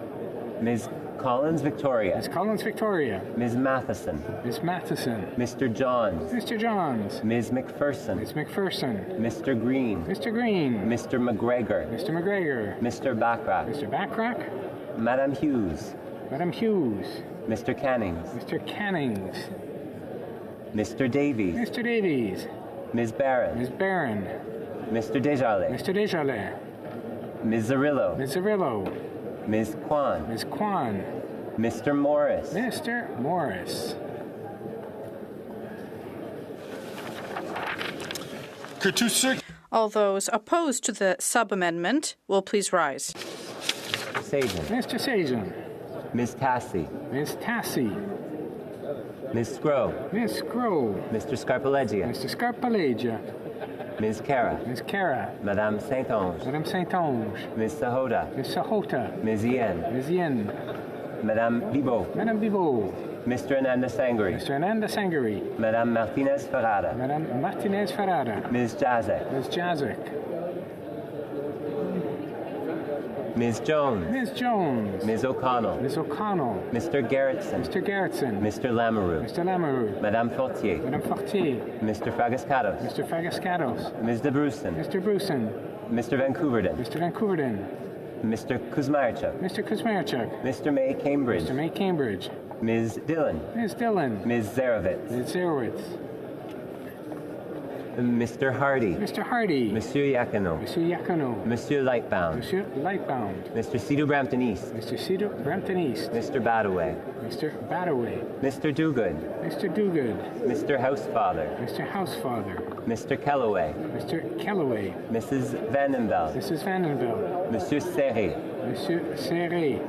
Ms. Collins Victoria. Ms. Collins Victoria. Ms. Matheson. Ms. Matheson. Mr. Johns. Mr. Johns. Ms. McPherson. Ms. McPherson. Mr. Green. Mr. Green. Mr. McGregor. Mr. McGregor. Mr. Backrack. Mr. Backrack. Madame Hughes. Madame Hughes. Mr. Cannings. Mr. Cannings. Mr. Davies. Mr. Davies. Ms. Barron. Ms. Barron. Mr. Desjardins. Mr. Desjardins. Ms. Zarillo. Ms. Zarillo. Ms. Kwan. Ms. Kwan. Mr. Morris. Mr. Morris. All those opposed to the sub-amendment will please rise. Sajan. Mr. Sajan. Ms. Tassi. Ms. Tassi. Ms. Scrow. Ms. Scrow. Mr. Scarpaleggia. Mr. Scarpaleggia. Ms. Cara. Ms. Cara. Madame Saint-Onge. Madame Saint-Onge. Ms. Sahota. Ms. Sahota. Ms. Yen. Ms. Yen. Madame Bibot. Madame Bibot. Mr. Ananda Sangari. Mr. Ananda Sangari. Madame Martinez Ferrada. Madame Martinez Ferrada. Ms. Jazek. Ms. Jazek. Ms. Jones. Ms. Jones. Ms. O'Connell. Ms. O'Connell. Mr. Gerritsen. Mr. Gerritsen. Mr. Lamoureux. Mr. Lamoureux. Madame Fortier. Madame Fortier. Mr. Fragascatos. Mr. Fragascatos. Ms. de Brusen. Mr. Brusen. Mr. Vancouverden. Mr. Vancouverden. Mr. Kuzmarchuk. Mr. Kuzmarchuk. Mr. May Cambridge. Mr. May Cambridge. Ms. Dillon. Ms. Dillon. Ms. Zarevitz. Ms. Zarowitz. Mr. Hardy. Mr. Hardy. Monsieur Yakino. Monsieur Yakino. Monsieur Lightbound. Monsieur Lightbound. Mr. Cedar Brampton East. Mr. Cedar Brampton East. Mr. Badaway. Mr. Badaway. Mr. Dogood. Mr. Dogood. Mr. Housefather. Mr. Housefather. Mr. Kellaway. Mr. Kellaway. Mrs. Vandenveld. Mrs. Vandenveld. Monsieur Serré. Monsieur Serré.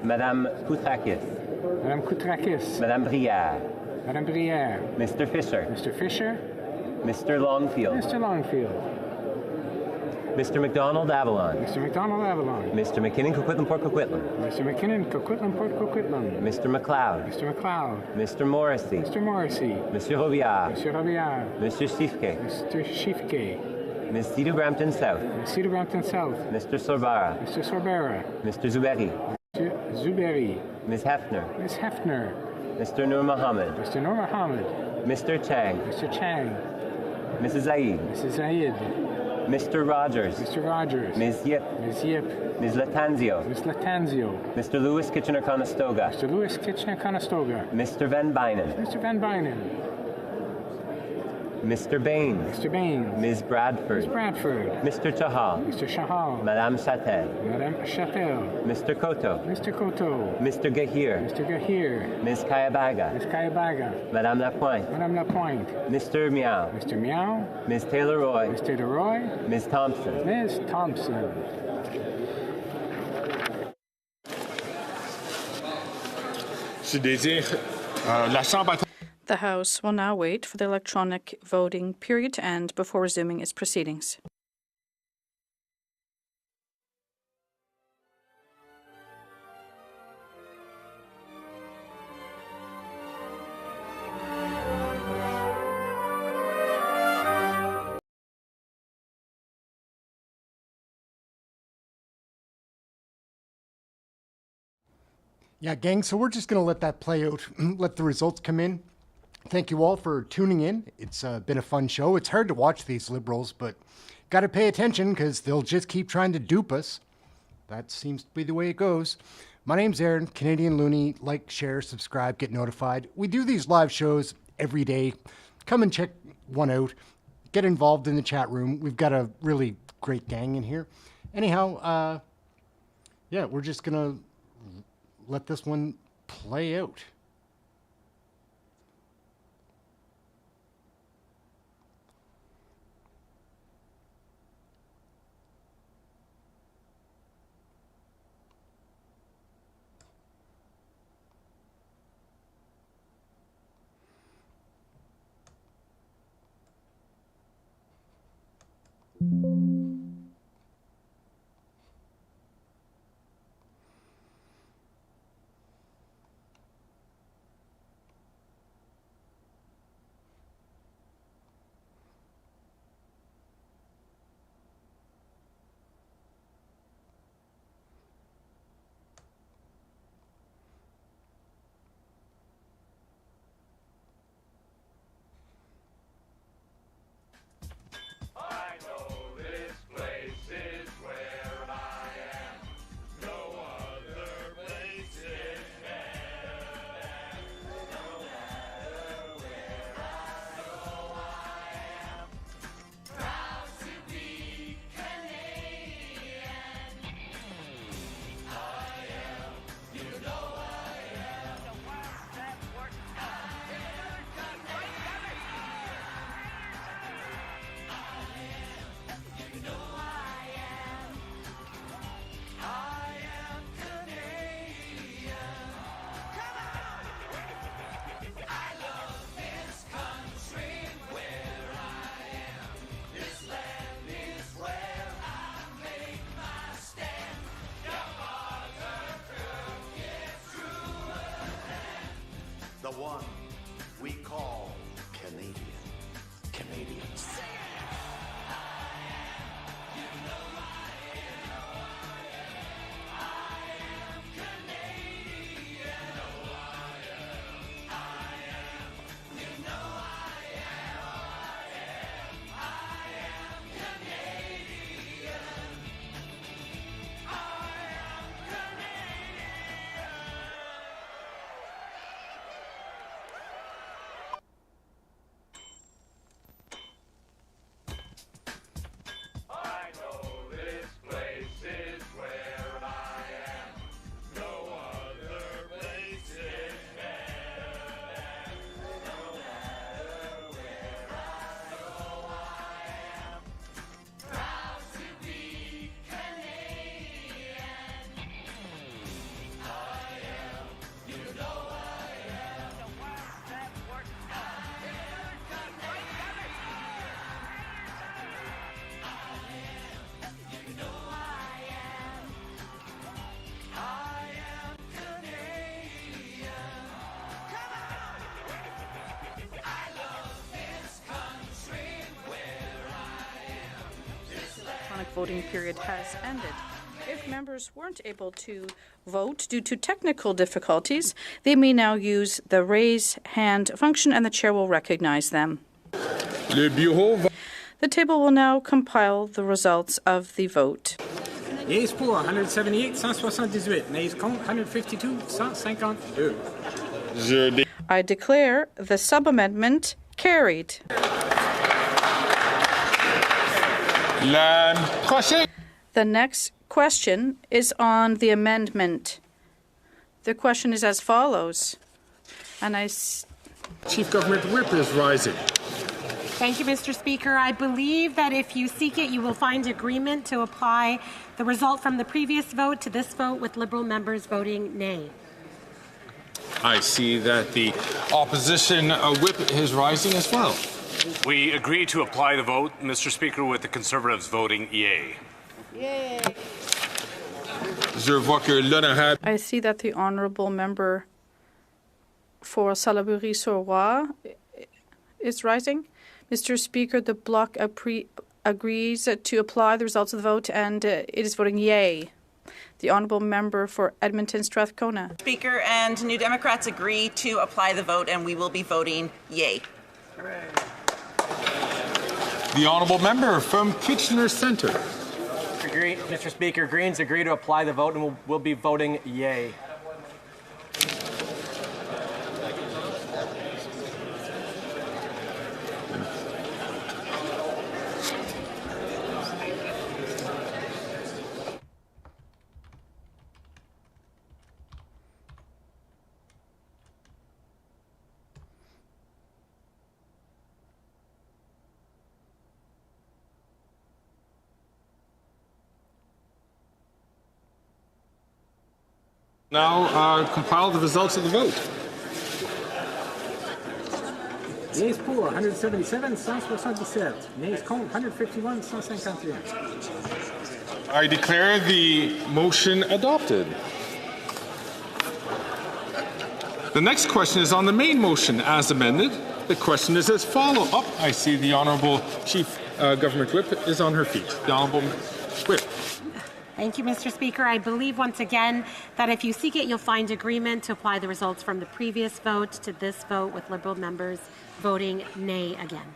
Madame Koutrakis. Madame Koutrakis. Madame Brière. Madame Brière. Mr. Fisher. Mr. Fisher. Mr. Longfield. Mr. Longfield. Mr. McDonald Avalon. Mr. McDonald Avalon. Mr. McKinnon Coquitlam Port Coquitlam. Mr. McKinnon Coquitlam Port Coquitlam. Mr. McLeod. Mr. McLeod. Mr. Morrissey. Mr. Morrissey. Monsieur Robillard. Monsieur Robillard. Monsieur Sifke. Mr. Shifke. Ms. Cedar Brampton South. Ms. Cedar Brampton South. Mr. Sorbara. Mr. Sorbara. Mr. Zuberi. Mr. Zuberi. Ms. Hefner. Ms. Hefner. Mr. Nur Mohammed. Mr. Nur Mohammed. Mr. Chang. Mr. Chang. Mrs. Zaid. Mrs. Zaid. Mr. Rogers. Mr. Rogers. Ms. Yip. Ms. Yip. Ms. Latanzio. Ms. Latanzio. Mr. Lewis Kitchener-Conestoga. Mr. Lewis Kitchener-Conestoga. Mr. Van Bynen. Mr. Van Bynen. Mr. Baines. Mr. Baines. Ms. Bradford. Ms. Bradford. Mr. Chahal. Mr. Chahal. Madame Chatel. Madame Chatel. Mr. Koto. Mr. Koto. Mr. Gahir. Mr. Gahir. Ms. Kayabaga. Ms. Kayabaga. Madame Lapointe. Madame Lapointe. Mr. Meow. Mr. Meow. Ms. Taylor-Roy. Ms. Taylor-Roy. Ms. Thompson. Ms. Thompson. The House will now wait for the electronic voting period to end before resuming its proceedings. Yeah, gang, so we're just going to let that play out, let the results come in. Thank you all for tuning in. It's been a fun show. It's hard to watch these Liberals, but got to pay attention because they'll just keep trying to dupe us. That seems to be the way it goes. My name's Aaron, Canadian Looney. Like, share, subscribe, get notified. We do these live shows every day. Come and check one out. Get involved in the chat room. We've got a really great gang in here. Anyhow, yeah, we're just going to let this one play out. The one we call Canadians. Voting period has ended. If members weren't able to vote due to technical difficulties, they may now use the raise hand function and the chair will recognize them. The table will now compile the results of the vote. Yeas pour 178, 178. Nays contre 152, 152. I declare the sub-amendment carried. The next question is on the amendment. The question is as follows. And Chief Government Whip is rising. Thank you, Mr. Speaker. I believe that if you seek it, you will find agreement to apply the result from the previous vote to this vote, with Liberal members voting nay. I see that the opposition whip is rising as well. We agree to apply the vote, Mr. Speaker, with the Conservatives voting yay. Yay. I see that the honourable member for Salaberry-sur-Roi is rising. Mr. Speaker, the bloc agrees to apply the results of the vote, and it is voting yay. The honourable member for Edmonton Strathcona. Speaker, and New Democrats agree to apply the vote, and we will be voting yay. The honourable member from Kitchener Centre. Mr. Speaker, Greens agree to apply the vote, and we'll be voting yay. Now compile the results of the vote. Yeas pour 177, 177. Nays contre 151, 151. I declare the motion adopted. The next question is on the main motion as amended. The question is as follows. Oh, I see the Honourable Chief Government Whip is on her feet. The Honourable Whip. Thank you, Mr. Speaker. I believe once again that if you seek it, you'll find agreement to apply the results from the previous vote to this vote, with Liberal members voting nay again.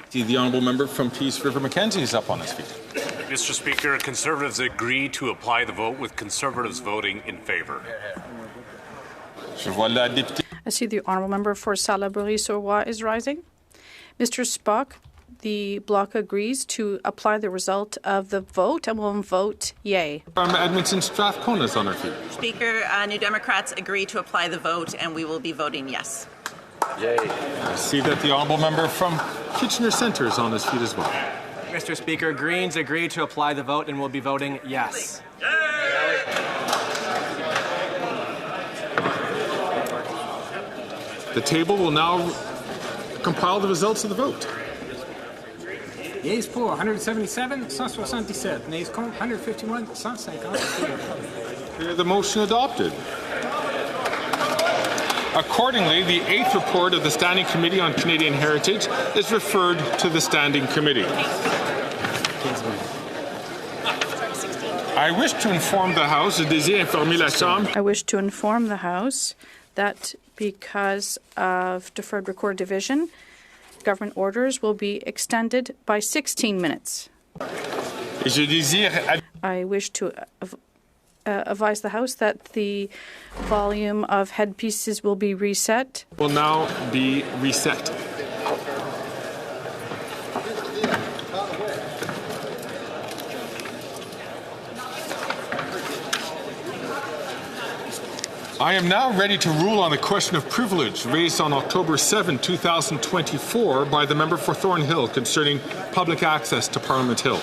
See the Honourable Member from Peace River Mackenzie is up on his feet. Mr. Speaker, Conservatives agree to apply the vote, with Conservatives voting in favour. I see the honourable member for Salaberry-sur-Roi is rising. Mr. Spock, the bloc agrees to apply the result of the vote and will vote yay. From Edmonton Strathcona is on her feet. Speaker, New Democrats agree to apply the vote, and we will be voting yes. Yay. I see that the honourable member from Kitchener Centre is on his feet as well. Mr. Speaker, Greens agree to apply the vote, and will be voting yes. The table will now compile the results of the vote. Yeas pour 177, 177. Nays contre 151, 150. The motion adopted. Accordingly, the 8th report of the Standing Committee on Canadian Heritage is referred to the Standing Committee. I wish to inform the House, that because of deferred record division, government orders will be extended by 16 minutes. I wish to advise the House that the volume of headpieces will be reset. Will now be reset. I am now ready to rule on the question of privilege raised on October 7, 2024 by the member for Thornhill concerning public access to Parliament Hill.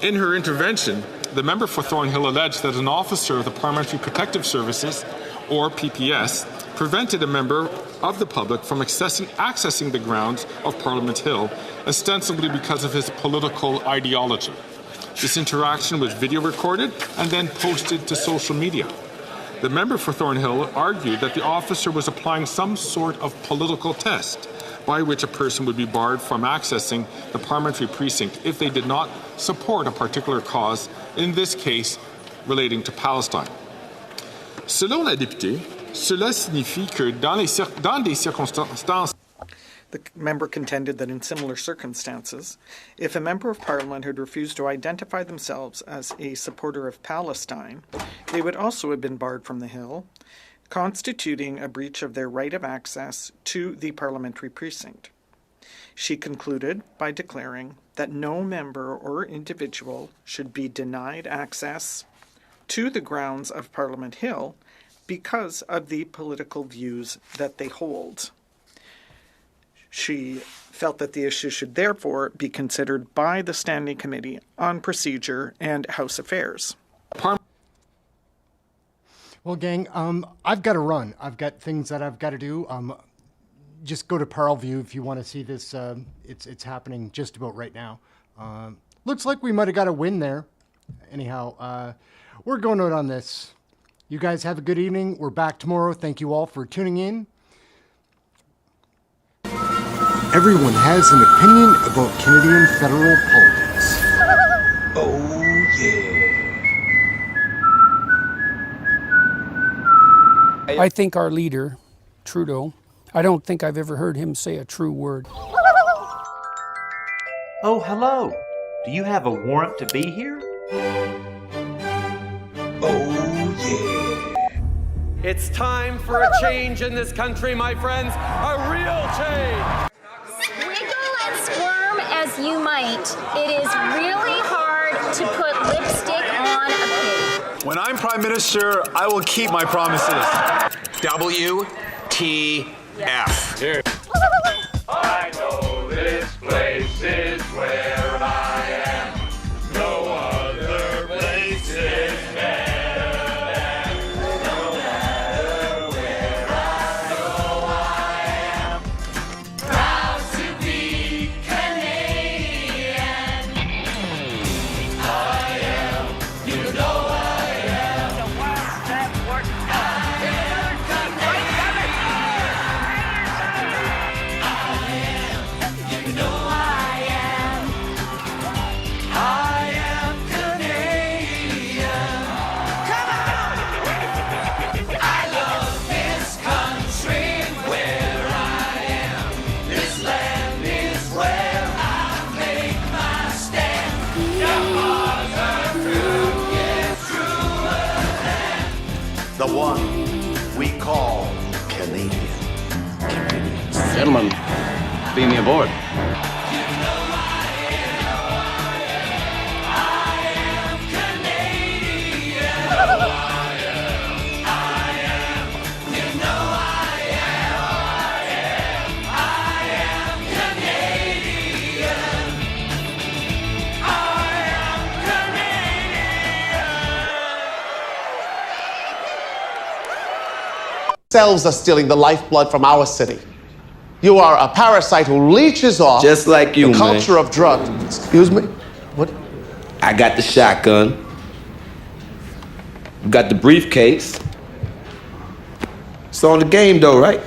In her intervention, the member for Thornhill alleged that an officer of the Parliamentary Protective Services, or PPS, prevented a member of the public from accessing the grounds of Parliament Hill, ostensibly because of his political ideology. This interaction was video recorded and then posted to social media. The member for Thornhill argued that the officer was applying some sort of political test by which a person would be barred from accessing the parliamentary precinct if they did not support a particular cause, in this case relating to Palestine. Selon la députée, cela signifie que dans des circonstances. The member contended that in similar circumstances, if a member of Parliament had refused to identify themselves as a supporter of Palestine, they would also have been barred from the Hill, constituting a breach of their right of access to the parliamentary precinct. She concluded by declaring that no member or individual should be denied access to the grounds of Parliament Hill because of the political views that they hold. She felt that the issue should therefore be considered by the Standing Committee on Procedure and House Affairs. Well, gang, I've got to run. I've got things that I've got to do. Just go to Parleview if you want to see this. It's happening just about right now. Looks like we might have got a win there. Anyhow, we're going out on this. You guys have a good evening. We're back tomorrow. Thank you all for tuning in. Everyone has an opinion about Canadian federal politics. Oh, yeah. I think our leader, Trudeau, I don't think I've ever heard him say a true word. Oh, hello. Do you have a warrant to be here? Oh, yeah. It's time for a change in this country, my friends. A real change. Wiggle and squirm as you might, it is really hard to put lipstick on a pig. When I'm Prime Minister, I will keep my promises. WTF. Here. I know this place is where I am. No other place is better. No matter where I go, I am proud to be Canadian. I am, you know I am. The worst that works. I am Canadian. You know I am. I am Canadian. Come on! I love this country where I am. This land is where I make my stand. The harder fruit gets truer than The one we call Canadian. Gentlemen, beam me aboard. Selves are stealing the lifeblood from our city. You are a parasite who leeches off Just like you, the man. culture of drugs. Excuse me? What? I got the shotgun. Got the briefcase. It's on the game though, right?